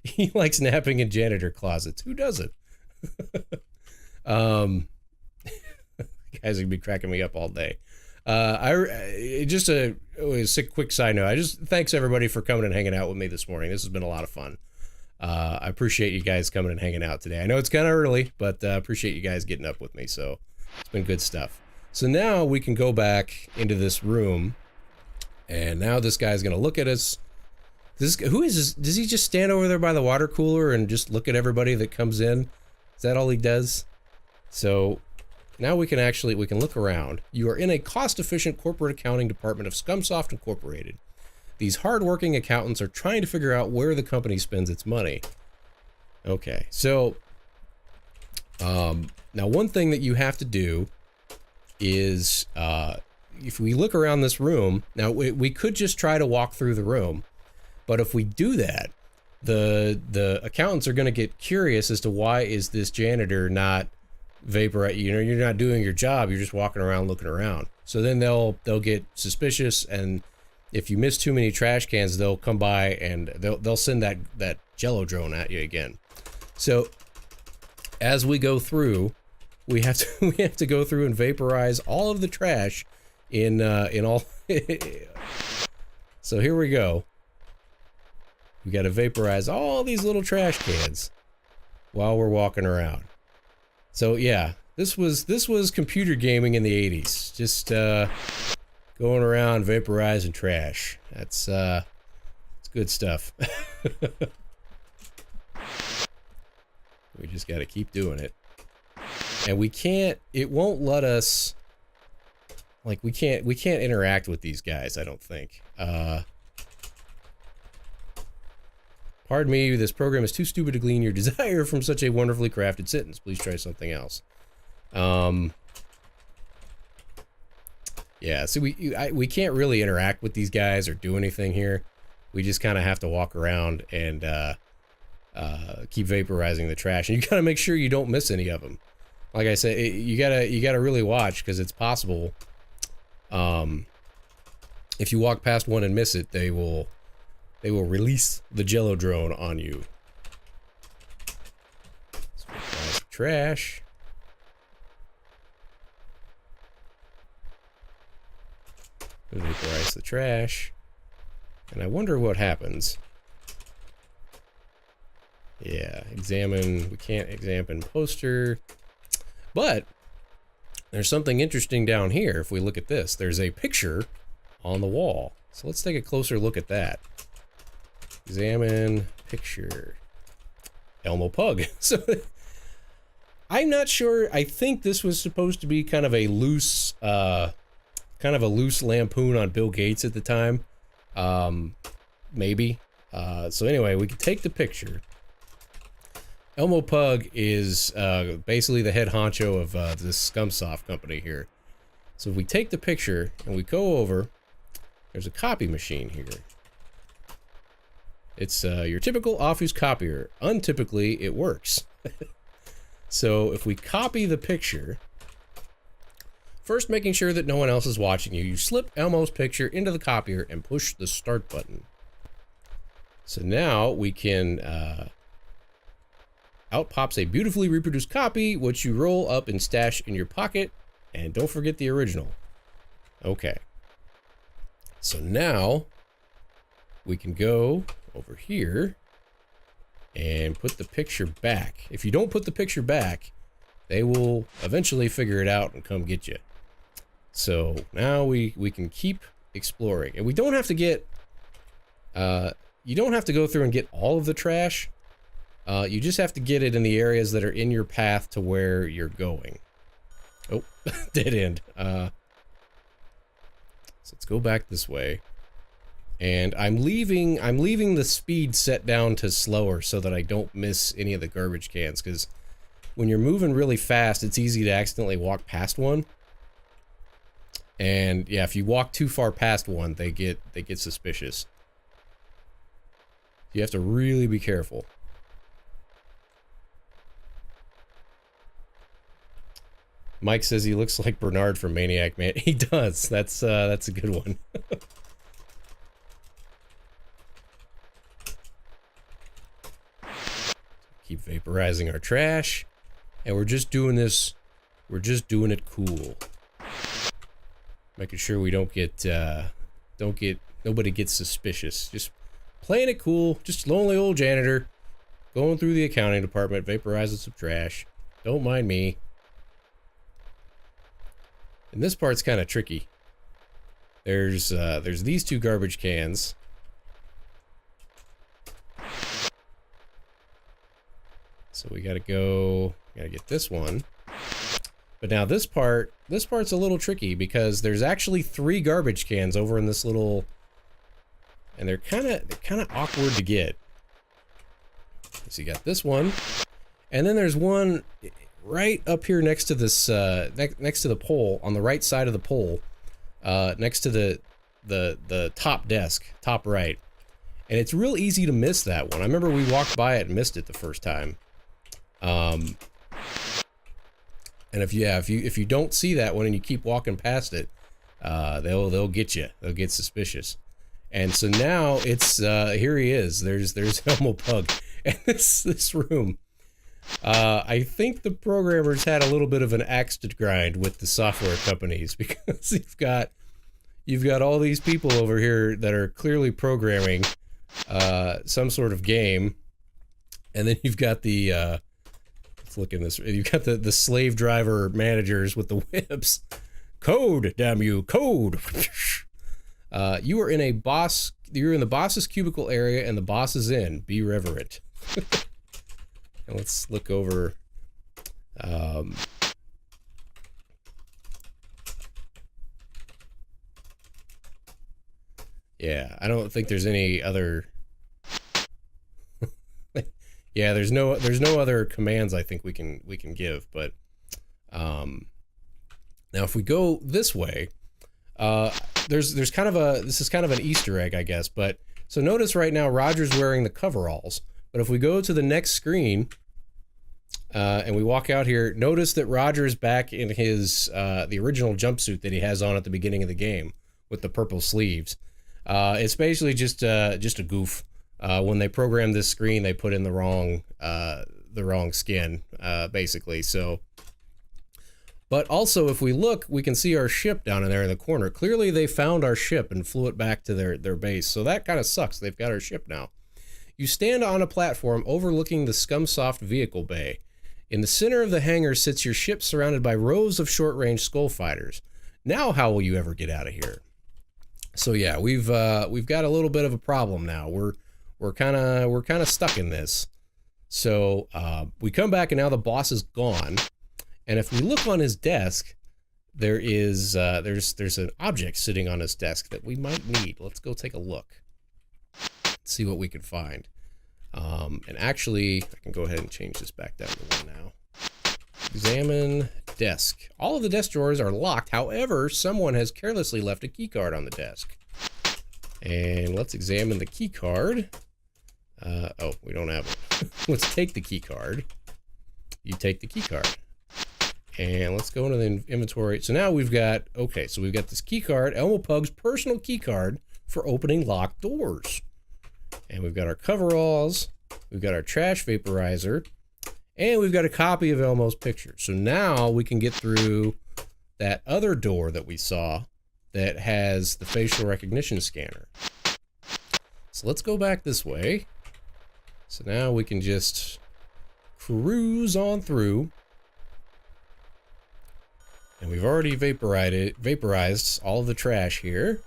he likes napping in janitor closets. Who doesn't? Guys are gonna be cracking me up all day. Just a quick side note. Thanks everybody for coming and hanging out with me this morning. This has been a lot of fun. I appreciate you guys coming and hanging out today. I know it's kind of early, but appreciate you guys getting up with me. So it's been good stuff. So now we can go back into this room, and now this guy's gonna look at us. Who is this? Does he just stand over there by the water cooler and just look at everybody that comes in? Is that all he does? So now we can look around. You are in a cost-efficient corporate accounting department of Scumsoft Incorporated. These hard-working accountants are trying to figure out where the company spends its money. Okay, so now one thing that you have to do is if we look around this room, now we could just try to walk through the room, but if we do that, the accountants are going to get curious as to why is this janitor not vapor, you're not doing your job, you're just walking around looking around. So then they'll get suspicious, and if you miss too many trash cans, they'll come by and they'll send that Jello drone at you again. So as we go through, we have to go through and vaporize all of the trash in all. So here we go. We got to vaporize all these little trash cans while we're walking around. So yeah, this was computer gaming in the 80s. Just going around vaporizing trash. It's good stuff. We just got to keep doing it. And we can't, it won't let us, like, we can't interact with these guys, I don't think. Pardon me, this program is too stupid to glean your desire from such a wonderfully crafted sentence. Please try something else. Yeah, so we can't really interact with these guys or do anything here. We just kind of have to walk around and keep vaporizing the trash. And you gotta make sure you don't miss any of them. Like I said, you gotta really watch, because it's possible. If you walk past one and miss it, they will release the Jello drone on you. So vaporize the trash. Vaporize the trash. And I wonder what happens. Yeah, examine. We can't examine poster. But there's something interesting down here. If we look at this, there's a picture on the wall. So let's take a closer look at that. Examine picture. Elmo Pug. So I'm not sure. I think this was supposed to be kind of a loose lampoon on Bill Gates at the time. Maybe. So anyway, we can take the picture. Elmo Pug is basically the head honcho of this Scumsoft company here. So if we take the picture and we go over, there's a copy machine here. It's your typical office copier. Untypically, it works. So if we copy the picture, first making sure that no one else is watching you, you slip Elmo's picture into the copier and push the start button. So now we can, out pops a beautifully reproduced copy, which you roll up and stash in your pocket, and don't forget the original. Okay. So now we can go over here and put the picture back. If you don't put the picture back, they will eventually figure it out and come get you. So now we can keep exploring, and we don't have to get, you don't have to go through and get all of the trash. You just have to get it in the areas that are in your path to where you're going. Oh, dead end. So let's go back this way. And I'm leaving the speed set down to slower so that I don't miss any of the garbage cans, because when you're moving really fast, it's easy to accidentally walk past one. And yeah, if you walk too far past one, they get suspicious. You have to really be careful. Mike says he looks like Bernard from Maniac Man. He does. That's a good one. Keep vaporizing our trash, and we're just doing this. We're just doing it cool, making sure we don't get nobody gets suspicious. Just playing it cool. Just lonely old janitor going through the accounting department, vaporizing some trash. Don't mind me. And this part's kind of tricky. There's these two garbage cans. So we gotta get this one. But now this part's a little tricky, because there's actually 3 garbage cans over in this little, and they're kind of awkward to get. So you got this one, and then there's one right up here next to this next to the pole, on the right side of the pole, next to the top desk, top right. And it's real easy to miss that one. I remember we walked by it and missed it the first time. And if you don't see that one and you keep walking past it, they'll get you. They'll get suspicious. And so now it's here he is. There's Elmo Pug, and this room. I think the programmers had a little bit of an axe to grind with the software companies, because you've got all these people over here that are clearly programming some sort of game, and then you've got the let's look in this. You've got the slave driver managers with the whips. Code, damn you, code. You are in a boss. You're in the boss's cubicle area, and the boss is in. Be reverent. And let's look over. Yeah, I don't think there's any other. Yeah, there's no other commands I think we can give. But now if we go this way, there's kind of this is kind of an Easter egg, I guess. But so notice right now Roger's wearing the coveralls. But if we go to the next screen and we walk out here, notice that Roger's back in his the original jumpsuit that he has on at the beginning of the game with the purple sleeves. It's basically just a goof. When they programmed this screen, they put in the wrong skin, basically. So, but also if we look, we can see our ship down in there in the corner. Clearly, they found our ship and flew it back to their base. So that kind of sucks. They've got our ship now. You stand on a platform overlooking the Scumsoft vehicle bay. In the center of the hangar sits your ship, surrounded by rows of short-range skull fighters. Now, how will you ever get out of here? So yeah, we've got a little bit of a problem now. We're kind of stuck in this. So we come back and now the boss is gone. And if we look on his desk, there's an object sitting on his desk that we might need. Let's go take a look. See what we can find. And actually, I can go ahead and change this back down to 1 now. Examine desk. All of the desk drawers are locked. However, someone has carelessly left a key card on the desk. And let's examine the key card. Oh, we don't have it. Let's take the key card. You take the key card. And let's go into the inventory. So now we've got, okay, so we've got this key card, Elmo Pug's personal key card for opening locked doors. And we've got our coveralls, we've got our trash vaporizer, and we've got a copy of Elmo's picture. So now we can get through that other door that we saw that has the facial recognition scanner. So let's go back this way. So now we can just cruise on through. And we've already vaporized all of the trash here.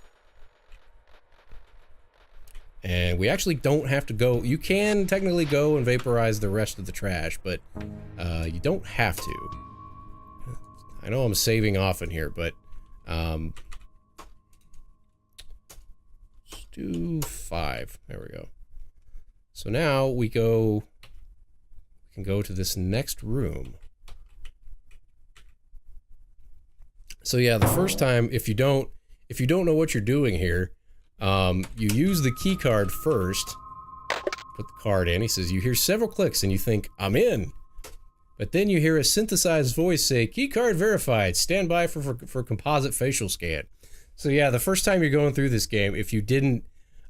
And we actually don't have to go. You can technically go and vaporize the rest of the trash, but you don't have to. I know I'm saving off in here, but let's do 5. There we go. So now we can go to this next room. So yeah, the first time, if you don't know what you're doing here, you use the key card first, put the card in. He says, you hear several clicks and you think, I'm in. But then you hear a synthesized voice say, key card verified, stand by for composite facial scan. So yeah, the first time you're going through this game, if you didn't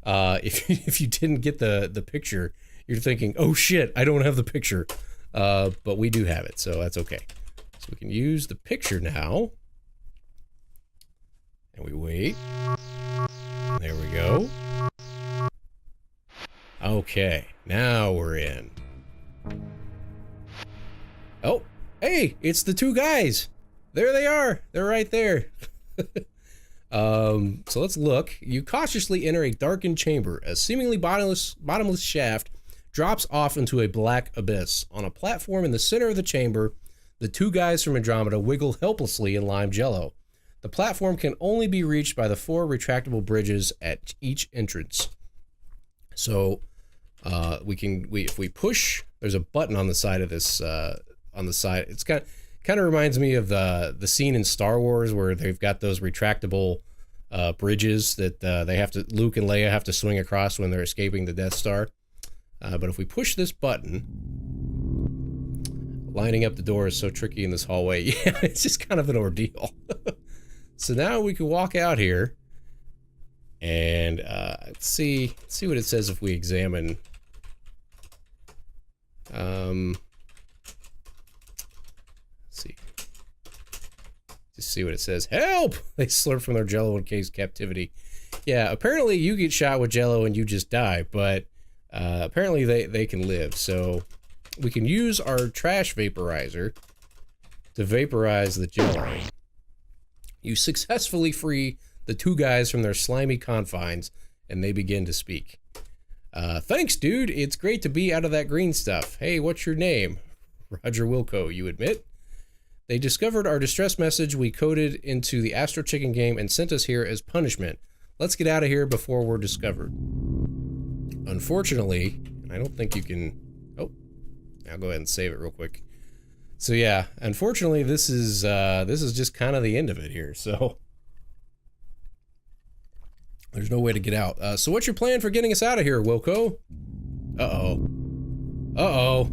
if you didn't get the picture, you're thinking, oh shit, I don't have the picture. But we do have it, so that's okay. So we can use the picture now. And we wait. There we go. Okay, now we're in. Oh, hey, it's the 2 guys. There they are. They're right there. So let's look. You cautiously enter a darkened chamber. A seemingly bottomless shaft drops off into a black abyss. On a platform in the center of the chamber, the 2 guys from Andromeda wiggle helplessly in lime jello. The platform can only be reached by the 4 retractable bridges at each entrance. So if we push, there's a button on the side of this. On the side, it's kind of reminds me of the scene in Star Wars where they've got those retractable bridges that Luke and Leia have to swing across when they're escaping the Death Star. But if we push this button, lining up the door is so tricky in this hallway. Yeah, it's just kind of an ordeal. So now we can walk out here and see what it says if we examine. Let's see. Just see what it says. Help! They slurp from their jello in case captivity. Yeah, apparently you get shot with jello and you just die, but apparently they can live. So we can use our trash vaporizer to vaporize the jello. You successfully free the 2 guys from their slimy confines, and they begin to speak. Thanks, dude. It's great to be out of that green stuff. Hey, what's your name? Roger Wilco, you admit? They discovered our distress message we coded into the Astro Chicken game and sent us here as punishment. let's get out of here before we're discovered. Unfortunately, I don't think you can... Oh, I'll go ahead and save it real quick. So yeah, unfortunately, this is just kind of the end of it here. So there's no way to get out. So what's your plan for getting us out of here, Wilco? Uh-oh. Uh-oh.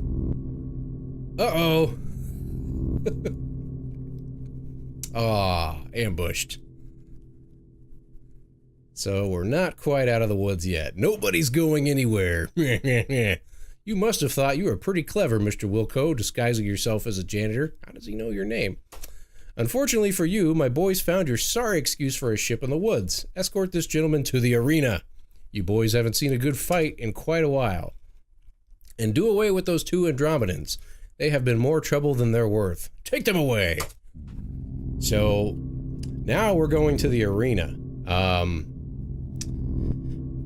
Uh-oh. Ah, ambushed. So we're not quite out of the woods yet. Nobody's going anywhere. You must have thought you were pretty clever, Mr. Wilco, disguising yourself as a janitor. How does he know your name? Unfortunately for you, my boys found your sorry excuse for a ship in the woods. Escort this gentleman to the arena. You boys haven't seen a good fight in quite a while. And do away with those two Andromedans. They have been more trouble than they're worth. Take them away. So, now we're going to the arena.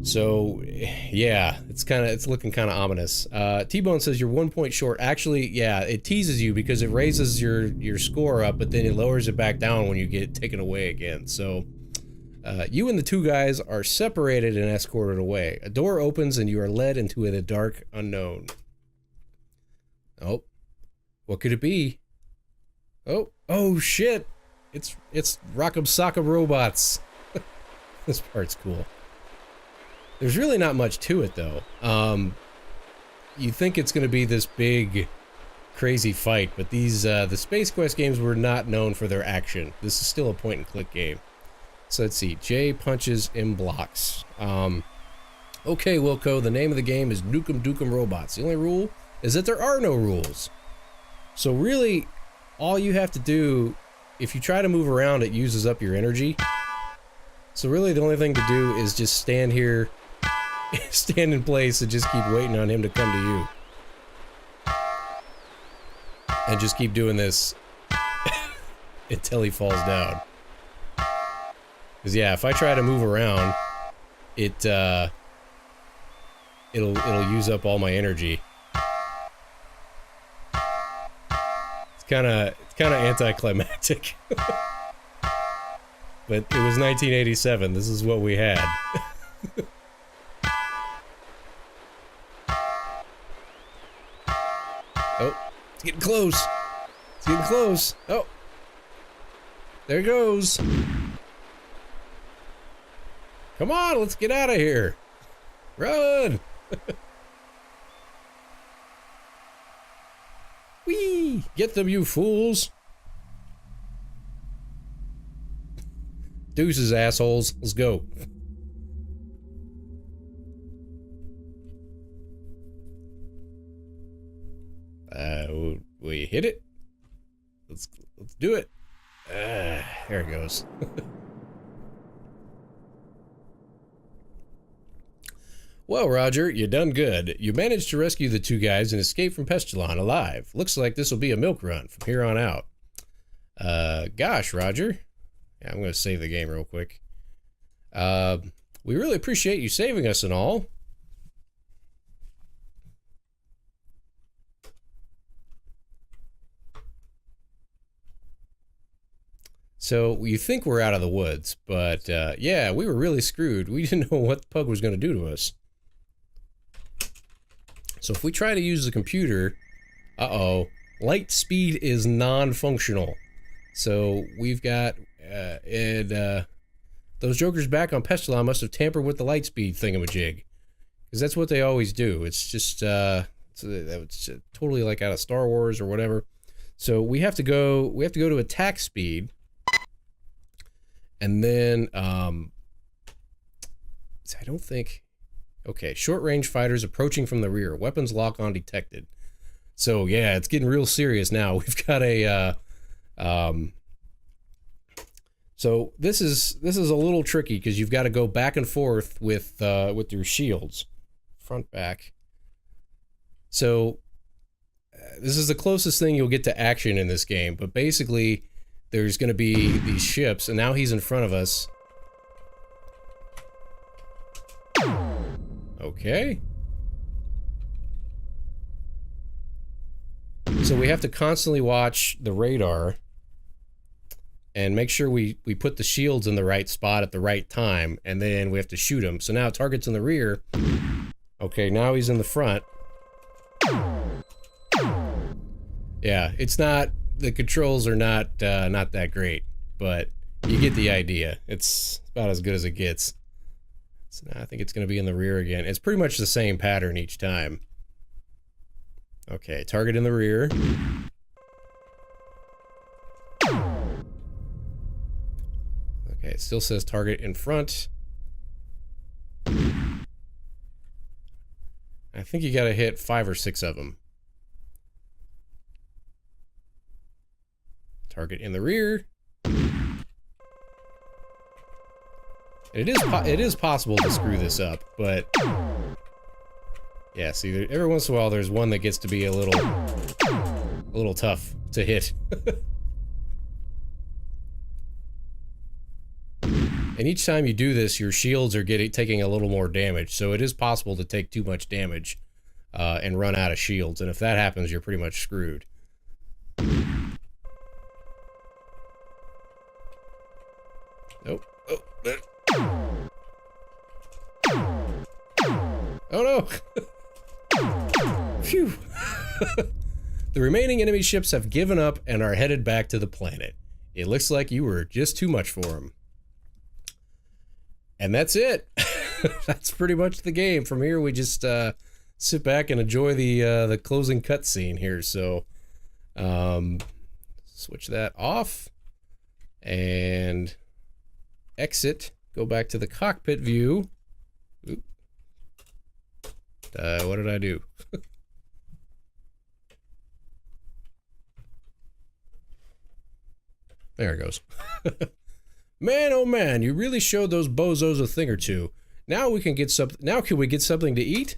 So, yeah, it's looking kind of ominous. T-Bone says you're 1 point short. Actually, yeah, it teases you because it raises your score up, but then it lowers it back down when you get taken away again. So, you and the two guys are separated and escorted away. A door opens and you are led into the dark unknown. Oh, what could it be? Oh shit! It's Rock'em Sock'em Robots. This part's cool. There's really not much to it, though. You think it's going to be this big, crazy fight, but these the Space Quest games were not known for their action. This is still a point-and-click game. So let's see. J punches, M blocks. Okay, Wilco, the name of the game is Nukem Dukem Robots. The only rule is that there are no rules. So really, all you have to do, if you try to move around, it uses up your energy. So really, the only thing to do is just stand here, stand in place, and just keep waiting on him to come to you. And just keep doing this until he falls down. Because yeah, if I try to move around, it'll use up all my energy. It's kind of anticlimactic. But it was 1987. This is what we had. Oh, it's getting close. It's getting close. Oh, there it goes. Come on, let's get out of here. Run. Whee! Get them, you fools. Deuces, assholes. Let's go. We hit it. Let's do it. There it goes. Well, Roger, you done good. You managed to rescue the two guys and escape from Pestilon alive. Looks like this will be a milk run from here on out. Gosh, Roger. Yeah, I'm going to save the game real quick. We really appreciate you saving us and all. So, you think we're out of the woods, but yeah, we were really screwed. We didn't know what the Pug was going to do to us. So if we try to use the computer, uh-oh, light speed is non-functional. So we've got, those jokers back on Pestilon must have tampered with the light speed thingamajig. Because that's what they always do. It's just, it's totally like out of Star Wars or whatever. So we have to go to attack speed. And then, I don't think... Okay, short-range fighters approaching from the rear. Weapons lock on detected. So, yeah, it's getting real serious now. We've got a, So, this is a little tricky, because you've got to go back and forth with your shields. Front, back. So, this is the closest thing you'll get to action in this game, but basically, there's going to be these ships, and now he's in front of us. Okay. So we have to constantly watch the radar and make sure we put the shields in the right spot at the right time, and then we have to shoot him. So now target's in the rear. Okay, now he's in the front. Yeah, it's not, the controls are not not that great, but you get the idea. It's about as good as it gets. So now I think it's going to be in the rear again. It's pretty much the same pattern each time. Okay, target in the rear. Okay, it still says target in front. I think you gotta hit 5 or 6 of them. Target in the rear. It is possible to screw this up, but yeah, see, every once in a while there's one that gets to be a little tough to hit. And each time you do this, your shields are taking a little more damage, so it is possible to take too much damage and run out of shields, and if that happens, you're pretty much screwed. Nope. Oh, there. Oh no! Phew! The remaining enemy ships have given up and are headed back to the planet. It looks like you were just too much for them. And that's it. That's pretty much the game. From here, we just sit back and enjoy the closing cutscene here. So, switch that off and exit. Go back to the cockpit view. Oop. What did I do? There it goes. Man, oh man, you really showed those bozos a thing or two. Now we can get now can we get something to eat?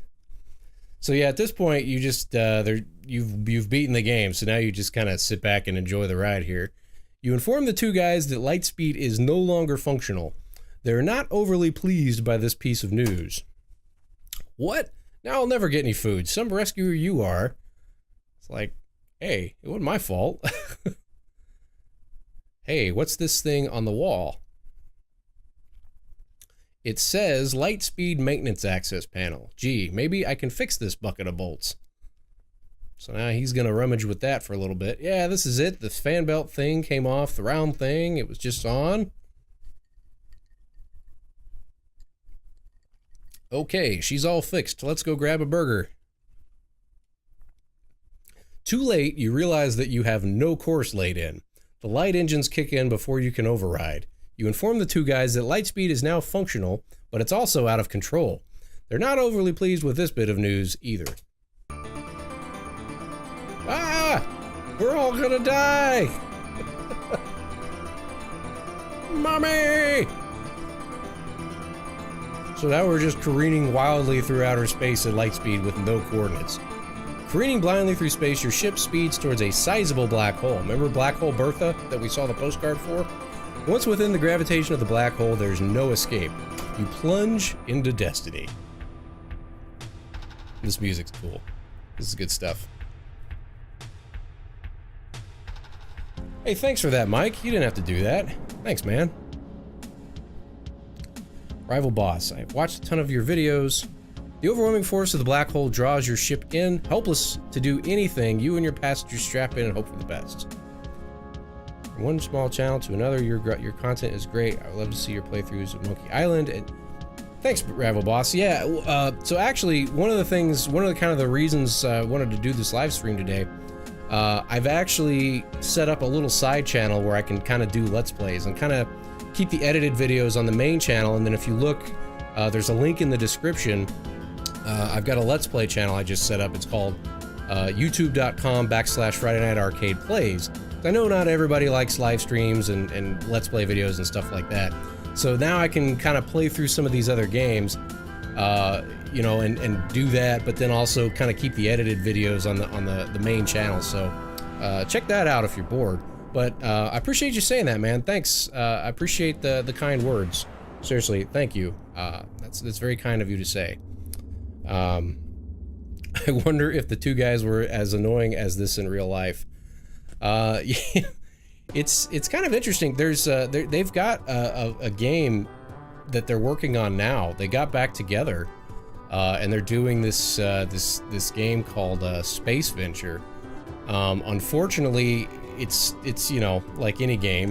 So yeah, at this point you just you've beaten the game, so now you just kind of sit back and enjoy the ride here. You inform the two guys that Lightspeed is no longer functional. They're not overly pleased by this piece of news. What? Now I'll never get any food. Some rescuer you are. It's like, hey, it wasn't my fault. Hey, what's this thing on the wall? It says Lightspeed Maintenance Access Panel. Gee, maybe I can fix this bucket of bolts. So now he's going to rummage with that for a little bit. Yeah, this is it. The fan belt thing came off, the round thing. It was just on. Okay, she's all fixed. Let's go grab a burger. Too late, you realize that you have no course laid in. The light engines kick in before you can override. You inform the two guys that Lightspeed is now functional, but it's also out of control. They're not overly pleased with this bit of news either. Ah! We're all gonna die! Mommy! So now we're just careening wildly through outer space at light speed with no coordinates. Careening blindly through space, your ship speeds towards a sizable black hole. Remember Black Hole Bertha that we saw the postcard for? Once within the gravitation of the black hole, there's no escape. You plunge into destiny. This music's cool. This is good stuff. Hey, thanks for that, Mike. You didn't have to do that. Thanks, man. Rival boss. I've watched a ton of your videos. The overwhelming force of the black hole draws your ship in. Helpless to do anything, you and your passengers strap in and hope for the best. From one small channel to another, your content is great. I would love to see your playthroughs of Monkey Island. And thanks, Rival Boss. Yeah, so actually, one of the reasons I wanted to do this live stream today, I've actually set up a little side channel where I can kind of do Let's Plays and kind of keep the edited videos on the main channel. And then if you look, there's a link in the description. I've got a Let's Play channel I just set up. It's called youtube.com/Friday Night Arcade Plays. I know not everybody likes live streams and Let's Play videos and stuff like that. So now I can kind of play through some of these other games, you know, and do that, but then also kind of keep the edited videos on the main channel. So check that out if you're bored. But I appreciate you saying that, man. Thanks. I appreciate the kind words. Seriously, thank you. That's very kind of you to say. I wonder if the two guys were as annoying as this in real life. it's kind of interesting. They've got a game that they're working on now. They got back together, and they're doing this game called Space Venture. Unfortunately, it's you know, like any game,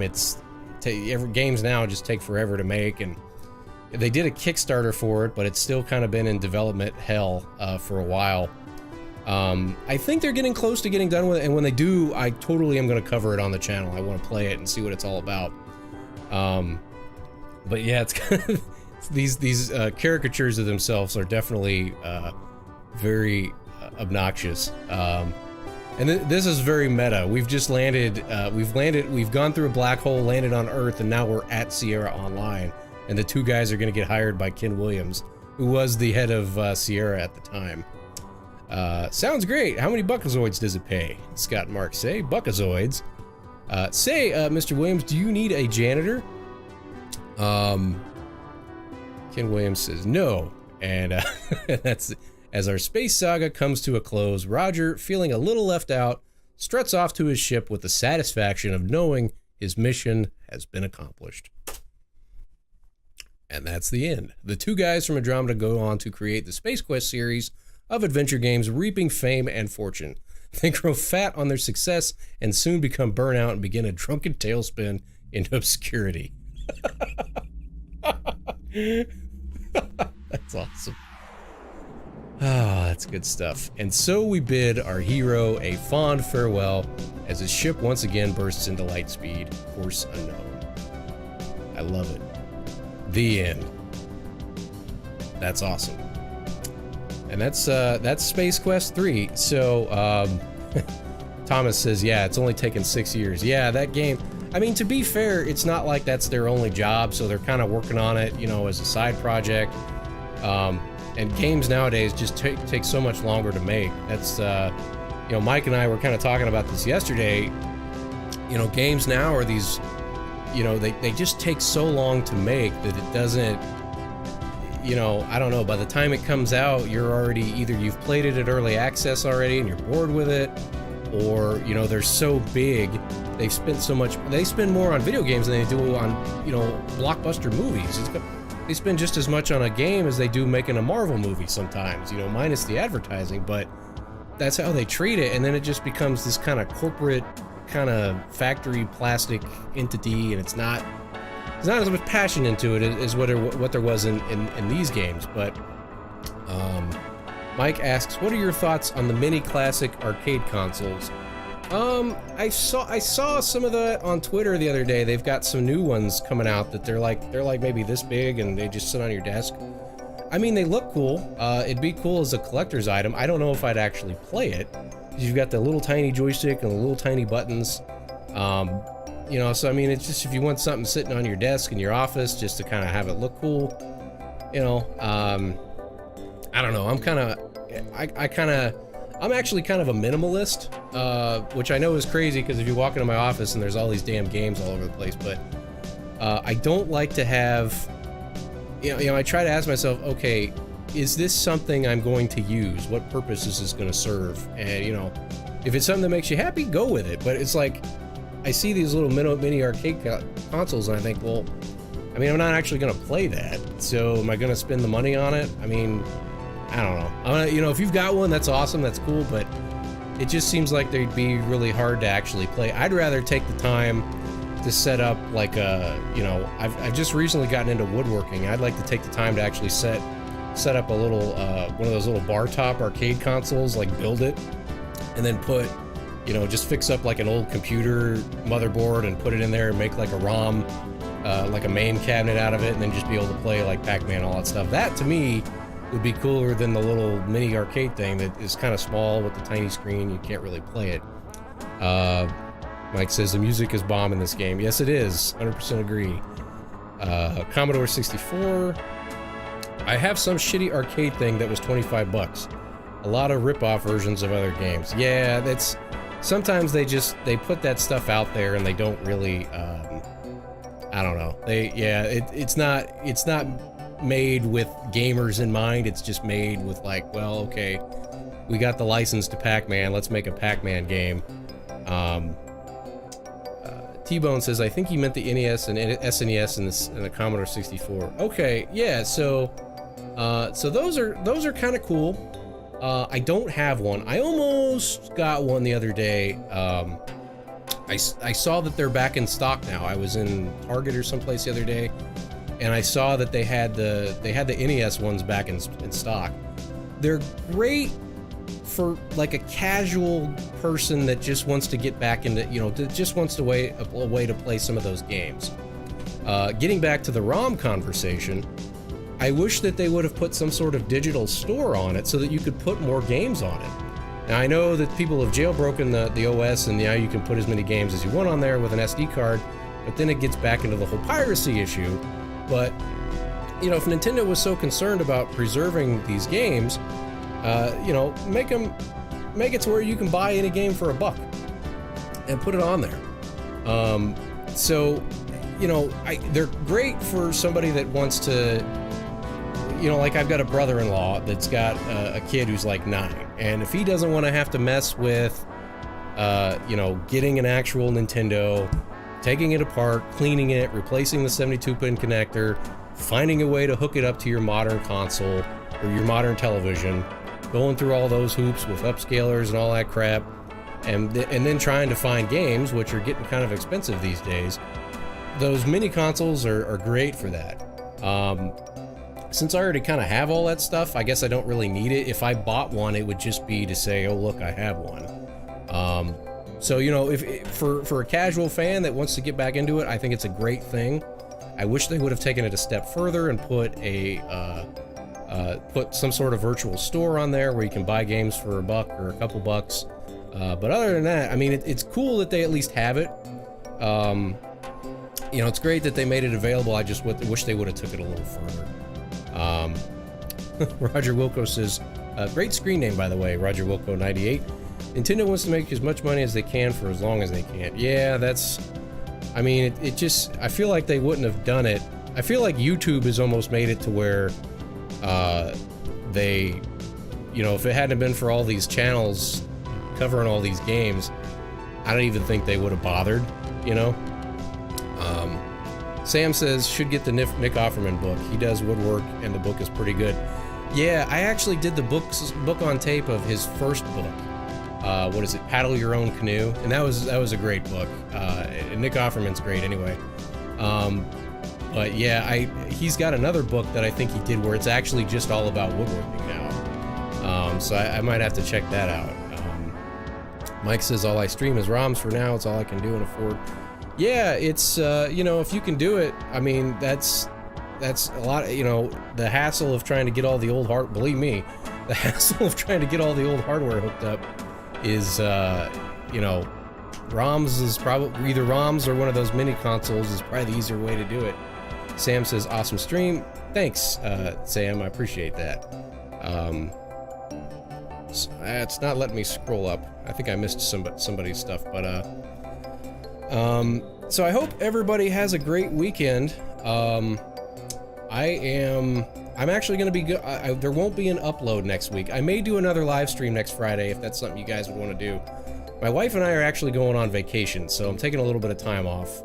games now just take forever to make, and they did a Kickstarter for it, but it's still kind of been in development hell for a while. I think they're getting close to getting done with it, and when they do, I totally am going to cover it on the channel. I want to play it and see what it's all about. But yeah, it's kind of these caricatures of themselves are definitely very obnoxious. And this is very meta. We've just landed, we've gone through a black hole, landed on Earth, and now we're at Sierra Online. And the two guys are going to get hired by Ken Williams, who was the head of Sierra at the time. Sounds great. How many Buckazoids does it pay? Scott and Mark say. Buckazoids. Mr. Williams, do you need a janitor? Ken Williams says no. And that's... As our space saga comes to a close, Roger, feeling a little left out, struts off to his ship with the satisfaction of knowing his mission has been accomplished. And that's the end. The two guys from Andromeda go on to create the Space Quest series of adventure games, reaping fame and fortune. They grow fat on their success and soon become burnout and begin a drunken tailspin into obscurity. That's awesome. Ah, that's good stuff. And so we bid our hero a fond farewell as his ship once again bursts into light speed, course unknown. I love it. The end. That's awesome. And that's Space Quest 3. So, Thomas says, yeah, it's only taken 6 years. Yeah, that game, I mean, to be fair, it's not like that's their only job, so they're kind of working on it, you know, as a side project. And games nowadays just take so much longer to make. That's, you know, Mike and I were kind of talking about this yesterday. You know, games now are these, you know, they just take so long to make that it doesn't, you know, I don't know, by the time it comes out, you're already, either you've played it at early access already and you're bored with it, or, you know, they're so big, they spend more on video games than they do on, you know, blockbuster movies. They spend just as much on a game as they do making a Marvel movie sometimes, you know, minus the advertising, but that's how they treat it, and then it just becomes this kind of corporate, kind of factory plastic entity, and it's not as much passion into it as what there was in these games. But Mike asks, what are your thoughts on the mini classic arcade consoles? I saw some of that on Twitter the other day. They've got some new ones coming out that they're like maybe this big and they just sit on your desk. I mean, they look cool. It'd be cool as a collector's item. I don't know if I'd actually play it, because you've got the little tiny joystick and the little tiny buttons. You know, so I mean, it's just if you want something sitting on your desk in your office just to kind of have it look cool, you know. I don't know. I'm actually kind of a minimalist, which I know is crazy because if you walk into my office and there's all these damn games all over the place, but I don't like to have, you know, I try to ask myself, okay, is this something I'm going to use? What purpose is this going to serve? And, you know, if it's something that makes you happy, go with it. But it's like, I see these little mini arcade consoles and I think, well, I mean, I'm not actually going to play that. So am I going to spend the money on it? I mean, I don't know. You know, if you've got one, that's awesome, that's cool, but it just seems like they'd be really hard to actually play. I'd rather take the time to set up like a, you know, I've just recently gotten into woodworking. I'd like to take the time to actually set up a little, one of those little bar top arcade consoles, like build it, and then put, you know, just fix up like an old computer motherboard and put it in there and make like a ROM, like a main cabinet out of it, and then just be able to play like Pac-Man, all that stuff. That to me would be cooler than the little mini arcade thing that is kind of small with the tiny screen. You can't really play it. Mike says the music is bomb in this game. Yes, it is. 100% agree. Commodore 64. I have some shitty arcade thing that was 25 bucks. A lot of rip-off versions of other games. Yeah, that's sometimes they put that stuff out there and they don't really I don't know. It's not made with gamers in mind. It's just made with like, well, okay, we got the license to Pac-Man, let's make a Pac-Man game. T-Bone says, I think he meant the NES and SNES and the Commodore 64. Okay, yeah, so those are kind of cool. I don't have one. I almost got one the other day. I saw that they're back in stock now. I was in Target or someplace the other day, and I saw that they had the NES ones back in stock. They're great for like a casual person that just wants to get back into, just wants a way to play some of those games. Getting back to the ROM conversation, I wish that they would have put some sort of digital store on it so that you could put more games on it. Now, I know that people have jailbroken the OS, and now you can put as many games as you want on there with an SD card, but then it gets back into the whole piracy issue. But, if Nintendo was so concerned about preserving these games, make it to where you can buy any game for $1 and put it on there. They're great for somebody that wants to, like I've got a brother-in-law that's got a kid who's like 9, and if he doesn't want to have to mess with, getting an actual Nintendo, taking it apart, cleaning it, replacing the 72-pin connector, finding a way to hook it up to your modern console or your modern television, going through all those hoops with upscalers and all that crap, and then trying to find games, which are getting kind of expensive these days. Those mini consoles are great for that. Since I already kind of have all that stuff, I guess I don't really need it. If I bought one, it would just be to say, oh, look, I have one. If for a casual fan that wants to get back into it, I think it's a great thing. I wish they would have taken it a step further and put put some sort of virtual store on there where you can buy games for $1 or a couple bucks. But other than that, I mean, it's cool that they at least have it. It's great that they made it available. I just wish they would have took it a little further. Roger Wilco says, great screen name, by the way, Roger Wilco 98. Nintendo wants to make as much money as they can for as long as they can. Yeah, I feel like they wouldn't have done it. I feel like YouTube has almost made it to where if it hadn't been for all these channels covering all these games, I don't even think they would have bothered, Sam says, should get the Nick Offerman book. He does woodwork, and the book is pretty good. Yeah, I actually did the book on tape of his first book. What is it? Paddle Your Own Canoe, and that was a great book. And Nick Offerman's great anyway. But yeah, he's got another book that I think he did where it's actually just all about woodworking now. So I might have to check that out. Mike says, all I stream is ROMs for now. It's all I can do and afford. Yeah, it's, if you can do it, I mean, that's a lot, the hassle of trying to get all the old believe me, the hassle of trying to get all the old hardware hooked up is, ROMs is probably, either ROMs or one of those mini consoles is probably the easier way to do it. Sam says, awesome stream. Thanks, Sam, I appreciate that. It's not letting me scroll up. I think I missed somebody's stuff, but, so I hope everybody has a great weekend. I'm actually going to be good. There won't be an upload next week. I may do another live stream next Friday if that's something you guys would want to do. My wife and I are actually going on vacation, so I'm taking a little bit of time off.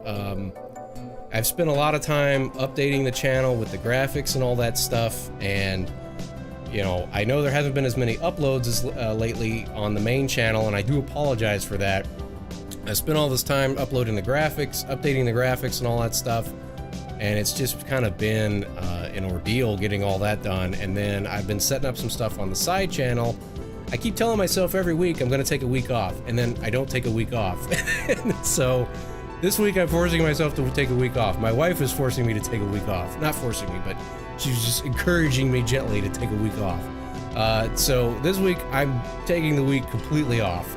I've spent a lot of time updating the channel with the graphics and all that stuff, and I know there haven't been as many uploads as lately on the main channel, and I do apologize for that. I spent all this time uploading the graphics, updating the graphics and all that stuff, and it's just kind of been an ordeal getting all that done. And then I've been setting up some stuff on the side channel. I keep telling myself every week I'm going to take a week off, and then I don't take a week off. So this week I'm forcing myself to take a week off. My wife is forcing me to take a week off. Not forcing me, but she's just encouraging me gently to take a week off. So this week I'm taking the week completely off.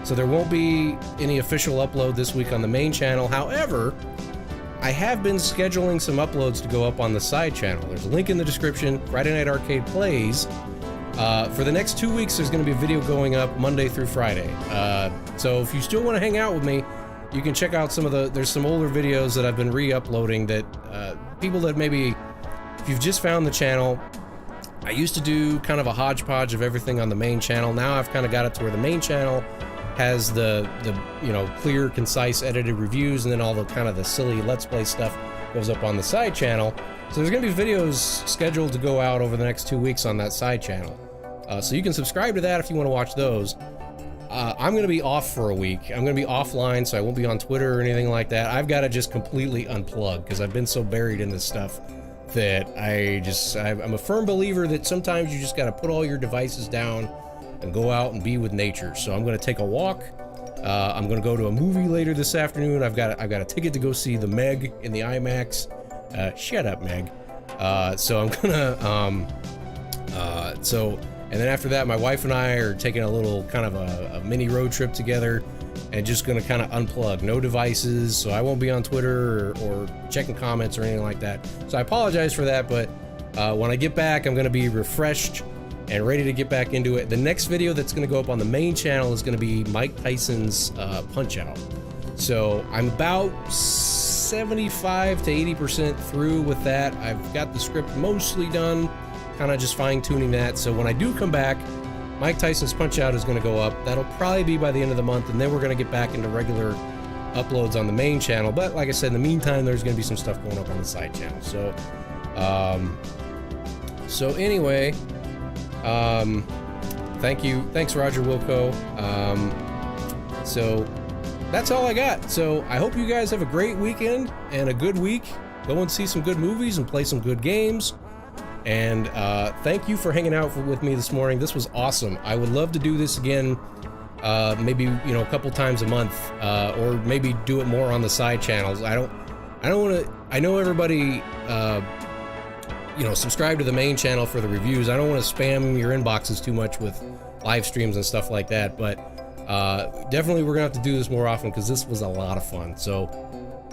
So there won't be any official upload this week on the main channel. However, I have been scheduling some uploads to go up on the side channel. There's a link in the description. Friday Night Arcade Plays. For the next 2 weeks, there's going to be a video going up Monday through Friday. So if you still want to hang out with me, you can check out there's some older videos that I've been re-uploading that people that maybe, if you've just found the channel, I used to do kind of a hodgepodge of everything on the main channel. Now I've kind of got it to where the main channel has the you know, clear, concise, edited reviews, and then all the kind of the silly Let's Play stuff goes up on the side channel. So there's gonna be videos scheduled to go out over the next 2 weeks on that side channel. So you can subscribe to that if you want to watch those. I'm gonna be off for a week. I'm gonna be offline, so I won't be on Twitter or anything like that. I've got to just completely unplug because I've been so buried in this stuff that I'm a firm believer that sometimes you just got to put all your devices down and go out and be with nature. So I'm gonna take a walk. I'm gonna go to a movie later this afternoon. I've got a ticket to go see the Meg in the IMAX. Shut up, Meg. So I'm gonna and then after that, my wife and I are taking a little kind of a mini road trip together and just gonna kind of unplug, no devices, so I won't be on Twitter or checking comments or anything like that. So I apologize for that, but when I get back, I'm gonna be refreshed and ready to get back into it. The next video that's gonna go up on the main channel is gonna be Mike Tyson's Punch-Out. So I'm about 75 to 80% through with that. I've got the script mostly done, kind of just fine-tuning that. So when I do come back, Mike Tyson's Punch-Out is going to go up. That'll probably be by the end of the month, and then we're going to get back into regular uploads on the main channel. But like I said, in the meantime, there's going to be some stuff going up on the side channel. So, anyway, thanks Roger Wilco. So that's all I got. So I hope you guys have a great weekend and a good week. Go and see some good movies and play some good games. And thank you for hanging out with me this morning. This was awesome. I would love to do this again, maybe, you know, a couple times a month, or maybe do it more on the side channels. I don't want to. I know everybody, you know, subscribe to the main channel for the reviews. I don't want to spam your inboxes too much with live streams and stuff like that. But definitely, we're gonna have to do this more often because this was a lot of fun. So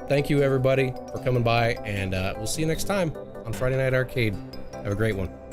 thank you everybody for coming by, and we'll see you next time on Friday Night Arcade. Have a great one.